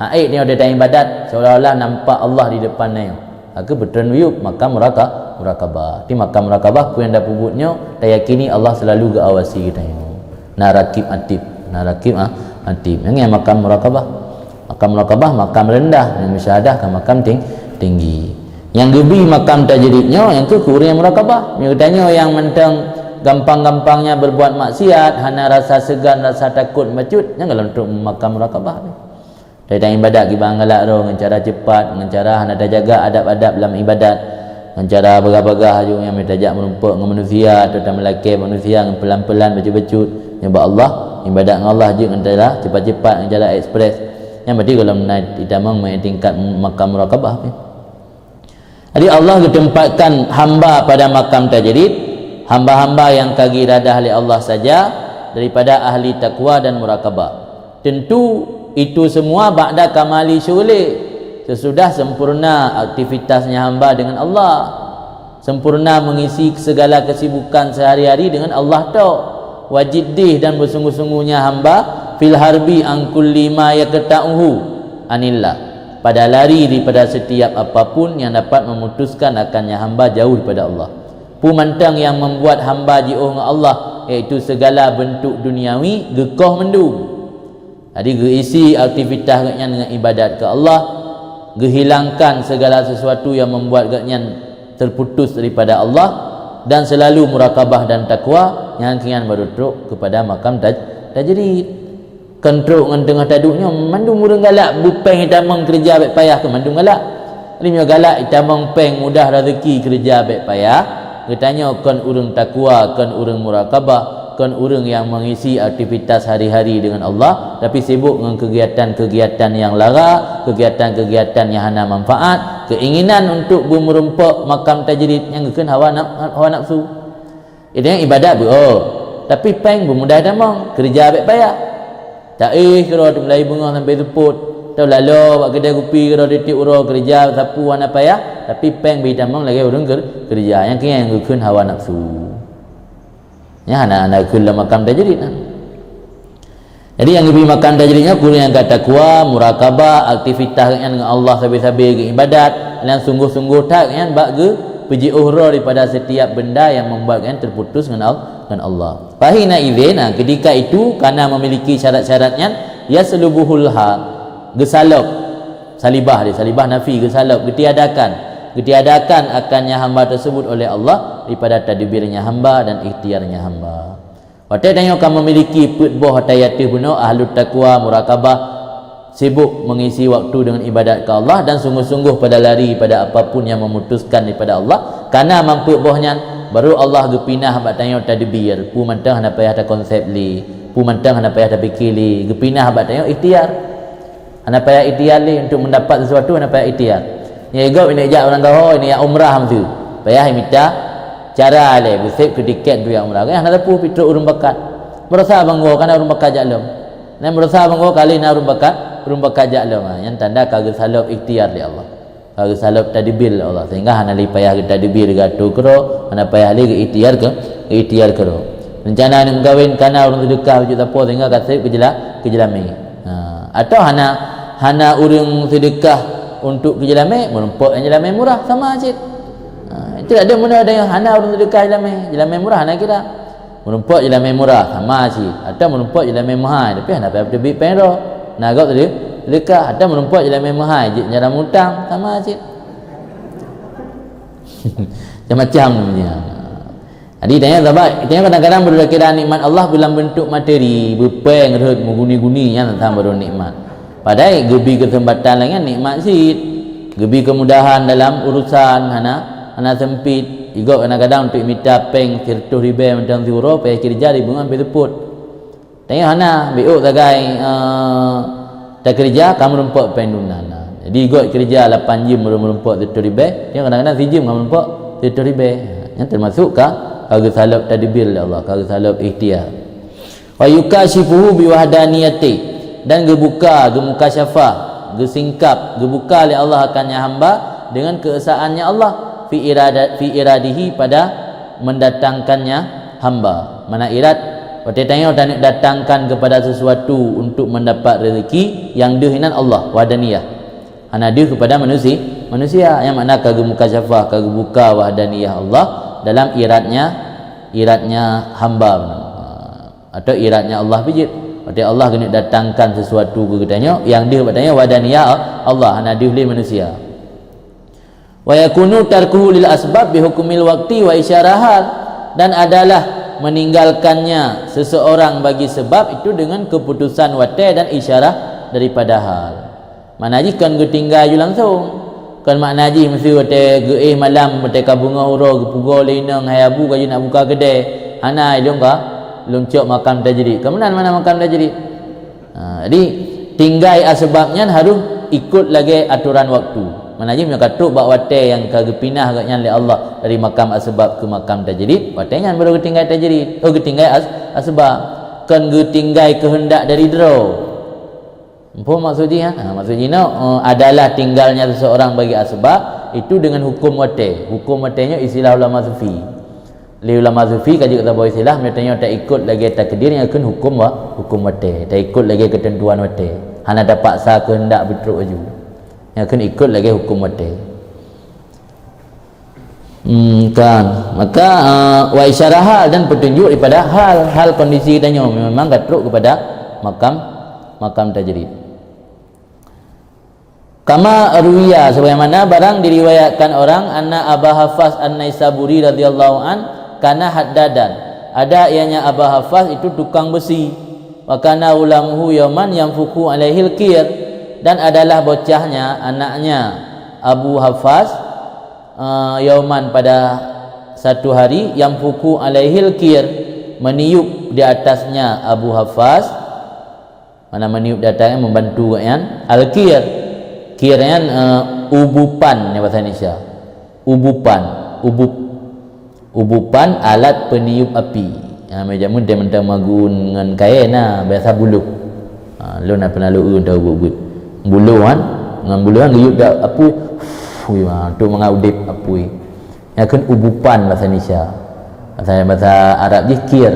Haid ni ada dalam ibadat seolah-olah nampak Allah di depan dia. Ke betul yuk makam muraqabah. Di makam muraqabah pun yang dah pubutnya tak yakini Allah selalu geawasi kita ni. Narakib atib, atib. Yang makam muraqabah. Makam muraqabah makam rendah, yang syahadah kan makam tinggi. Yang gebi makam tajridnya yang tu kurang muraqabah. Dia tanya yang mentang gampang-gampangnya berbuat maksiat, hana rasa segan, rasa takut macut, jangan untuk makam muraqabah ni. Dari ibadat kita angalak ro dengan cara cepat, dengan cara hana jaga adab-adab dalam ibadat, dengan cara begah-begah ajo yang mentajak merumpuk dengan manusia atau melaki manusia dengan pelan-pelan baca-bacut. Nyebab Allah ibadat dengan Allah je dengan cara cepat-cepat dengan cara ekspres. Yang berarti kalau ditambah tingkat makam muraqabah ni. Jadi Allah ditempatkan hamba pada makam tajrid, hamba-hamba yang kaki iradah oleh Allah saja daripada ahli taqwa dan muraqabah. Tentu itu semua ba'da kamali syughli, sesudah sempurna aktivitasnya hamba dengan Allah, sempurna mengisi segala kesibukan sehari-hari dengan Allah tu. Wajiddih dan bersungguh-sungguhnya hamba fil harbi an kulli ma yaqta'uhu anillah, pada lari daripada setiap apapun yang dapat memutuskan akannya hamba jauh daripada Allah. Pumantang yang membuat hamba jauh dengan Allah iaitu segala bentuk duniawi gekoh mendung. Jadi geisi aktivitas dengan ibadat ke Allah, gehilangkan segala sesuatu yang membuat gaknya terputus daripada Allah dan selalu muraqabah dan takwa yang kian beruduk kepada makam tajrid. Kontrol dengan tengah taduknya mandung murung galak bupeng hitamang kerja baik payah ke mandung galak limnya galak hitamang peng mudah rezeki kerja baik payah katanya kan urang takwa kan urang muraqabah kan urang yang mengisi aktivitas hari-hari dengan Allah tapi sibuk dengan kegiatan-kegiatan yang lara, kegiatan-kegiatan yang hana manfaat, keinginan untuk bermerumpuk makam tajrid yang kekan hawa nafsu. Itu yang ibadat tapi peng bermudah hitamang kerja baik payah. Tak kira tu mulai bunga sampai teput. Tahu lalu buat kedai kopi kira detik uro kerja sapu wana payah tapi peng bidamang lagi orang kerja yang kena yang gukun hawa nafsu. Ya anak-anak kula makam tajrid. Jadi yang lebih makam tajridnya kurang yang kata takwa, muraqabah, aktivitas dengan Allah sabi-sabi ke ibadat dan sungguh-sungguh tak yang bak ke puji uhra daripada setiap benda yang membuatkan terputus dengan Allah. Fahina idzin ketika itu karena memiliki syarat-syaratnya ya selubuhul ha gesalab salibah nafi gesalab getiadakan akannya hamba tersebut oleh Allah daripada tadbirnya hamba dan ikhtiarnya hamba. Watai tanya kamu memiliki putboh hatayati bunuh ahlu taqwa muraqabah sibuk mengisi waktu dengan ibadat ke Allah dan sungguh-sungguh pada lari pada apapun yang memutuskan daripada Allah karena mampu bohnya baru Allah gepinah hak tanya tadbir pu mantang hana payah ada konsep li pu mantang hana payah ada fikir li gepinah hak tanya ikhtiar hana payah ikhtiar li untuk mendapat sesuatu hana payah ikhtiar ya ego ini jak orang kau ini ya umrah hamtu payah minta cara le besep ke tiket tu yang umrah kan hana pu pitro urung bakat berasa banggo kana urung bakat jaklum dan berasa banggo kali na urung bakat jaklum yang tanda kagak salaf ikhtiar li Allah. Kalau salap tadbir Allah sehingga hana li payah ke tadbir gato kero, hana payah li ke ikhtiar kero. Rencana nak kahwin kana urang sedekah wujud apa sehingga kasih kejelame. Atau hana urang sedekah untuk kejelame menumpuk yang jelame murah sama aja. Itu ada mana ada yang hana urang sedekah jelame murah hana kira. Menumpuk jelame murah sama aja. Atau menumpuk jelame mahal tapi hana payah tebik pero. Nagak tadi sedekah atau menumpuk jelame mahal jalan mutang sama aja. Macam-macam punya. Jadi tanya sahabat, tanya kadang-kadang berkira nikmat Allah dalam bentuk materi, berpeng, rehut, mengguni-guni yang tentang baru nikmat. Padahal gebi kesempatan lagi nikmat sit, gebi kemudahan dalam urusan hana sempit. Juga kadang-kadang untuk minta peng kirtuh ribe macam zuro, payah kerja di bunga beteput. Tanya hana biuk sebagai tak kerja kamu rumput peng dunan. Jadi juga kerja 8 jam baru merumput kirtuh ribe, dia kadang-kadang 1 jam kamu rumput kirtuh ribe. Yang termasukkah kagak salap tadbir Allah, kagak salap ikhtiar. Wa yukashifuhu biwahdaniyati, dan gebuka gemukasyafah gesingkap gebuka oleh Allah akannya hamba dengan keesaannya Allah fi iradihi pada mendatangkannya hamba. Mana irad waktu tanya nak datangkan kepada sesuatu untuk mendapat rezeki yang dihinan Allah wahdaniyah. Hana dia kepada manusia yang makna kagak mukasyafah kagak buka wahdaniyah Allah dalam iradnya hamba atau iradnya Allah pijit. Waktu Allah kena datangkan sesuatu ke katanya yang dia katanya wadaniyah Allah hana dia oleh manusia. Wa yakunu tarkuhu lil asbab bi hukmil waqti wa isyarahat, dan adalah meninggalkannya seseorang bagi sebab itu dengan keputusan waktu dan isyarah daripada hal. Mana jikan tinggal je langsung kan mak naji mesti kata geih malam mereka bunga hura gepugo lenang hayabu kaji nak buka kedai hana ilung ka luncuk makam tajrid kemudian mana makam tajrid. Jadi tinggal asbabnya harus ikut lagi aturan waktu. Mana naji punya katuk bak wate yang kage pinah agaknya oleh Allah dari makam asbab ke makam tajrid watenya baru tinggal tajrid tinggal asbab kan tinggal kehendak dari dero. Apa maksudnya? Maksudnya adalah tinggalnya seseorang bagi asbab itu dengan hukum wate. Hukum watenya istilah ulama sufi. Li ulama sufi kaji kata bahawa istilah matanya tak ikut lagi takdir yang akan hukum wate. Tak ikut lagi ketentuan wate. Hana dapat paksa kehendak betruk aju. Yang akan ikut lagi hukum wate. Kan. Maka wa isyarah dan petunjuk daripada hal kondisi katanya memang gatruk kepada makam tajrid. Kama ruwiya sebagaimana barang diriwayatkan orang anna Aba Hafaz An-Naisaburi radhiyallahu an kana haddadan, ada ianya Aba Hafaz itu tukang besi, wa kana ulamuhu yauman yanfuku alaihil qir, dan adalah bocahnya anaknya Abu Hafaz yauman pada satu hari yanfuku alaihil qir, meniup di atasnya Abu Hafaz, mana meniup di atasnya membantu kan al-qir. Kiranya ubupan ni bahasa Indonesia. Ubupan alat peniup api. Macam mun dia mentang magun dengan kain biasa buluh. Lu nak pernah lu tahu ubut. Buluhan dengan buluhan liup dak api. Tu mengaudip api. Yang kan ubupan bahasa Indonesia. Bahasa Arab dia kir.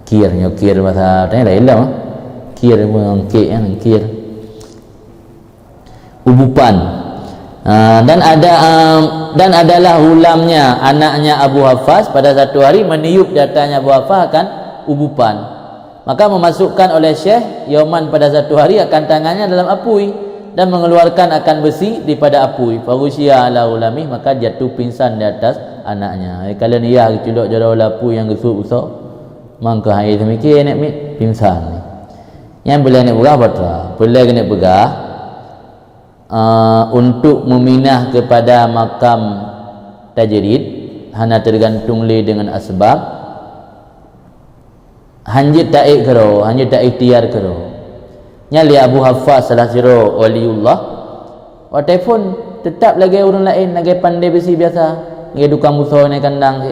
Kir bahasa tanya lain lah. Kir mengkek kan kir. Ubupan. Dan adalah hulamnya anaknya Abu Hafaz pada satu hari meniup datanya Abu Hafaz akan ubupan. Maka memasukkan oleh Syekh Yauman pada satu hari akan tangannya dalam apui dan mengeluarkan akan besi daripada apui. Farusya ala ulami, maka jatuh pingsan di atas anaknya. Kalian iya culuk jara apui yang gesuk usah. Mangka hai semikir nak pingsan. Yang boleh nak pegah batra, boleh kena pegah untuk meminah kepada makam tajrid hana tergantung le dengan asbab hanjit taik kero hanjit tak ikhtiar kero nyali Abu Hafaz salah siro waliullah wa telefon tetap lagi orang lain lagi pandai besi biasa lagi dukang musuh naik kandang si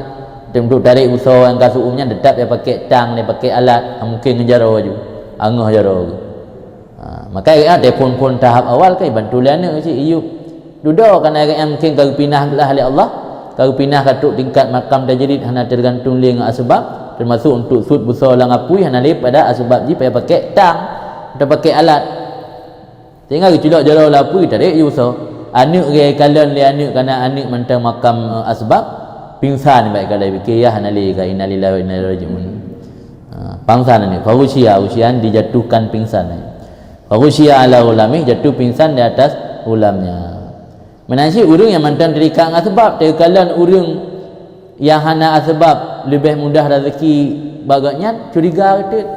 untuk tarik musuh yang kasut umumnya tetap dia pakai tang dia pakai alat mungkin ngejaro aju angah jaro. Maka telefon pun tahap awal kan bantu lana si Iyub Duda kan ayat yang mungkin kalau pindah lah oleh Allah, kalau pindah katuk tingkat makam tajrid hana tergantung dengan asbab, termasuk untuk sud besar lang apui hana lep pada asbab ji payah pakai tang atau pakai alat. Sehingga culak jara lapui tarik je usah. Anak gaya kalian le anak kana anak mentang makam asbab pingsan baik kalau fikir ya hana le ka innalillahi wa inna ilaihi rajiun. Pingsan ni farusia usian dijatuhkan pingsan ni. Farusia ala ulami jatuh pingsan di atas ulamnya. Menasi urang yang mantan terikat dengan sebab, tapi kalian urang yang hana asbab lebih mudah rezeki bagaknya curiga betul.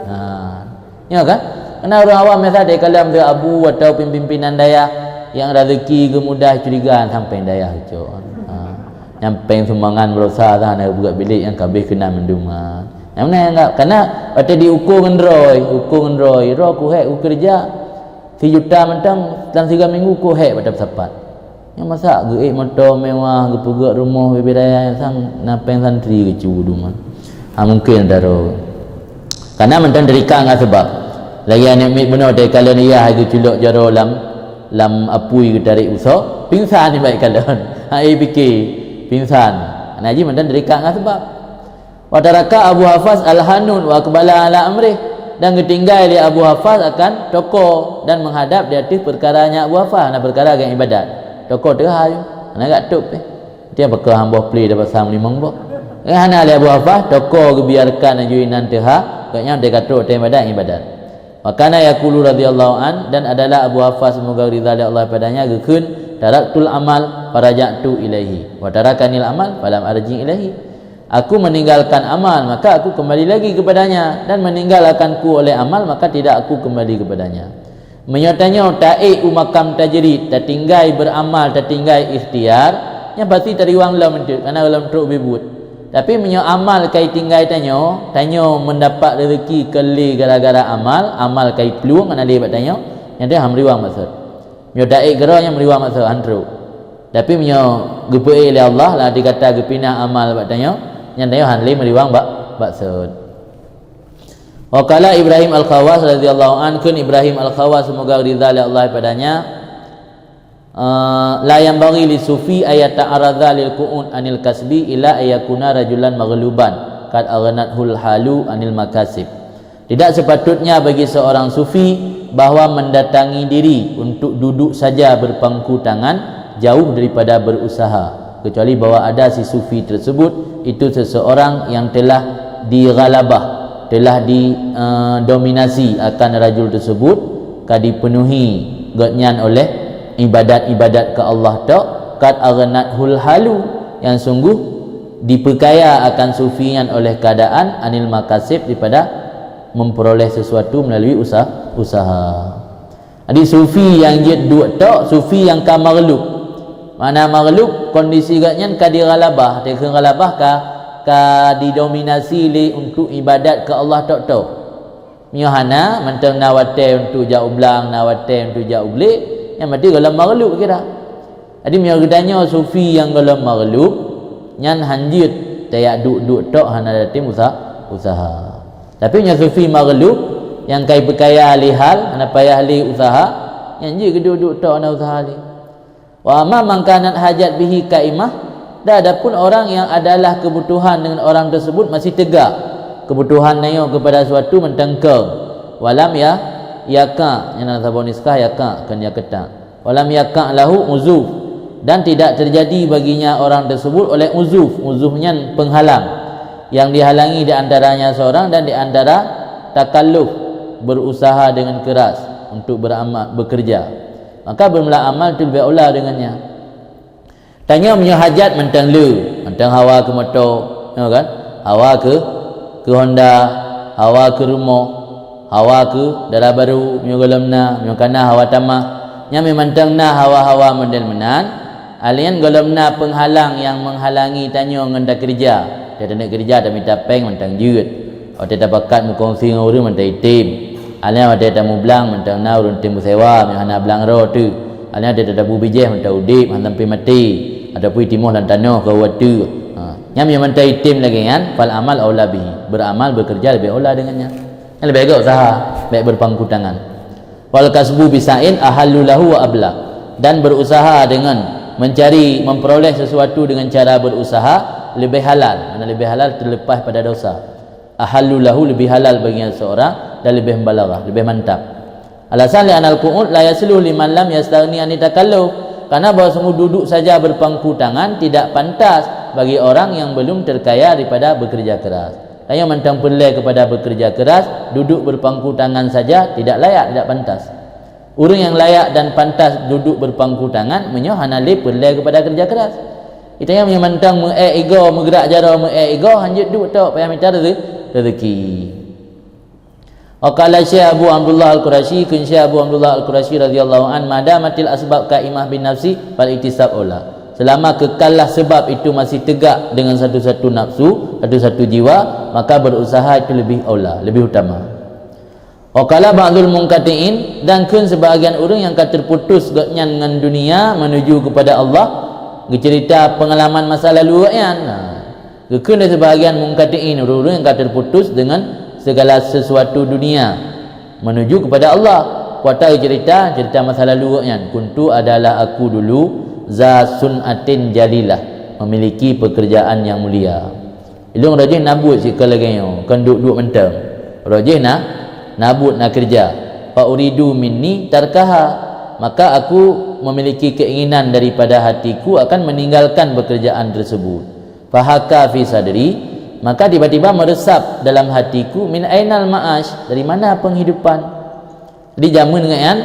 Ya kan? Karena orang awam biasa dia kalian dia abu atau pimpinan daya yang rezeki kemudah curiga sampai daya hujur. Nyampai sumbangan berusaha dah nak buat bilik yang kabeh kena menduman. Yang mana enggak? Karena waktu diukur dengan roy, roh ku hek ku kerja 1 juta mentang dalam 3 minggu ku hek pada sepat. Yang masak geik motor mewah, gepegak rumah bebedaya sang napeng santri ke cudu man. Mungkin daro. Karena mentang derika ngah sebab. Lagi anak mik benar dari kalian iya itu culuk jaro lam apui ke tarik usah, pingsan ni baik kalian. Ai fikir pingsan. Naji mentang derika ngah sebab. Wa taraka Abu Hafaz al-Hanun wa aqbala ala amrih, dan ketinggal dia Abu Hafaz akan toko dan menghadap di atas perkaranya Abu Hafaz, nak perkara yang ibadat. Toko terhayu nak kat tup dia bakal hamba play dapat sam 5 bok hana ali Abu Hafaz toko kebiarkan ajuinan terha katnya dia kata ibadat makana yaqulu radhiyallahu an, dan adalah Abu Hafaz semoga ridha Allah padanya gekun taraktul amal faraja'tu ilaihi wa tarakanil amal falam arji ilaihi, aku meninggalkan amal maka aku kembali lagi kepadanya, dan meninggalkanku oleh amal maka tidak aku kembali kepadanya. Menyatanya ta'i makam tajrid, tertinggai beramal, tertinggai ikhtiar, yang pasti tadi wang lah mentuk kerana dalam truk bebut. Tapi menyo amal kai tinggai tanyo mendapat rezeki keli gara-gara amal kai peluang ana dia tanya, yang dia ham riwang maksud. Menyo ta'i gera yang meriwang maksud antru. Tapi menyo gepei oleh Allah lah dikata gepina amal bat tanya, yang dia han li meriwang maksud. Wa qala Ibrahim Al-Khawas radhiyallahu anhu, Ibrahim Al-Khawas semoga ridha Allah padanya, la yang bagi li sufi ayat ta'aradha lil qu'un anil kasbi ila ayakuna rajulan maghluban kad aghnathu halu anil makasib. Tidak sepatutnya bagi seorang sufi bahawa mendatangi diri untuk duduk saja berpangku tangan jauh daripada berusaha, kecuali bahawa ada si sufi tersebut itu seseorang yang telah dighalabah, telah didominasi akan rajul tersebut, dipenuhi gotnyan oleh ibadat-ibadat ke Allah tok, kad aghnathu halu, yang sungguh diperkaya akan sufian oleh keadaan anil makasib, daripada memperoleh sesuatu melalui usaha. Jadi sufi yang jid duk tok, sufi yang ka maghlub. Mana maghlub kondisi gotnyan ka dighalabah, dighalabah ka didominasi li untuk ibadat ke Allah tok. Miohana mentang nawate untuk jauh belang, nawate untuk jauh beli, yang mati dalam maghlub kira. Jadi mio gedanya sufi yang dalam maghlub nyan hanjit tayak duk tok hana datim usaha. Tapi nya sufi maghlub yang kai berkaya lihal hana payah li usaha, yang je geduk tok hana usaha li. Wa amma man kanat hajat bihi kaimah, dan adapun orang yang adalah kebutuhan dengan orang tersebut masih tegak, kebutuhan nayo kepada suatu mentengkeng, walam yaka yang nak sabun niskah yaka kan ya ketak, walam yaka lahu uzuf, dan tidak terjadi baginya orang tersebut oleh uzufnya penghalang, yang dihalangi di antaranya seorang, dan di antara takalluf berusaha dengan keras untuk beramal bekerja, maka bermula amal itu lebih aula dengannya. Tanya punya hajat mentang hawa ke motor, ya kan? Hawa ke Honda, hawa ke rumah, hawa ke darah baru, punya golamna, punya kana hawa tamah. Nya memantang na hawa-hawa model menan, alian golamna penghalang yang menghalangi tanya ngenda kerja. Dia nak kerja tapi minta peng mentang jeut. Atau dia bakat mukongsi dengan orang mentang itim. Alian ada tamu belang mentang na urun timu sewa, hana belang ro tu. Alian ada tabu bijeh mentang udip sampai mati. Ada pun timuh dan tanah ke waktu. Yang mentai tim lagi kan, fal amal aula bihi, beramal bekerja lebih aula dengannya. Yang lebih agak usaha, baik berpangku tangan. Wal kasbu bisain ahallu lahu wa abla. dan berusaha dengan memperoleh sesuatu dengan cara berusaha lebih halal. Mana lebih halal terlepas pada dosa. Ahallulahu lebih halal bagi seorang dan lebih membalaghah, lebih mantap. Alasan li anal qu'ud la yasluh liman lam yastaghni an takalluf, karena bahawa sungguh duduk saja berpangku tangan tidak pantas bagi orang yang belum terkaya daripada bekerja keras. Dan yang mentang pelai kepada bekerja keras, duduk berpangku tangan saja tidak layak, tidak pantas. Orang yang layak dan pantas duduk berpangku tangan menyo hanale pelai kepada kerja keras. Kita yang mentang ego menggerak jara ego hanjut duduk tok payah minta rezeki. Waqala Syekh Abu Abdullah Al-Qurashi, kun Syekh Abu Abdullah Al-Qurashi radhiyallahu an, madamatil asbab kaimah bin nafsi fal ittisab ula. Selama kekallah sebab itu masih tegak dengan satu-satu nafsu, satu-satu jiwa, maka berusaha itu lebih aula, lebih utama. Waqala ba'dul munqati'in, dan kun sebahagian orang yang terputus dengan dunia menuju kepada Allah, cerita pengalaman masa lalu kan. Kun sebahagian munqati'in, orang yang terputus dengan segala sesuatu dunia menuju kepada Allah. Kuatai cerita masa lalu kan. Kuntu adalah aku dulu za sunatin jalilah, memiliki pekerjaan yang mulia. Ilung rajin nabut si kalaganya kan duduk mentang. Rajin nabut nak kerja. Fa uridu minni tarkaha, maka aku memiliki keinginan daripada hatiku akan meninggalkan pekerjaan tersebut. Fahaka fi sadri, maka tiba-tiba meresap dalam hatiku, min ainal ma'ash, dari mana penghidupan. Jadi jamun dengan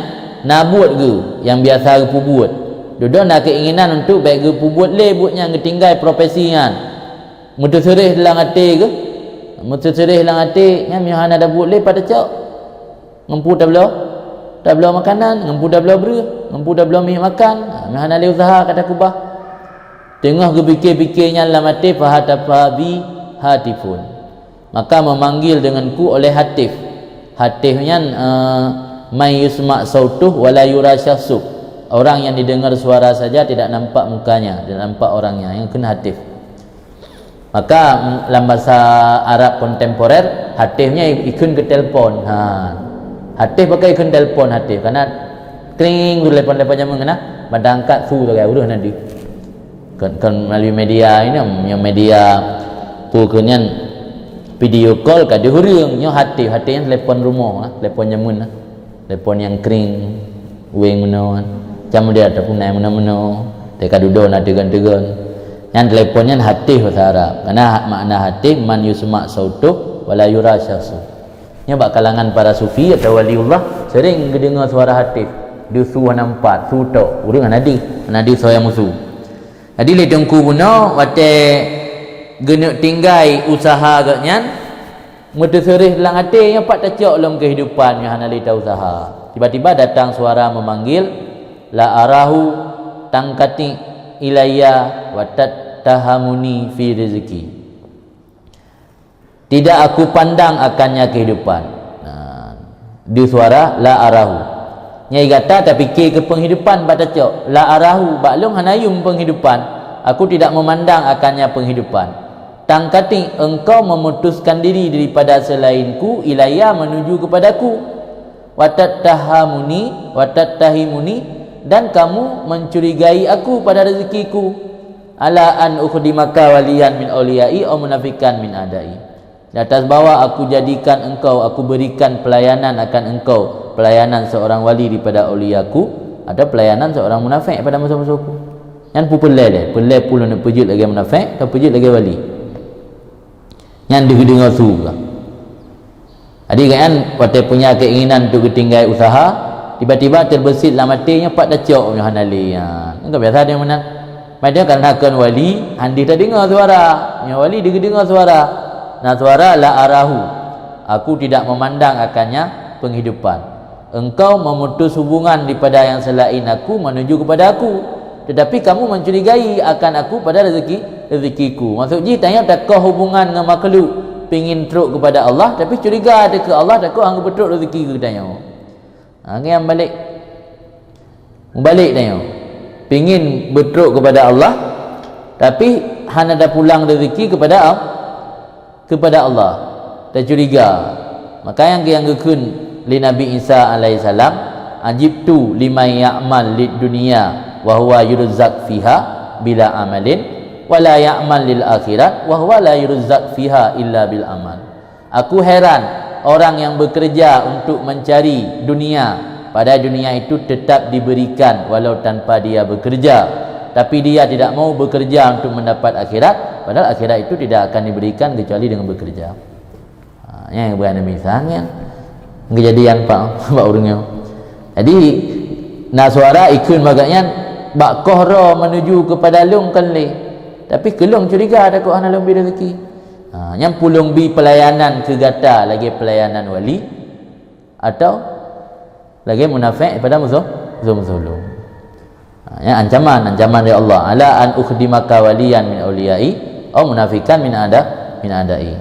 nabut ke yang biasa ke buat. Duduk nak keinginan untuk baik ke buat lebutnya ketinggal profesi kan. Mutu serih dalam hati ke? Mutu serih dalam hati nya mihana dah buat le pada cak. Ngempu dah belah makanan, ngempu dah belah ber, ngempu dah belah mih makan. Mihana le usaha kata kubah. Tengah ke fikir-fikirnya dalam hati, fahatafabi hatifun, maka memanggil denganku oleh hatif. Hatifnya may yusma' sautuh wala yura syahsuh, orang yang didengar suara saja tidak nampak mukanya, tidak nampak orangnya, yang kena hatif. Maka dalam bahasa Arab kontemporer, hatifnya ikun ke telefon. Hatif pakai ikun telefon hatif, karena kring tu telefon jaman kena pada angkat su tu kai udah nanti kan melalui media ini, yang media pokoknya video call kat dia hurung nyo hati-hati yang telefon rumah, telefon jamun, telefon yang kering weng meno macam dia ataupun naik meno-meno teka duduk nak tegan-tegan. Yang telefonnya hati bahasa Arab, karena makna hati man yusma' sautuh wala yura syahsuh. Nya bak kalangan para sufi atau waliullah sering dengar suara hati dia suah nampak sutok urang nadi saya musuh. Jadi le tengku buno wate genuk tinggai usaha agaknya mutu serih dalam hati yang pak tacok dalam kehidupan yang hanalita usaha. Tiba-tiba datang suara memanggil, la arahu tangkati ilayya wa tahamuni fi rezeki, tidak aku pandang akannya kehidupan. Dia suara la arahu nyai kata tak fikir ke penghidupan pak tacok, la arahu baklum hanayum penghidupan, aku tidak memandang akannya penghidupan. Tangkati engkau memutuskan diri daripada selainku, ilayya menuju kepadaku, watattahamuni watattahimuni, dan kamu mencurigai aku pada rezekiku, ala an ukhdimaka waliyan min awliyai aw munafikan min adai, di atas bawah aku jadikan engkau, aku berikan pelayanan akan engkau, pelayanan seorang wali daripada awliyaku, ada pelayanan seorang munafik pada musuh-musuhku. Yang pelai pula nak pejut lagi munafik, tak pejut lagi wali. Yang dengar suka. Jadi kan waktu punya keinginan untuk ketinggai usaha, tiba-tiba terbesit dalam hatinya pak dah cok punya hanali. Enggak biasa dia menang. Dia kerana kan wali, handi tak dengar suara. Yang wali dia dengar suara. Nah suara la arahu, aku tidak memandang akannya penghidupan. Engkau memutus hubungan daripada yang selain aku menuju kepada aku, tetapi kamu mencurigai akan aku pada rezekiku. Maksudnya tanya takah hubungan dengan makhluk pingin teruk kepada Allah, tapi curiga ada ke Allah takut anggap betul rezeki ke tanya. Yang balik tanya. Pingin betul kepada Allah, tapi hanya ada pulang rezeki kepada Allah. Tak curiga. Maka yang gekun li Nabi Isa alaihi salam ajibtu liman ya'mal lid dunya wa huwa yurzaq fiha bila amalin wa la ya'mal lil akhirat wa huwa la yurzaq fiha illa bil amal. Aku heran orang yang bekerja untuk mencari dunia, pada dunia itu tetap diberikan walau tanpa dia bekerja, tapi dia tidak mau bekerja untuk mendapat akhirat, padahal akhirat itu tidak akan diberikan kecuali dengan bekerja. Yang berada misalnya kejadian pak orangnya. Jadi nak suara ikut magaknya bak kohra menuju kepada long kan le, tapi kelong curiga ada ko ana long bi rezeki. Yang pulung bi pelayanan ke gata lagi pelayanan wali atau lagi munafik pada musuh zulum. Ya ancaman dari Allah, ala an ukhdimaka waliyan min auliyai atau munafikan min adai.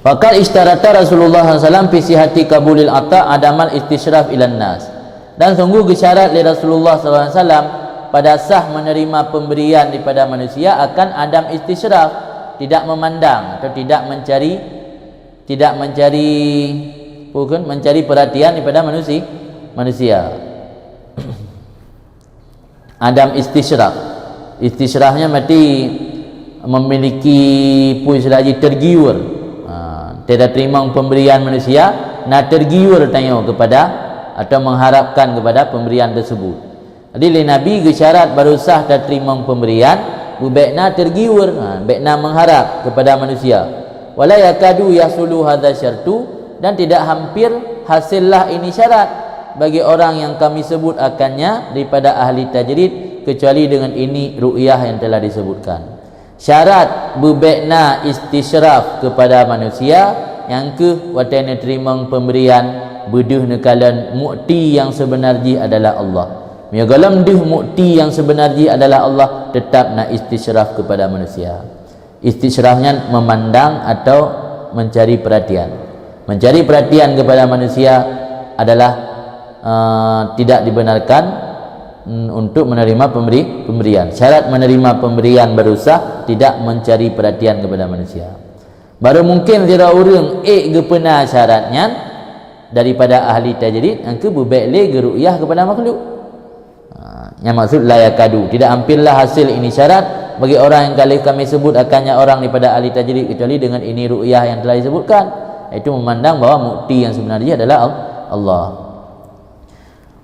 Faqad istarata Rasulullah SAW fi sihhati qabulil ata adamal istisyraf ilan nas. Dan sungguh gesyarat oleh Rasulullah SAW pada sah menerima pemberian daripada manusia akan adam istisyraf, tidak memandang atau tidak mencari perhatian daripada manusia. Adam istisyraf. Istisyrafnya berarti memiliki puisi tergiur. Tidak terima pemberian manusia, nak tergiur tanya kepada atau mengharapkan kepada pemberian tersebut. Jadi Nabi gesyarat baru sah dan terima pemberian, baikna tergiur, baikna mengharap kepada manusia. Wala yakadu yasulu hadza syartu, dan tidak hampir hasillah ini syarat bagi orang yang kami sebut akannya daripada ahli tajrid kecuali dengan ini ru'yah yang telah disebutkan. Syarat berbaikna istisyraf kepada manusia yang ke watana terima pemberian beduh nekalan mukti yang sebenarnya adalah Allah. Ya galam duh mukti yang sebenarnya adalah Allah, tetap nak istisyraf kepada manusia. Istisyrafnya memandang atau mencari perhatian. Mencari perhatian kepada manusia adalah tidak dibenarkan untuk menerima pemberian. Syarat menerima pemberian berusaha tidak mencari perhatian kepada manusia. Baru mungkin zira urang gepena syaratnya daripada ahli tajrid yang ke berbaik le geru'yah kepada makhluk. Yang maksud la yakadu, tidak hampirlah hasil ini syarat bagi orang yang kali kami sebut akannya orang daripada ahli tajrid kecuali dengan ini ru'yah yang telah disebutkan, iaitu memandang bahawa mukti yang sebenarnya adalah Allah.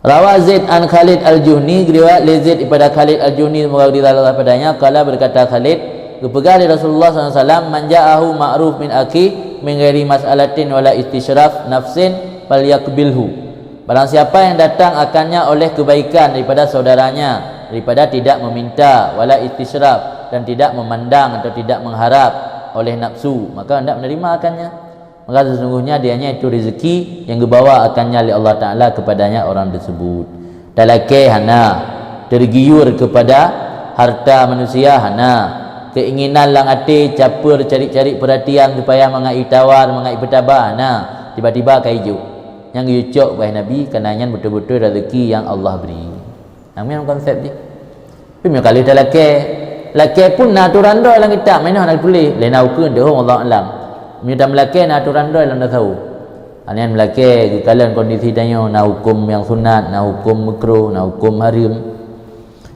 Rawa Zaid an Khalid al-Juhni, riwayat Zaid daripada Khalid al-Juhni semoga ridha padanya, kala berkata Khalid, kepegang dari Rasulullah SAW, man ja'ahu ma'ruf min aki min ghairi mas'alatin wala istisyraf nafsin falyaqbilhu. Barang siapa yang datang akannya oleh kebaikan daripada saudaranya, daripada tidak meminta wala istisyraf, dan tidak memandang atau tidak mengharap oleh nafsu, maka hendak menerima akannya. Maka sesungguhnya dianya itu rezeki yang dibawa akannya oleh Allah Ta'ala kepadanya orang tersebut. Dalake hana tergiur kepada harta manusia, hana keinginan lang ati caper cari-cari perhatian supaya mengai tawar, mengai bertabah, hana tiba-tiba kaijuk yang yucuk wahai Nabi kananya betul-betul rezeki yang Allah beri. Namanya konsep ni. Tapi kali laki pun aturan doa lang kita mana nak tulis lain ukun dah Allah alam. Minta melaki nak aturan doa lang dah tahu. Anian melaki kalian kondisi tanya nak hukum yang sunat, nak hukum makruh, nak hukum haram.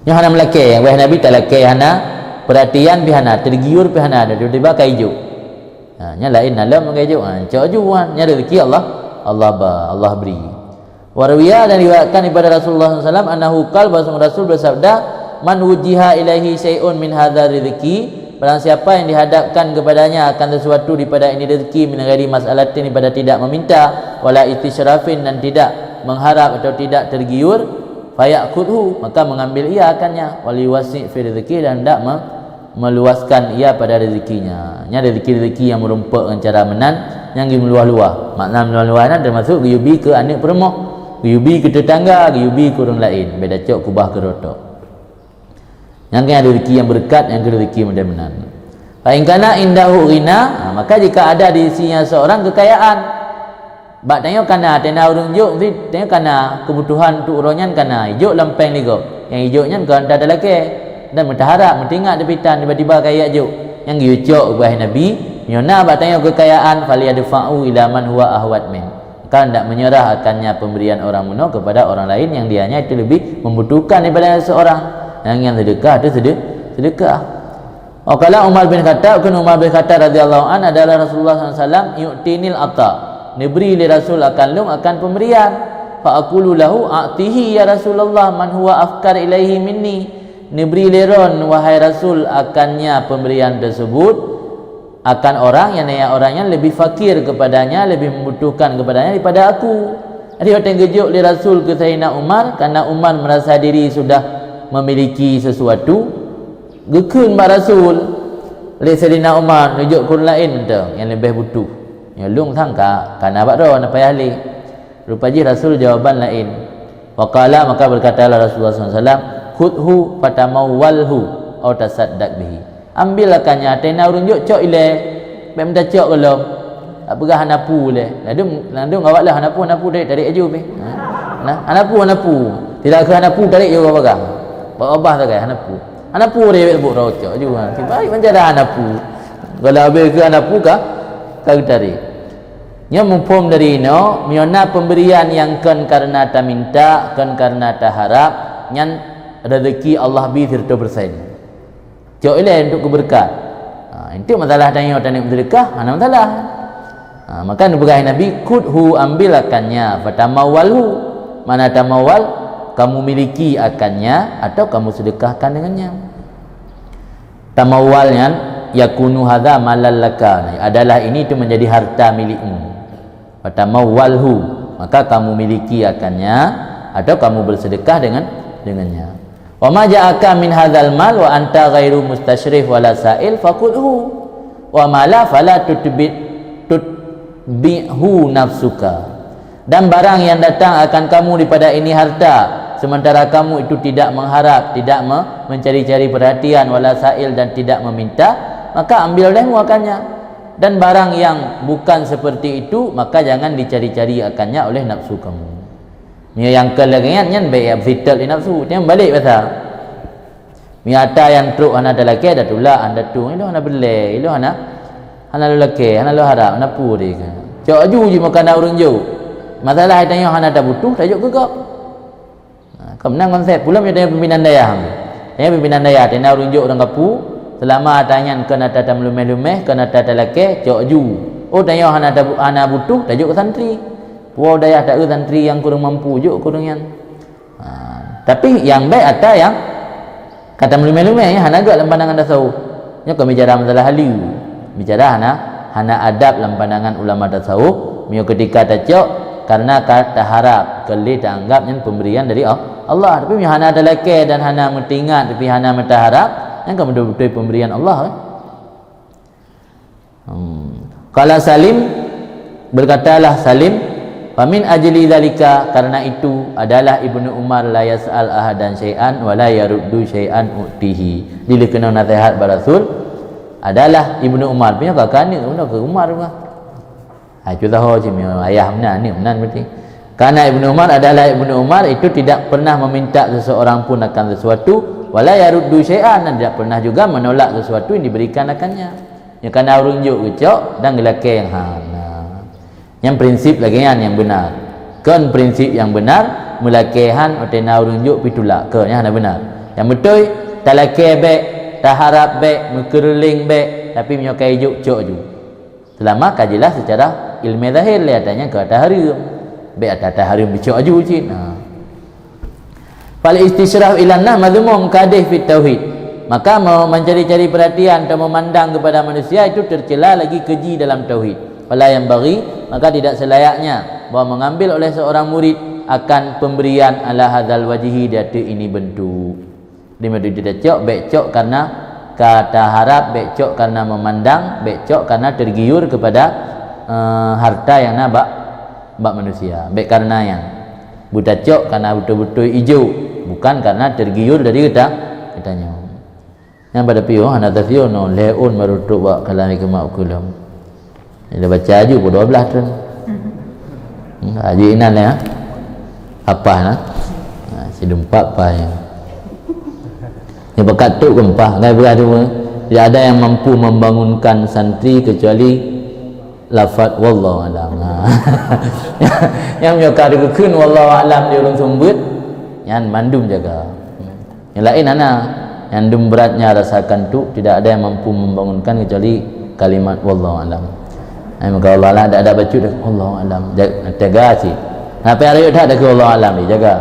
Yang hana melaki, yang wahai Nabi tak laki hana perhatian pihana, tergiur pihana, dan tiba-tiba kaijuk. Nya lain dalam kaijuk. Cak juan, nya rezeki Allah beri. Warwiya dan diriwayatkan daripada Rasulullah SAW annahu qala bahwa Rasul bersabda, man wujiha ilaihi syai'un min hadzal rizqi, barang siapa yang dihadapkan kepadanya akan sesuatu daripada ini rezeki min ghairi mas'alatin, daripada tidak meminta wala istisyrafin, dan tidak mengharap atau tidak tergiur, fayaqudhu, maka mengambil ia akannya, wali wasi' fi rezeki, dan hendak meluaskan ia pada rezekinya. Nya rezeki-rezeki yang merumpuk dengan cara menan yang meluah-luah. Makna meluah-luah termasuk guyubi ke anak peremok, guyubi ke tetangga, guyubi ke orang lain, beda cok kubah ke rotok. Yang kena rezeki yang berkat, yang kena rezeki menan. Fa in kana indahu ghina, maka jika ada di sisinya seorang kekayaan, bak tanya kana tena urang juk, mesti tanya kana kebutuhan untuk uronyan kana ijuk lempeng ligo. Yang ijuknya kan ada laki dan berharap mentingak depitan tiba-tiba kaya juk. Yang yucuk wahai Nabi, nyona bak tanya kekayaan fali adfa'u ila man huwa ahwat min. kan tak menyerah akannya pemberian orang muno kepada orang lain yang dianya itu lebih membutuhkan daripada seorang. Yang sedekah itu sedekah. Qala Umar bin Khattab, kan Umar bin Khattab radhiyallahu an adalah Rasulullah SAW yu'tinil ata, diberi li Rasul akan pemberian. Fa aqulu lahu a'tihi ya Rasulullah man huwa afkar ilaihi minni, diberi leron wahai Rasul akannya pemberian tersebut akan orang yang orangnya lebih fakir kepadanya, lebih membutuhkan kepadanya daripada aku. Jadi orang gejuk li Rasul ke Sayyidina Umar, kerana Umar merasa diri sudah memiliki sesuatu. Gekun mak Rasul li Sayyidina Umar nujuk kun lain tu yang lebih butuh. Ya lung sangka kan abak ro nak payah li. Rupanya Rasul jawaban lain. Waqala, maka berkatalah Rasulullah SAW, khudhu fatamawwalhu atau tasaddaq bihi. Ambilkannya tena urunjuk cok ile. Baik minta cok kalau. Apakah hanapu le. Landung awaklah hanapu tarik aju be. Nah, hanapu. Tidak ke hanapu tarik juga pegang. Obah tak kai hanapu. Hanapu dia buat rocok juga. Baik macam dah hanapu. Kalau habis ke hanapu kah tarik. Nya mufhum dari no miona pemberian yang kan karena ta minta, kan karena ta harap, nyan rezeki Allah bi 100%. Cok ile untuk keberkat. Itu masalah tanya tanya sedekah, mana masalah. Maka nubuah Nabi kudhu ambilakannya fatamawalhu, mana tamawal kamu miliki akannya atau kamu sedekahkan dengannya. Tamawalnya yakunu hadza malal laka, adalah ini itu menjadi harta milikmu. Fatamawwalhu, maka kamu miliki akannya atau kamu bersedekah dengannya. Wa ma ja'aka min hadzal mal wa anta ghairu mustasyrif wala sa'il faqulhu wa ma la fala tutbihu nafsuka. Dan barang yang datang akan kamu daripada ini harta, sementara kamu itu tidak mengharap, tidak mencari-cari perhatian wala sa'il dan tidak meminta, maka ambil dahmu akannya. Dan barang yang bukan seperti itu, maka jangan dicari-cari akannya oleh nafsu kamu. Ni yang kelagian yang baik vital di nafsu, dia balik pasal. Mi ata yang truk ana dalake ada tula anda tu, ilo ana bele, ilo ana lelaki, ana lo harap, ana puri ke. Cok aju je makan urang jo. Masalah tanya ana tak butuh, tajuk gegap. Kau menang konsep pula dia pimpinan daya. Dia pimpinan daya, tena urang jo orang kapu. Selama tanyan kena tata melumeh-lumeh, kena tata lelaki, cok ju. Oh tanya ana butuh, tajuk ke santri. Puau daya tak ke santri yang kurang mampu juk kurang yang. Tapi yang baik ada yang kata melumeh-lumeh ya, hana agak dalam pandangan tasawuf. Nya kau bicara masalah halu. Bicara hana adab dalam pandangan ulama tasawuf. Mio ketika tajuk karena kata harap kali tak anggapnya pemberian dari Allah. Tapi hana ada lelaki dan hana mentingat tapi hana mata harap. Yang kamu betul-betul pemberian Allah. Qala Salim, berkatalah Salim, famin ajli dzalika, karena itu adalah Ibnu Umar la yas'al ahadan syai'an wa la yaruddu syai'an utihi. Bila kena nasihat Rasul adalah Ibnu Umar punya kakak ni ke Umar juga. Itu tahu je ayah benar ni benar berarti. Karena Ibnu Umar adalah Ibnu Umar itu tidak pernah meminta seseorang pun akan sesuatu, wala yaruddu syai'an, dan tidak pernah juga menolak sesuatu yang diberikan akannya. Yang kena urunjuk ucok dan gelake yang yang prinsip lagi yang benar. Kan prinsip yang benar melakehan otena urunjuk pitulak ke yang benar. Yang betul talake baik, tak harap baik, mekereling baik, tapi menyokai juk cok ju. Selama kajilah secara ilmu zahir lihatnya ke atas harum. Baik atas harum bicok ju cik. Fal istisyraf ilanna madhumum kadih fit tauhid. Maka mencari-cari perhatian atau memandang kepada manusia itu tercela lagi keji dalam tauhid. Fala yang bagi, maka tidak selayaknya bahawa mengambil oleh seorang murid akan pemberian ala hadzal wajhi datu ini bentuk. Di mana dia cok becok karena kata harap, becok karena memandang, becok karena tergiur kepada harta yang nabak manusia. Baik karena yang buta cok karena betul-betul hijau, bukan karena tergiur dari katanya. Yang pada pio hana tafio no leun marutuk wa kalami kama ukulam. Dia baca aju pun 12 tu. Haji inan ya. Apa nah? Si dempak apa ya. Ni bakat tu gempah ngai berat tu. Tidak ada yang mampu membangunkan santri kecuali lafaz wallahu alam. Yang nyokar dikeun wallahu alam dia ulun sumbut, yang mandum jaga. Yang lain ana yang dum beratnya rasakan tu tidak ada yang mampu membangunkan kecuali kalimat wallahu alam. Maka Allah alam ada baca dah wallahu alam. Jaga sih. Apa yang ada dah ke wallahu alam ni jaga.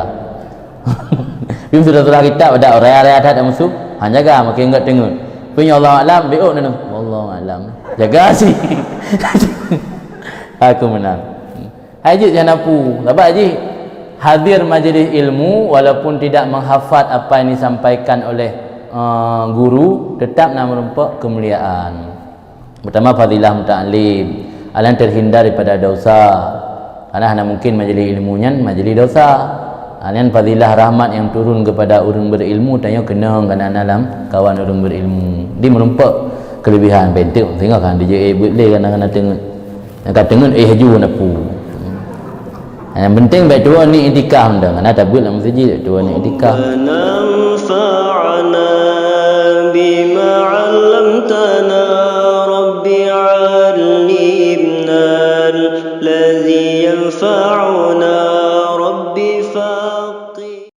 Bim surah kitab ada orang-orang ada masuk, han jaga makin ingat tengok. Punya Allah alam beok nanu. Wallahu alam. Jaga sih. Aku menang. Haji jangan apu. Sebab haji hadir majlis ilmu walaupun tidak menghafal apa yang disampaikan oleh guru, tetap nak merempak kemuliaan. Pertama fadilah muta'alim, alan terhindar daripada dosa. Karena mungkin majlis ilmunya majlis dosa. Alian fadilah rahmat yang turun kepada orang berilmu, tanya kena kena dalam kawan orang berilmu. Dia merempak kelebihan penting. Tengok kan dia boleh kena tengok. Nak tengok haju napu. Yang penting baik tua ni itikaf dah. Ana tabut dalam masjid tua ni itikaf.